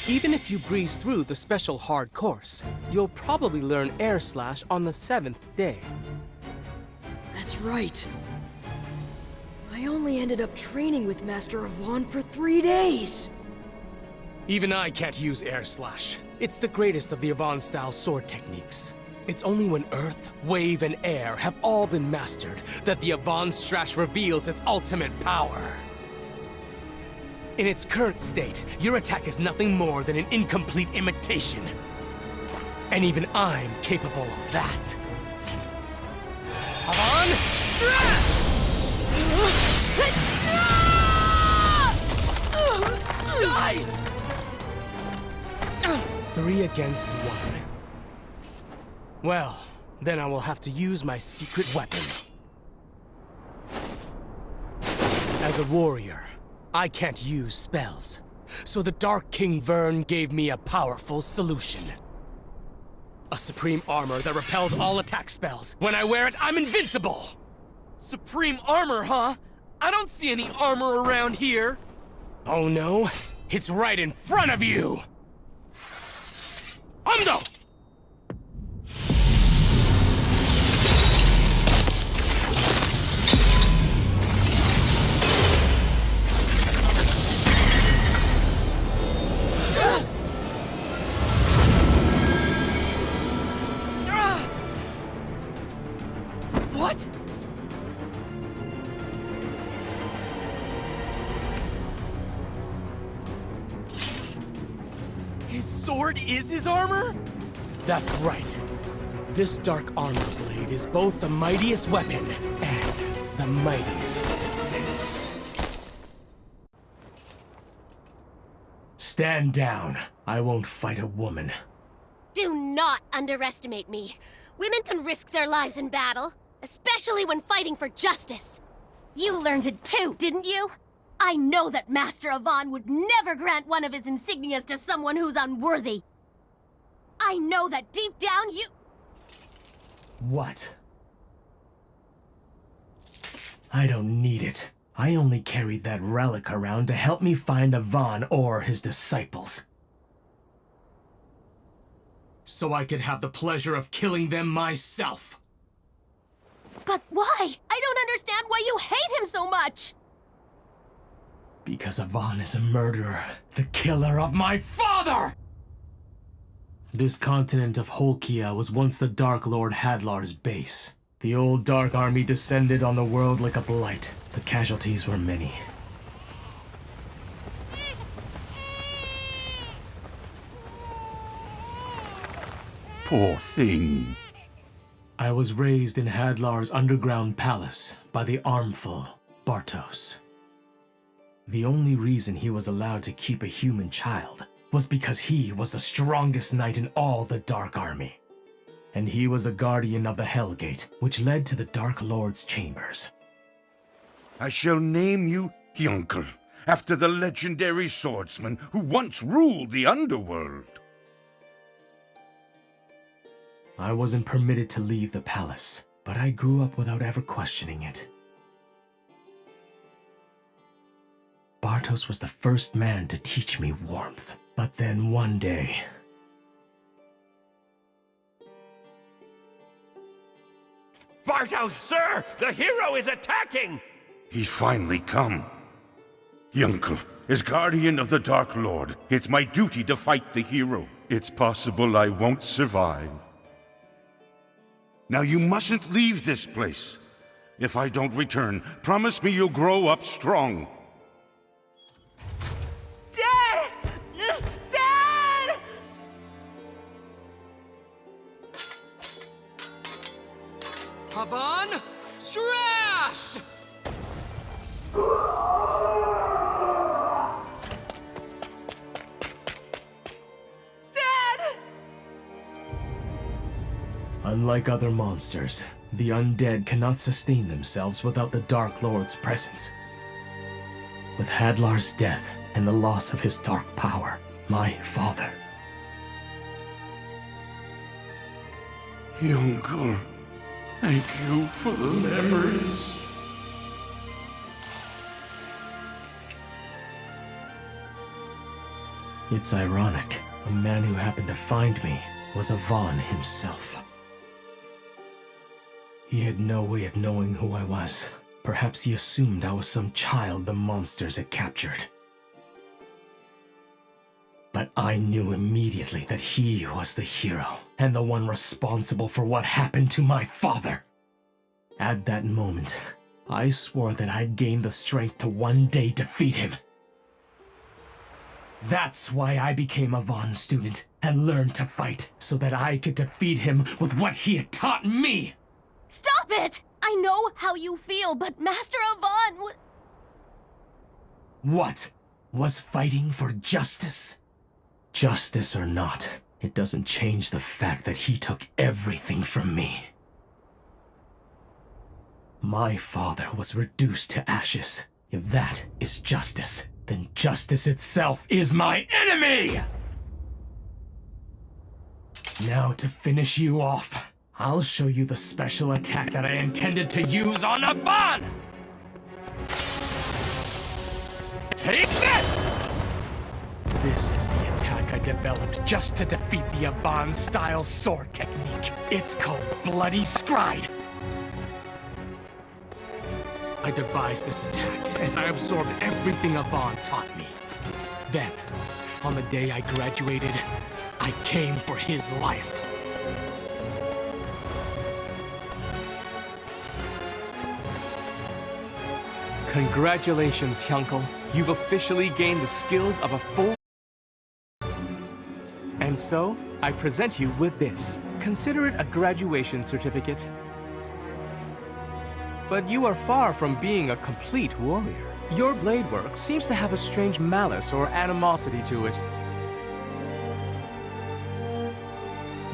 Even if you breeze through the special hard course, you'll probably learn air slash on the 7th day. That's right. I only ended up training with Master Avon for 3 days. Even I can't use air slash. It's the greatest of the Avon-style sword techniques. It's only when earth, wave, and air have all been mastered that the Avon Strash reveals its ultimate power. In its current state, your attack is nothing more than an incomplete imitation. And even I'm capable of that. Avon Strash! Die! 3 against 1. Well, then I will have to use my secret weapon. As a warrior, I can't use spells, so the Dark King Vern gave me a powerful solution. A supreme armor that repels all attack spells. When I wear it, I'm invincible! Supreme armor, huh? I don't see any armor around here. Oh no? It's right in front of you! Ando! What? sword is his armor? That's right. This dark armor blade is both the mightiest weapon and the mightiest defense. Stand down. I won't fight a woman. Do not underestimate me. Women can risk their lives in battle, especially when fighting for justice. You learned it too, didn't you? I know that Master Avon would never grant one of his insignias to someone who's unworthy. I know that deep down you... What? I don't need it. I only carried that relic around to help me find Avon or his disciples. So I could have the pleasure of killing them myself. But why? I don't understand why you hate him so much! Because Avon is a murderer, the killer of my father! This continent of Holkia was once the Dark Lord Hadlar's base. The old Dark Army descended on the world like a blight. The casualties were many. Poor thing. I was raised in Hadlar's underground palace by the armful Bartos. The only reason he was allowed to keep a human child was because he was the strongest knight in all the Dark Army. And he was a guardian of the Hellgate, which led to the Dark Lord's chambers. I shall name you Yunkel, after the legendary swordsman who once ruled the underworld. I wasn't permitted to leave the palace, but I grew up without ever questioning it. Bartos was the first man to teach me warmth, but then one day... Bartos, sir! The hero is attacking! He's finally come. Yunkel, as guardian of the Dark Lord, it's my duty to fight the hero. It's possible I won't survive. Now you mustn't leave this place. If I don't return, promise me you'll grow up strong. Dad! Dad! Avon, Strash! Dad! Unlike other monsters, the undead cannot sustain themselves without the Dark Lord's presence. With Hadlar's death and the loss of his dark power, my father... Yunkel, thank you for the memories. It's ironic. The man who happened to find me was Avon himself. He had no way of knowing who I was. Perhaps he assumed I was some child the monsters had captured. But I knew immediately that he was the hero, and the one responsible for what happened to my father. At that moment, I swore that I'd gain the strength to one day defeat him. That's why I became a Vaughn student and learned to fight, so that I could defeat him with what he had taught me! Stop it! I know how you feel, but Master Avon What? Was fighting for justice? Justice or not, it doesn't change the fact that he took everything from me. My father was reduced to ashes. If that is justice, then justice itself is my enemy! Now to finish you off, I'll show you the special attack that I intended to use on Avon! Take this! This is the attack I developed just to defeat the Avon-style sword technique. It's called Bloody Scride. I devised this attack as I absorbed everything Avon taught me. Then, on the day I graduated, I came for his life. Congratulations, Hyunkel. You've officially gained the skills of a full... And so, I present you with this. Consider it a graduation certificate. But you are far from being a complete warrior. Your blade work seems to have a strange malice or animosity to it.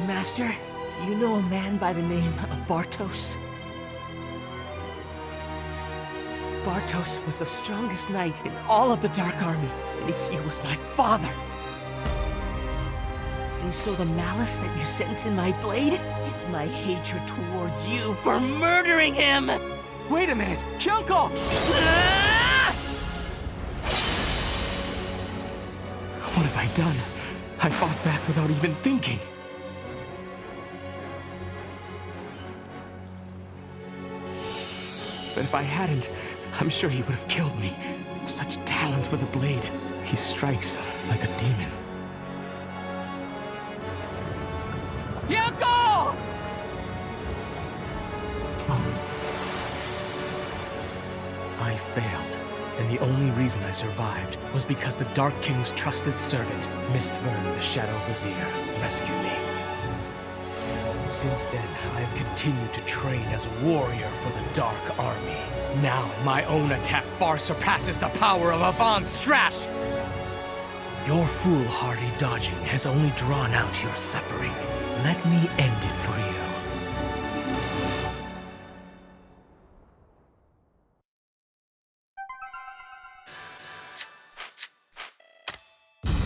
Master, do you know a man by the name of Bartos? Bartos was the strongest knight in all of the Dark Army, and he was my father. And so the malice that you sense in my blade, it's my hatred towards you for murdering him! Wait a minute! Kyunko! What have I done? I fought back without even thinking. But if I hadn't, I'm sure he would have killed me. Such talent with a blade. He strikes like a demon. Kyunko! I failed, and the only reason I survived was because the Dark King's trusted servant, Mistvern the Shadow Vizier, rescued me. Since then, I have continued to train as a warrior for the Dark Army. Now, my own attack far surpasses the power of Avant Strash! Your foolhardy dodging has only drawn out your suffering. Let me end it for you.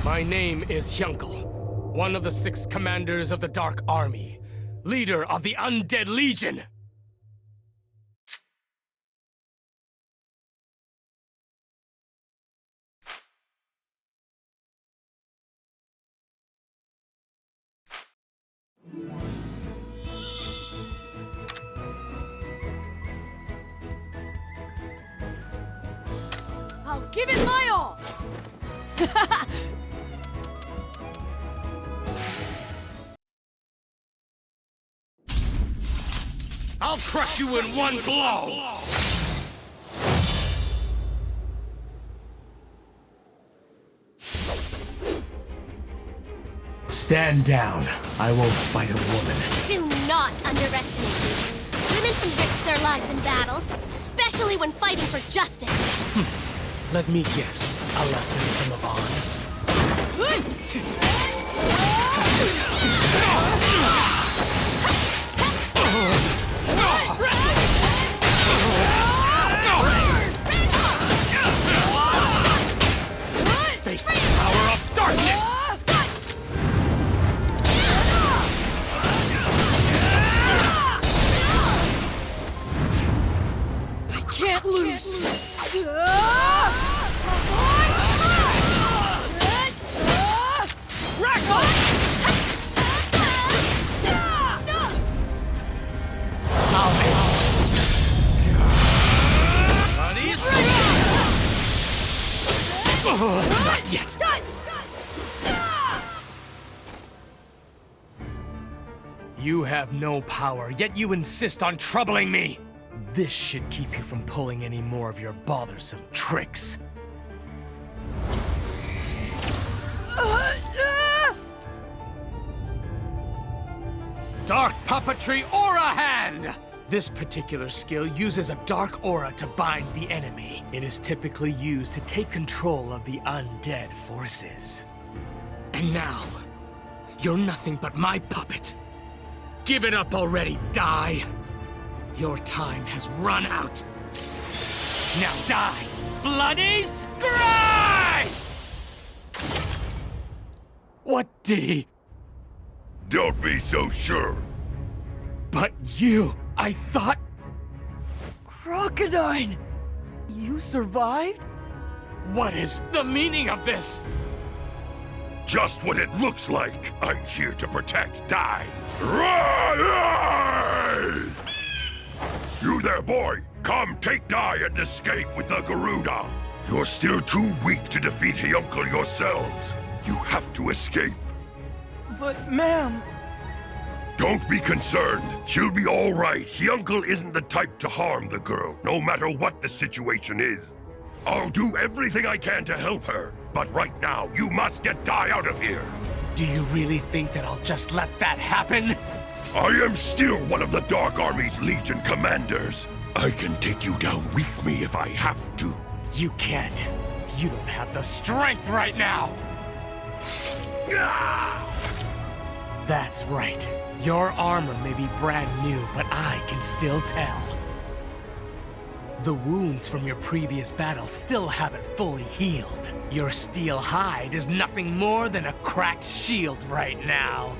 My name is Hyunkel, one of the 6 commanders of the Dark Army, leader of the Undead Legion! I'll give it my all! I'll crush you in one blow! Stand down. I won't fight a woman. Do not underestimate me. Women can risk their lives in battle, especially when fighting for justice. Let me guess. A lesson from Yvonne. Face the power of darkness! I can't lose! I'll end this. Buddies? Not yet. You have no power, yet you insist on troubling me! This should keep you from pulling any more of your bothersome tricks. Dark Puppetry Aura Hand! This particular skill uses a dark aura to bind the enemy. It is typically used to take control of the undead forces. And now, you're nothing but my puppet. Give it up already, die! Your time has run out. Now die, bloody scribe! What did he? Don't be so sure. But you, I thought... Crocodile! You survived? What is the meaning of this? Just what it looks like. I'm here to protect Dai. You there, boy! Come take Dai and escape with the Garuda! You're still too weak to defeat Hyunkel yourselves. You have to escape. But, ma'am... Don't be concerned. She'll be all right. Hyunkel isn't the type to harm the girl, no matter what the situation is. I'll do everything I can to help her, but right now, you must get Dai out of here. Do you really think that I'll just let that happen? I am still one of the Dark Army's Legion commanders. I can take you down with me if I have to. You can't. You don't have the strength right now! That's right. Your armor may be brand new, but I can still tell. The wounds from your previous battle still haven't fully healed. Your steel hide is nothing more than a cracked shield right now.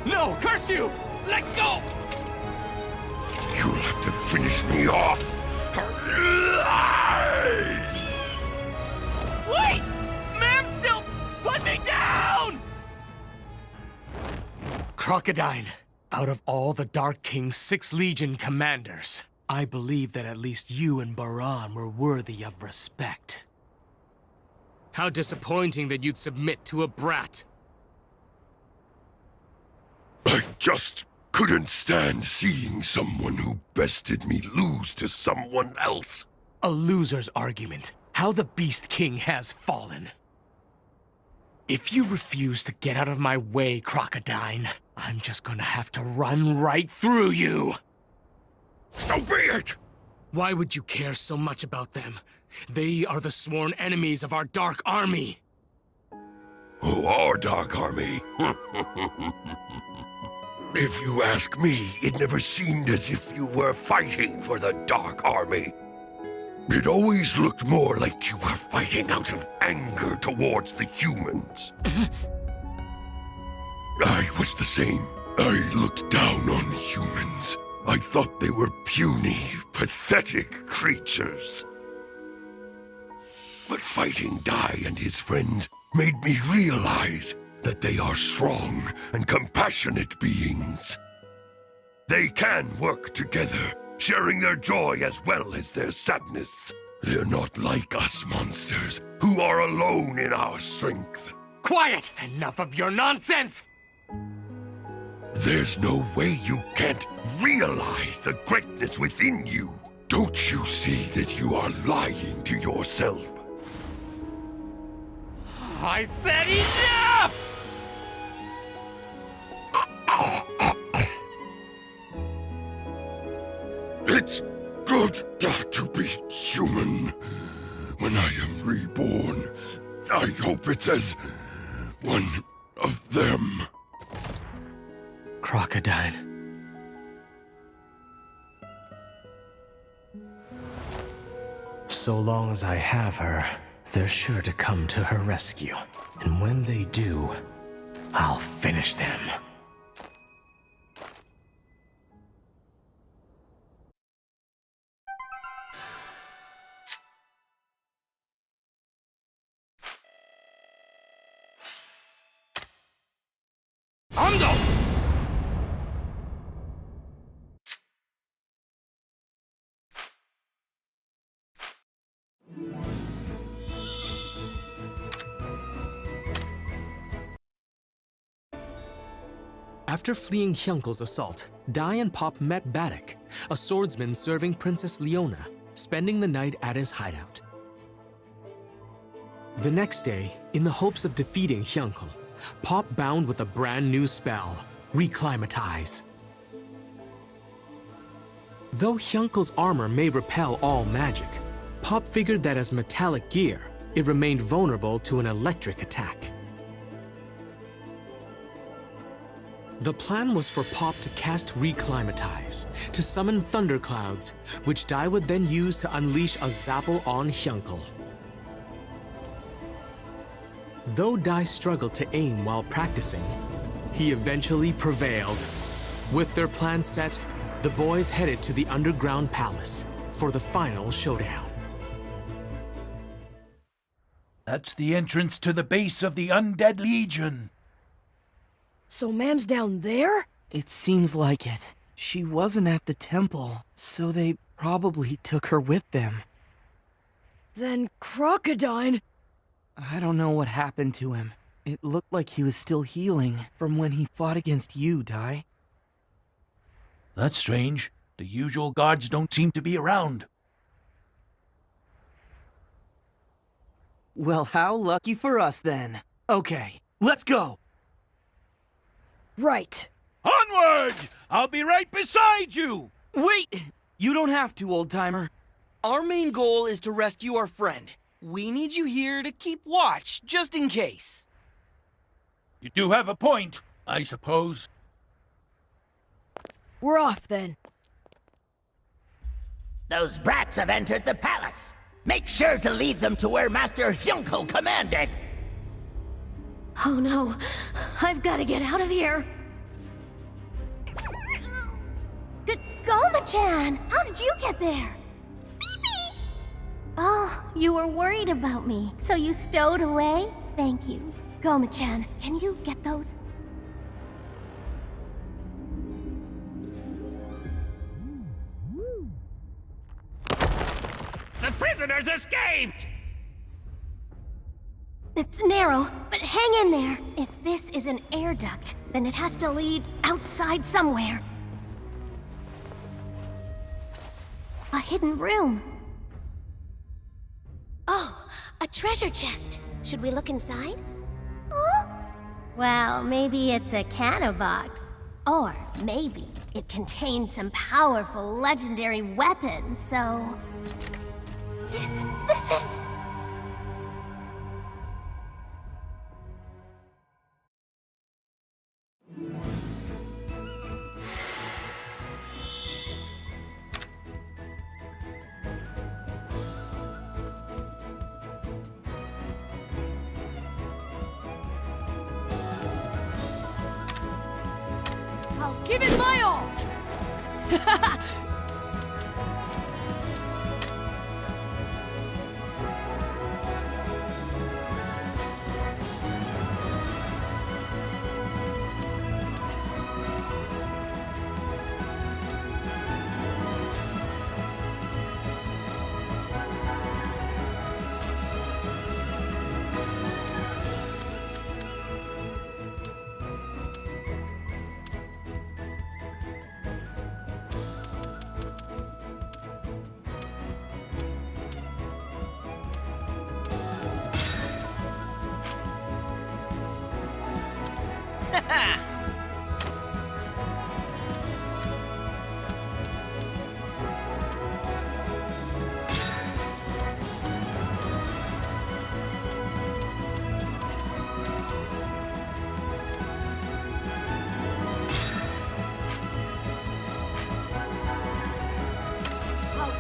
No, curse you! Let go! You'll have to finish me off. Wait! Ma'am, still put me down! Crocodile, out of all the Dark King's 6 Legion commanders, I believe that at least you and Baran were worthy of respect. How disappointing that you'd submit to a brat. I just couldn't stand seeing someone who bested me lose to someone else. A loser's argument. How the Beast King has fallen. If you refuse to get out of my way, Crocodile, I'm just gonna have to run right through you. So be it! Why would you care so much about them? They are the sworn enemies of our Dark Army. Oh, our Dark Army? If you ask me, it never seemed as if you were fighting for the Dark Army. It always looked more like you were fighting out of anger towards the humans. I was the same. I looked down on humans. I thought they were puny, pathetic creatures. But fighting Dai and his friends made me realize that they are strong and compassionate beings. They can work together, sharing their joy as well as their sadness. They're not like us monsters, who are alone in our strength. Quiet! Enough of your nonsense! There's no way you can't realize the greatness within you. Don't you see that you are lying to yourself? I said enough! It's good to be human. When I am reborn, I hope it's as one of them. Crocodile. So long as I have her, they're sure to come to her rescue. And when they do, I'll finish them. Ando! After fleeing Hyunkel's assault, Dai and Pop met Baddock, a swordsman serving Princess Leona, spending the night at his hideout. The next day, in the hopes of defeating Hyunkel, Pop bound with a brand new spell, Reclimatize. Though Hyunkel's armor may repel all magic, Pop figured that as metallic gear, it remained vulnerable to an electric attack. The plan was for Pop to cast Reclimatize, to summon thunderclouds, which Dai would then use to unleash a Zapple on Hyunkel. Though Dai struggled to aim while practicing, he eventually prevailed. With their plan set, the boys headed to the underground palace for the final showdown. That's the entrance to the base of the Undead Legion. So Mam's down there? It seems like it. She wasn't at the temple, so they probably took her with them. Then Crocodile... I don't know what happened to him. It looked like he was still healing from when he fought against you, Dai. That's strange. The usual guards don't seem to be around. Well, how lucky for us then. Okay, let's go. Right. Onward! I'll be right beside you! Wait! You don't have to, old-timer. Our main goal is to rescue our friend. We need you here to keep watch, just in case. You do have a point, I suppose. We're off then. Those brats have entered the palace. Make sure to lead them to where Master Hyunko commanded. Oh no, I've got to get out of here. Goma-chan, how did you get there? Oh, you were worried about me, so you stowed away? Thank you. Goma-chan, can you get those? The prisoners escaped! It's narrow, but hang in there. If this is an air duct, then it has to lead outside somewhere. A hidden room. Oh, a treasure chest. Should we look inside? Oh? Well, maybe it's a canna box. Or maybe it contains some powerful legendary weapons, so... This is... I'll give it my all!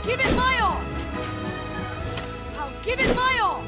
Give it my all! I'll give it my all!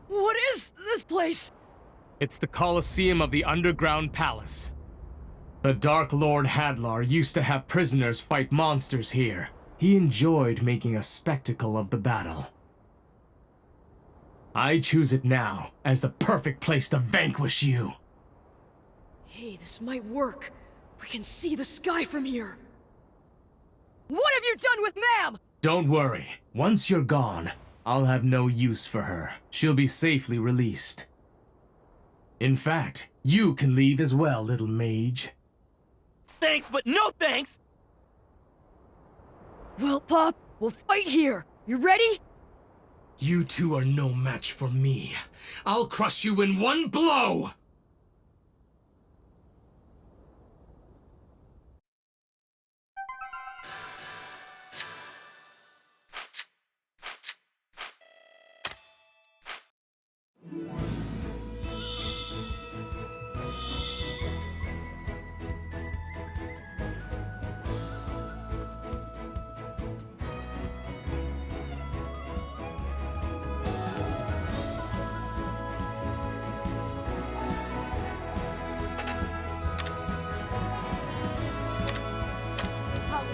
What is this place? It's the Colosseum of the Underground Palace. The Dark Lord Hadlar used to have prisoners fight monsters here. He enjoyed making a spectacle of the battle. I choose it now as the perfect place to vanquish you. Hey, this might work. We can see the sky from here. What have you done with Ma'am? Don't worry. Once you're gone, I'll have no use for her. She'll be safely released. In fact, you can leave as well, little mage. Thanks, but no thanks! Well, Pop, we'll fight here. You ready? You two are no match for me. I'll crush you in one blow!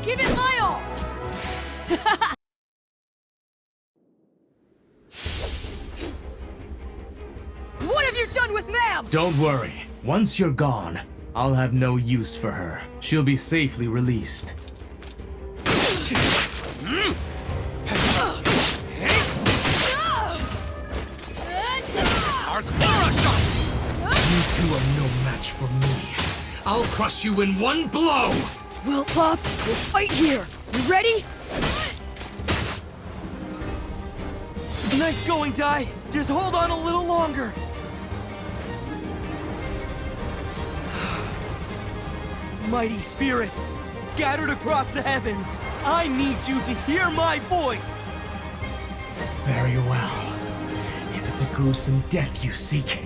Give it my all! What have you done with Ma'am? Don't worry. Once you're gone, I'll have no use for her. She'll be safely released. Dark Aura Shot! You two are no match for me. I'll crush you in one blow! Well, Pop, we'll fight here. You ready? Nice going, Dai. Just hold on a little longer. Mighty spirits, scattered across the heavens, I need you to hear my voice. Very well. If it's a gruesome death you seek,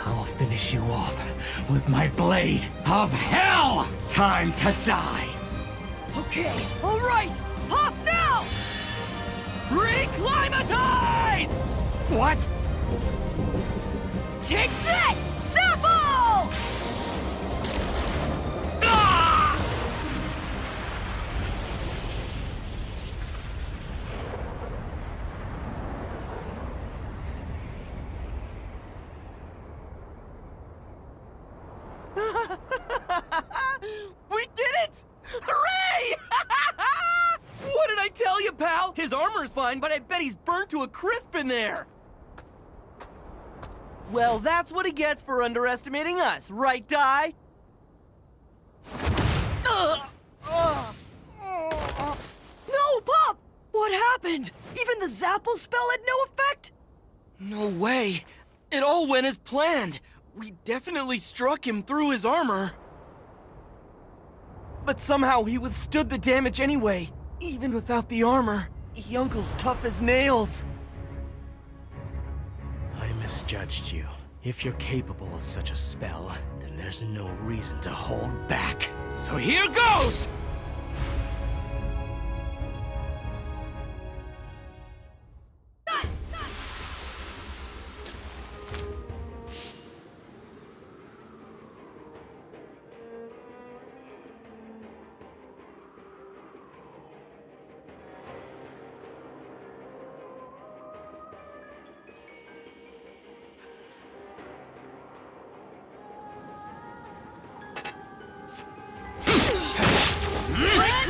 I'll finish you off with my blade of hell! Time to die! Okay, all right! Pop now! Reclimatize! What? Take this! Zapple! We did it! Hooray! What did I tell you, pal? His armor's fine, but I bet he's burnt to a crisp in there. Well, that's what he gets for underestimating us, right, Dai? No, Pop! What happened? Even the Zapple spell had no effect? No way. It all went as planned. We definitely struck him through his armor. But somehow he withstood the damage anyway, even without the armor. Yunkle's tough as nails. I misjudged you. If you're capable of such a spell, then there's no reason to hold back. So here goes!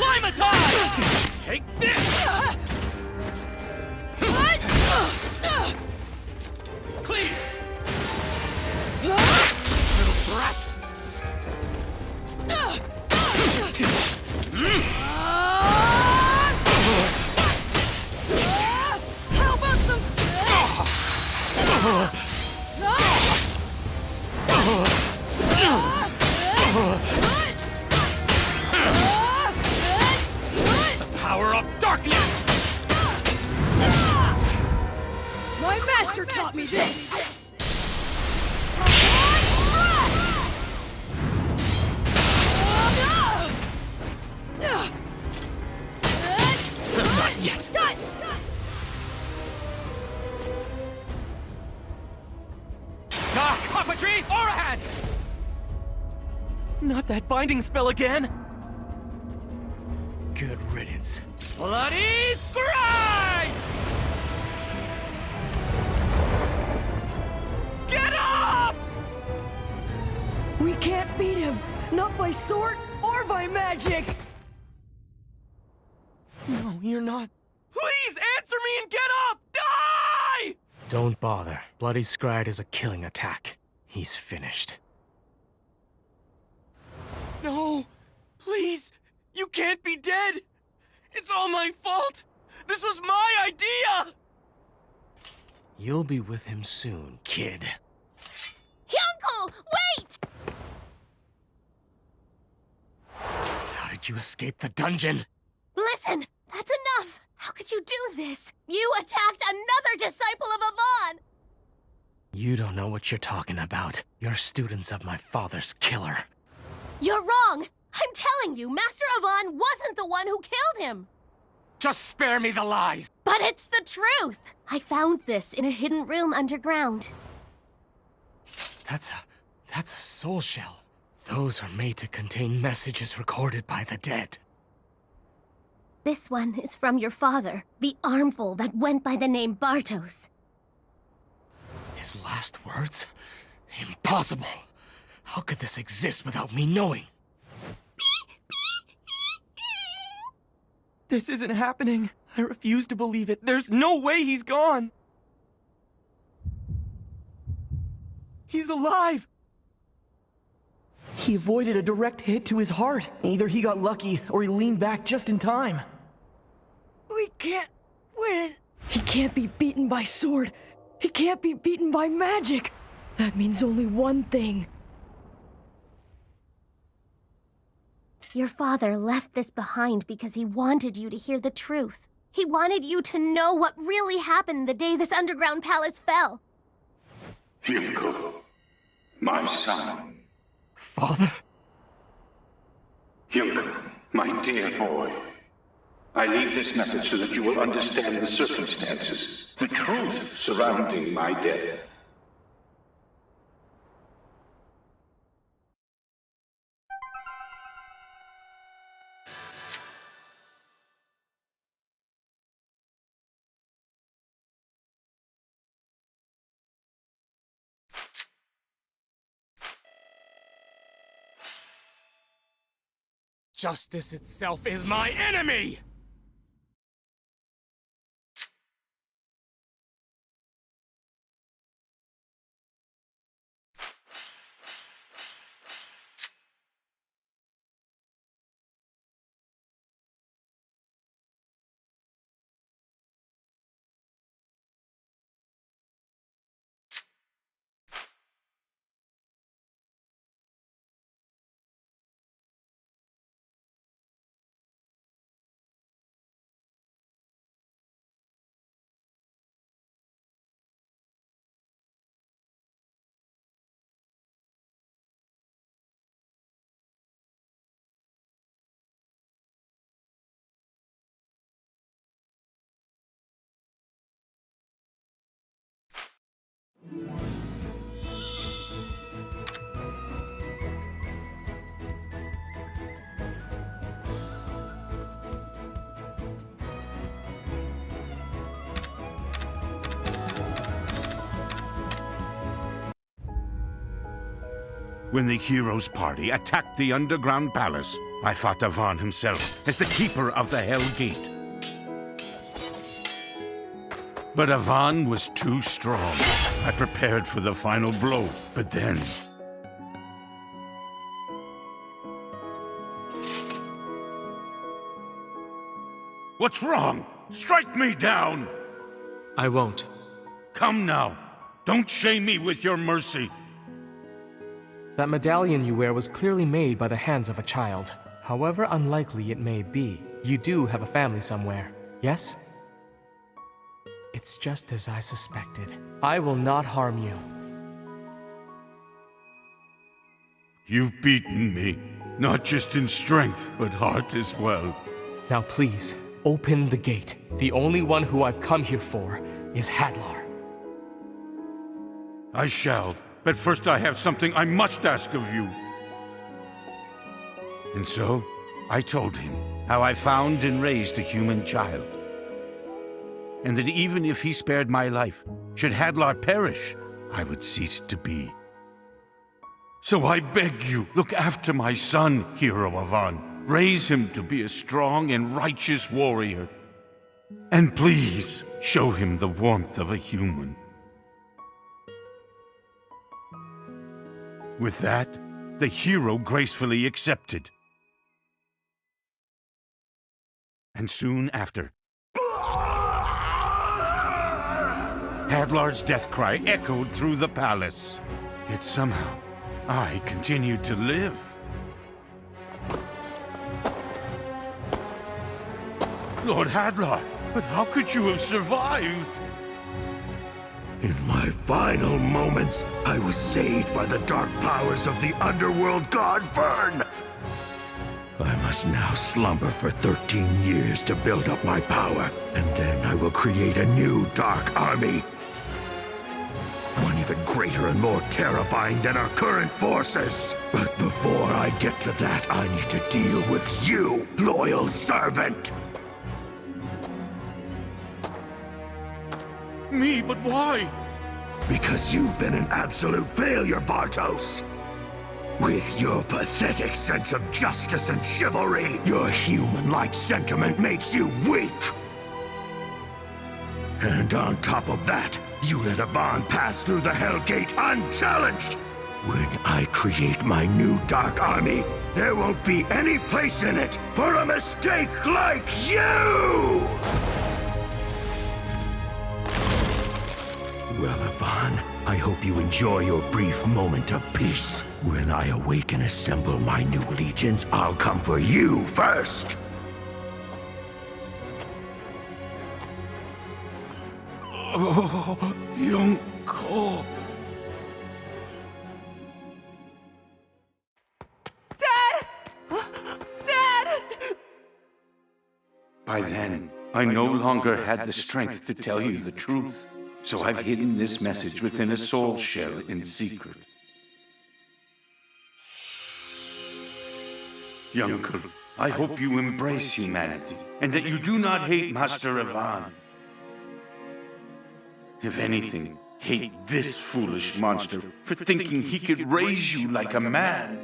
Acclimatized! Take this! Clear! This little brat! How about some... It's the power of darkness! My master taught me this! Not yet! Dark puppetry, aura hand! Not that binding spell again! Good riddance. Bloody scribe! Get up! We can't beat him! Not by sword or by magic! No, you're not. Please answer me and get up! Die! Don't bother. Bloody Scryed is a killing attack. He's finished. No! Please! You can't be dead! It's all my fault! This was my idea! You'll be with him soon, kid. Hyuncle, wait! How did you escape the dungeon? Listen, that's enough! How could you do this? You attacked another disciple of Avon! You don't know what you're talking about. You're students of my father's killer. You're wrong! I'm telling you, Master Avon wasn't the one who killed him! Just spare me the lies! But it's the truth! I found this in a hidden room underground. That's a soul shell. Those are made to contain messages recorded by the dead. This one is from your father, the armful that went by the name Bartos. His last words? Impossible! How could this exist without me knowing? This isn't happening. I refuse to believe it. There's no way he's gone. He's alive! He avoided a direct hit to his heart. Either he got lucky or he leaned back just in time. We can't win! He can't be beaten by sword. He can't be beaten by magic. That means only one thing. Your father left this behind because he wanted you to hear the truth. He wanted you to know what really happened the day this underground palace fell. Hyuncle, my son. Father? Hyuncle, my dear boy. I leave this message so that you will understand the circumstances, the truth surrounding my death. Justice itself is my enemy! When the hero's party attacked the underground palace, I fought Avan himself as the keeper of the Hell Gate. But Avan was too strong. I prepared for the final blow, but then... What's wrong? Strike me down! I won't. Come now. Don't shame me with your mercy. That medallion you wear was clearly made by the hands of a child. However unlikely it may be, you do have a family somewhere, yes? It's just as I suspected. I will not harm you. You've beaten me, not just in strength, but heart as well. Now please, open the gate. The only one who I've come here for is Hadlar. I shall, but first I have something I must ask of you. And so, I told him how I found and raised a human child. And that even if he spared my life, should Hadlar perish, I would cease to be. So I beg you, look after my son, Hero Avan. Raise him to be a strong and righteous warrior. And please, show him the warmth of a human. With that, the hero gracefully accepted. And soon after, Hadlar's death cry echoed through the palace. Yet somehow, I continued to live. Lord Hadlar, but how could you have survived? In my final moments, I was saved by the dark powers of the underworld god Vern. I must now slumber for 13 years to build up my power, and then I will create a new dark army. One even greater and more terrifying than our current forces. But before I get to that, I need to deal with you, loyal servant. Me, but why? Because you've been an absolute failure, Bartos. With your pathetic sense of justice and chivalry, your human-like sentiment makes you weak. And on top of that, you let Avan pass through the Hell Gate unchallenged. When I create my new Dark Army, there won't be any place in it for a mistake like you! Well, Avan, I hope you enjoy your brief moment of peace. When I awake and assemble my new legions, I'll come for you first! Oh, young Cole. Dad! Dad! By then, I no longer had the strength to tell you the truth. So I've hidden this message within a soul shell in secret. Youncle, I hope you embrace humanity, and that you do not hate Master Avan. If anything, hate this foolish monster for thinking he could raise you like a man.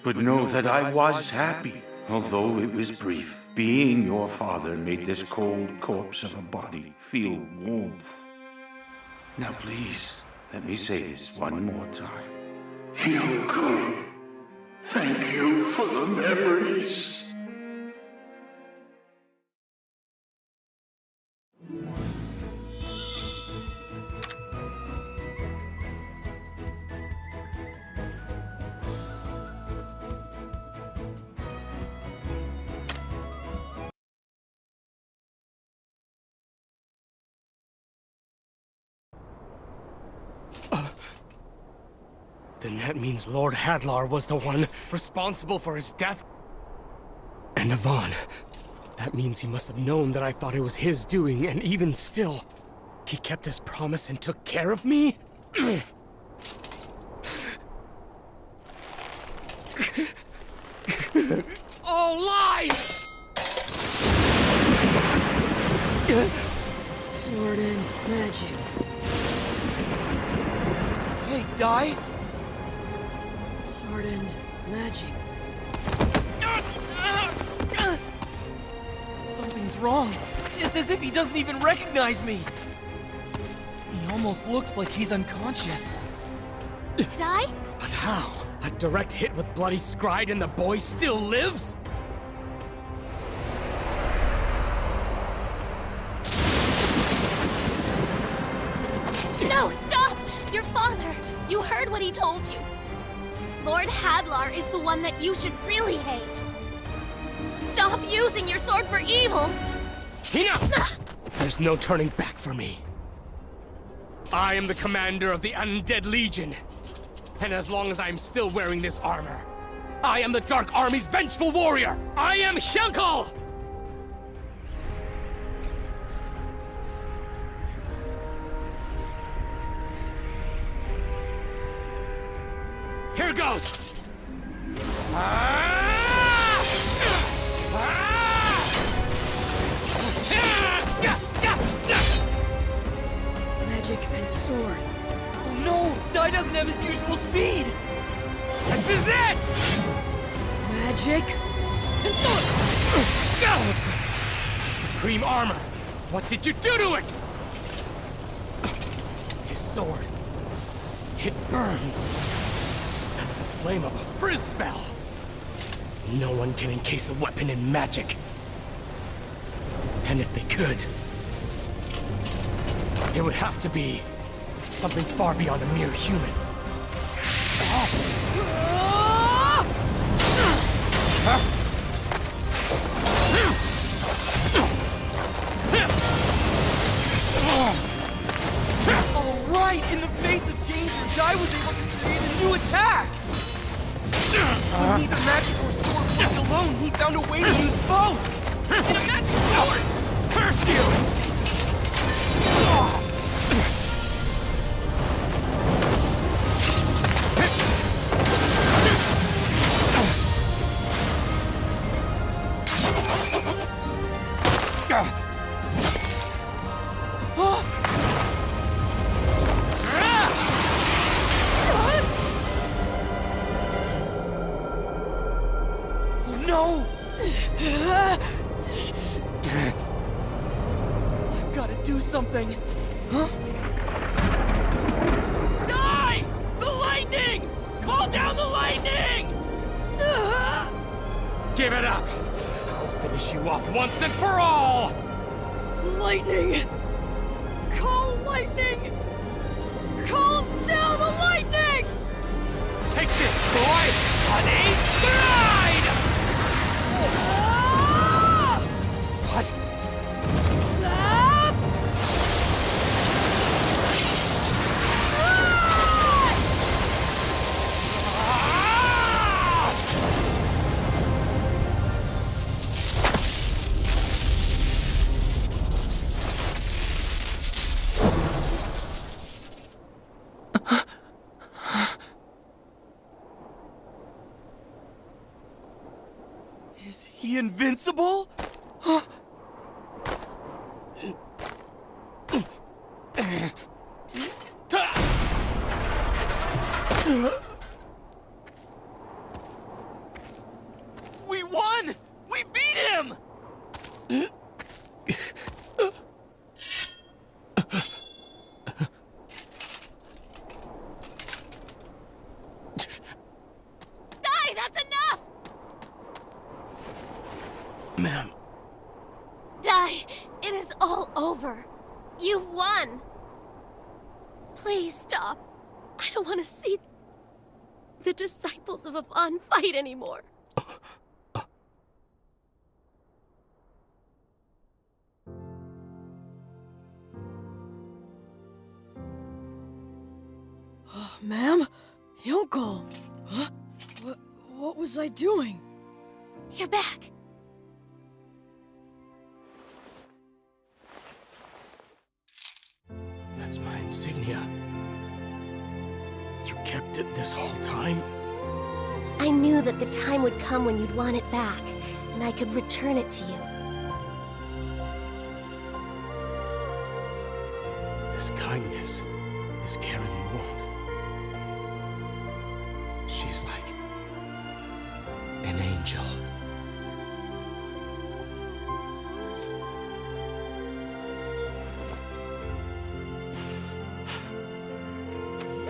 But know that I was happy, although it was brief. Being your father made this cold corpse of a body feel warmth. Now please, let me say this one more time. Youncle, thank you for the memories. Then that means Lord Hadlar was the one responsible for his death? And Avan. That means he must have known that I thought it was his doing, and even still, he kept his promise and took care of me? All lies! Sword and magic. Hey, Dai! Sword and magic. Something's wrong. It's as if he doesn't even recognize me. He almost looks like he's unconscious. Die? But how? A direct hit with Bloody Scride and the boy still lives? No, stop! Your father! You heard what he told you. Lord Hadlar is the one that you should really hate. Stop using your sword for evil! Enough! There's no turning back for me. I am the commander of the Undead Legion. And as long as I'm still wearing this armor, I am the Dark Army's vengeful warrior! I am Hjelkal! Here goes! Magic and sword. Oh no! Dai doesn't have his usual speed! This is it! Magic and sword! Supreme armor! What did you do to it? His sword. It burns. That's the flame of a frizz spell. No one can encase a weapon in magic. And if they could, it would have to be something far beyond a mere human. All right! In the face of danger, Dai was able to create a new attack! When neither magic or sword worked alone, he found a way to use both! In a magic sword! Curse you! No! I've got to do something. Huh? Die! The lightning! Call down the lightning! Give it up! I'll finish you off once and for all! Lightning! Call lightning! Call down the lightning! Take this, boy! On a stride! What? Zap! Is he invincible? We won! We beat him! Die! That's enough! Ma'am. Die! It is all over. You've won. Please stop. I don't want to see the disciples of Avon fight anymore. Ma'am? Hjelkal! Huh? What was I doing? You're back. That's my insignia. You kept it this whole time? I knew that the time would come when you'd want it back, and I could return it to you. This kindness, this caring warmth. She's like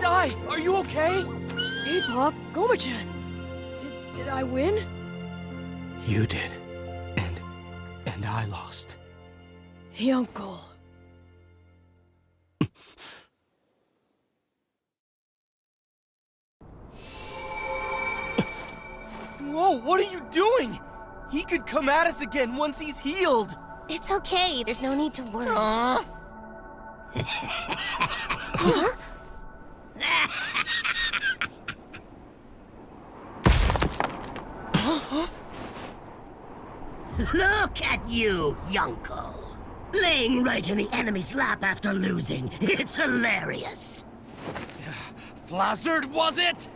die. Are you okay? Hey, Pop, Goma-chan. Did I win? You did. And I lost. Hey, Uncle. Whoa, what are you doing? He could come at us again once he's healed. It's okay. There's no need to worry. Look at you, Yunko. Laying right in the enemy's lap after losing. It's hilarious. Flazzard, was it?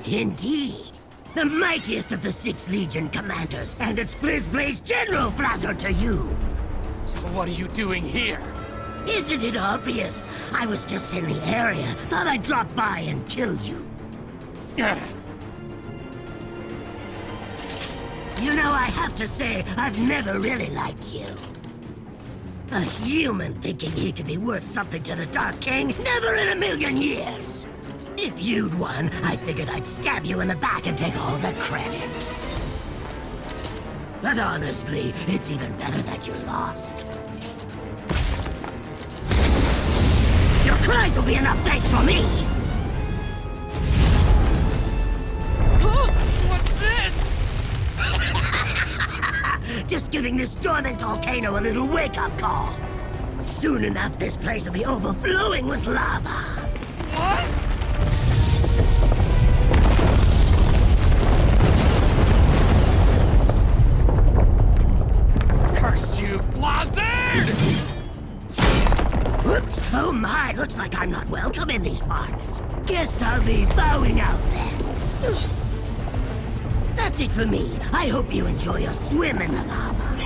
Indeed. The mightiest of the 6 Legion commanders, and it's Blaze General Flazzard to you. So what are you doing here? Isn't it obvious? I was just in the area. Thought I'd drop by and kill you. You know, I have to say, I've never really liked you. A human thinking he could be worth something to the Dark King? Never in a million years! If you'd won, I figured I'd stab you in the back and take all the credit. But honestly, it's even better that you lost. Your cries will be enough thanks for me! Huh? What's this? Just giving this dormant volcano a little wake-up call. Soon enough, this place will be overflowing with lava. What? Curse you, Flazzard! Oops! Oh my, looks like I'm not welcome in these parts. Guess I'll be bowing out then. That's it for me. I hope you enjoy your swim in the lava.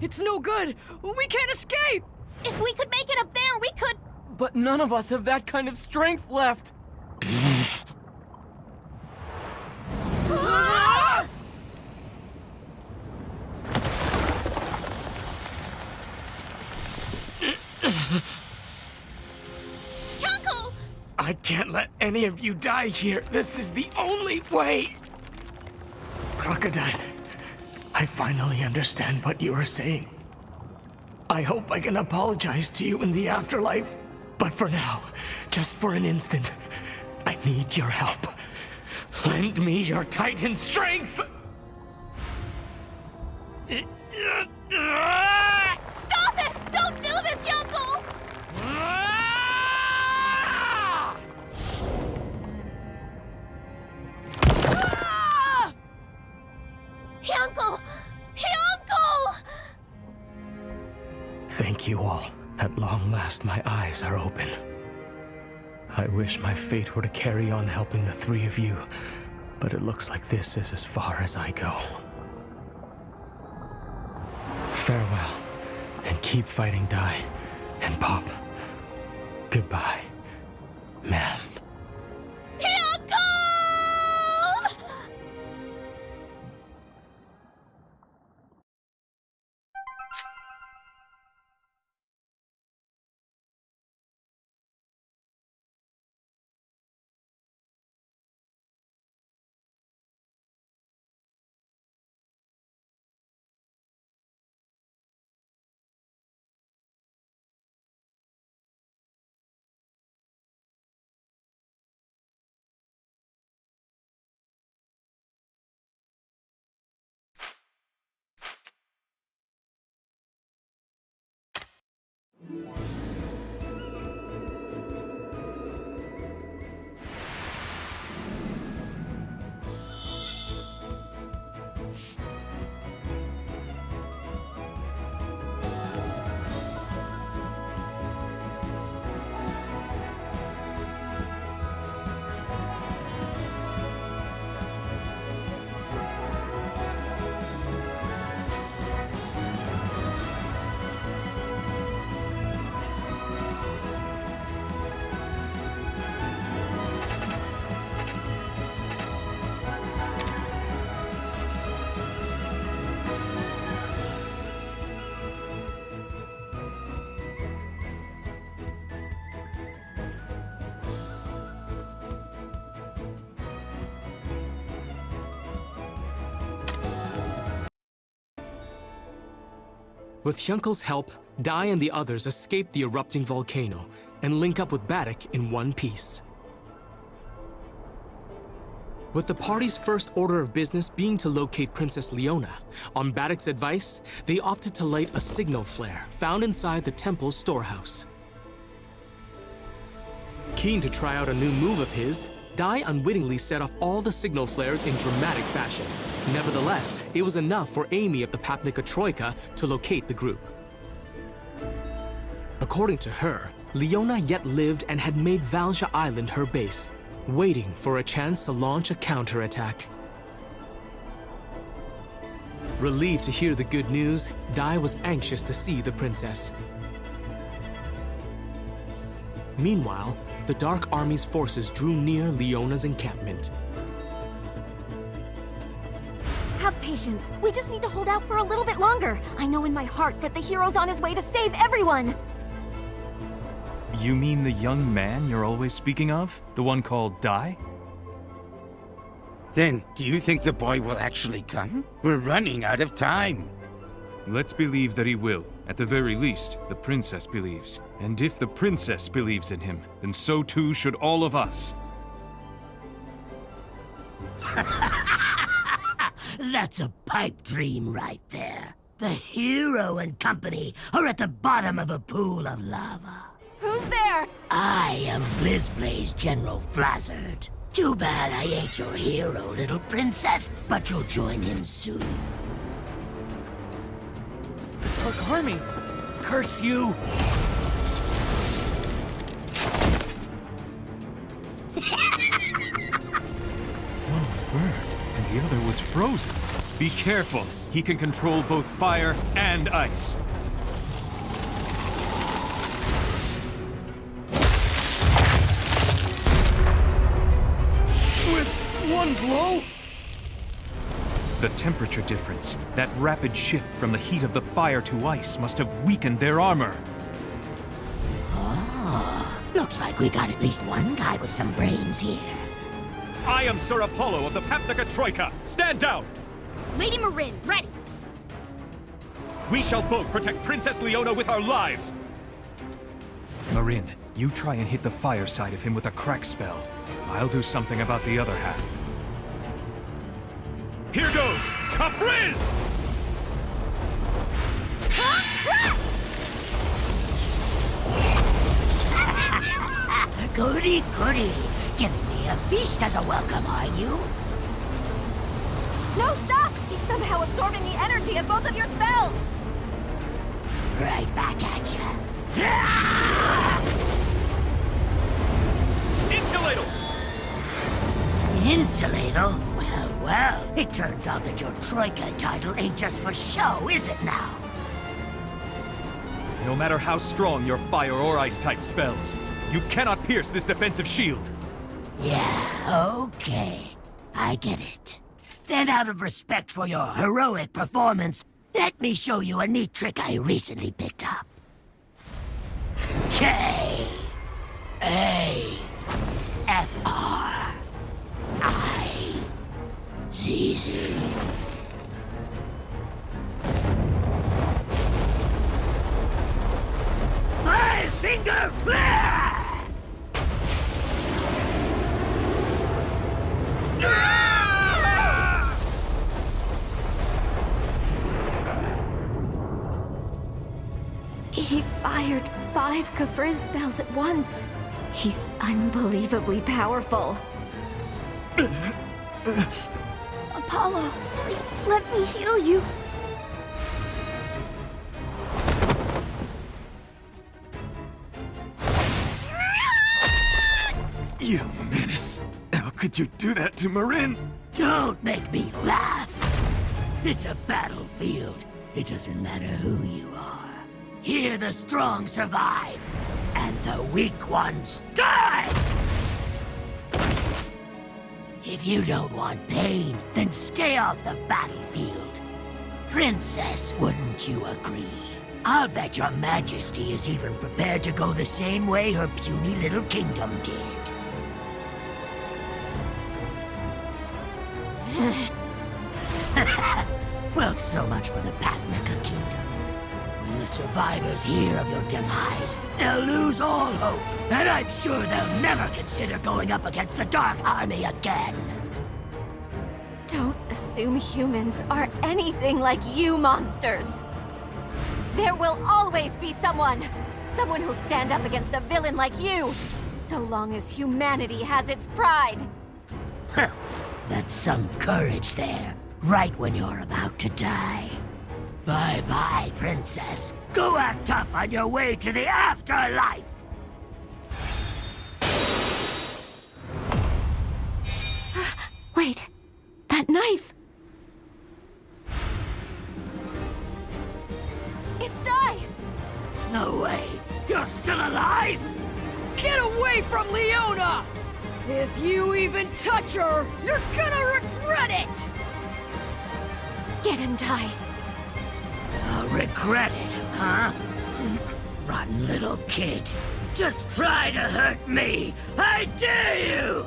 It's no good! We can't escape! If we could make it up there, we could... But none of us have that kind of strength left. Uncle! I can't let any of you die here. This is the only way. Crocodile, I finally understand what you were saying. I hope I can apologize to you in the afterlife. But for now, just for an instant, I need your help. Lend me your Titan strength! Stop it! Don't do this, Uncle! Uncle! Uncle! Thank you all. At long last, my eyes are open. I wish my fate were to carry on helping the 3 of you, but it looks like this is as far as I go. Farewell, and keep fighting Dai and Pop. Goodbye, ma'am. With Hyunkel's help, Dai and the others escape the erupting volcano and link up with Baddock in one piece. With the party's first order of business being to locate Princess Leona, on Baddock's advice, they opted to light a signal flare found inside the temple's storehouse. Keen to try out a new move of his, Dai unwittingly set off all the signal flares in dramatic fashion. Nevertheless, it was enough for Amy of the Papnica Troika to locate the group. According to her, Leona yet lived and had made Valja Island her base, waiting for a chance to launch a counterattack. Relieved to hear the good news, Dai was anxious to see the princess. Meanwhile, the Dark Army's forces drew near Leona's encampment. Have patience. We just need to hold out for a little bit longer. I know in my heart that the hero's on his way to save everyone. You mean the young man you're always speaking of? The one called Dai? Then, do you think the boy will actually come? We're running out of time. Let's believe that he will. At the very least, the princess believes. And if the princess believes in him, then so too should all of us. That's a pipe dream right there. The hero and company are at the bottom of a pool of lava. Who's there? I am BlizzBlaze General Flazzard. Too bad I ain't your hero, little princess, but you'll join him soon. The Dark Army! Curse you! One was burned, and the other was frozen. Be careful. He can control both fire and ice. One blow? The temperature difference, that rapid shift from the heat of the fire to ice, must have weakened their armor. Ah, looks like we got at least one guy with some brains here. I am Sir Apollo of the Papnica Troika. Stand down! Lady Marin, ready! We shall both protect Princess Leona with our lives! Marin, you try and hit the fire side of him with a crack spell. I'll do something about the other half. Here goes! Capriz! Goody, goody. Giving me a feast as a welcome, are you? No, stop! He's somehow absorbing the energy of both of your spells! Right back at ya. Insulator! Insulator? Well, well, it turns out that your Troika title ain't just for show, is it now? No matter how strong your fire or ice type spells, you cannot pierce this defensive shield. Yeah, okay. I get it. Then out of respect for your heroic performance, let me show you a neat trick I recently picked up. K-A-F-R-I-Z-Z. Five-finger flare! He fired 5 Kafriz spells at once. He's unbelievably powerful. Apollo, please let me heal you. You menace! How could you do that to Marin? Don't make me laugh. It's a battlefield. It doesn't matter who you are. Here the strong survive, and the weak ones die! If you don't want pain, then stay off the battlefield. Princess, wouldn't you agree? I'll bet your majesty is even prepared to go the same way her puny little kingdom did. Well, so much for the Papnica Kingdom. the survivors hear of your demise, they'll lose all hope, and I'm sure they'll never consider going up against the Dark Army again. Don't assume humans are anything like you monsters. There will always be someone who'll stand up against a villain like you, so long as humanity has its pride. That's some courage there, right when you're about to die. Bye-bye, Princess. Go act up on your way to the afterlife! Wait, that knife! It's Dai! No way! You're still alive! Get away from Leona! If you even touch her, you're gonna regret it! Get him, Dai. I'll regret it, huh? Rotten little kid. Just try to hurt me! I dare you!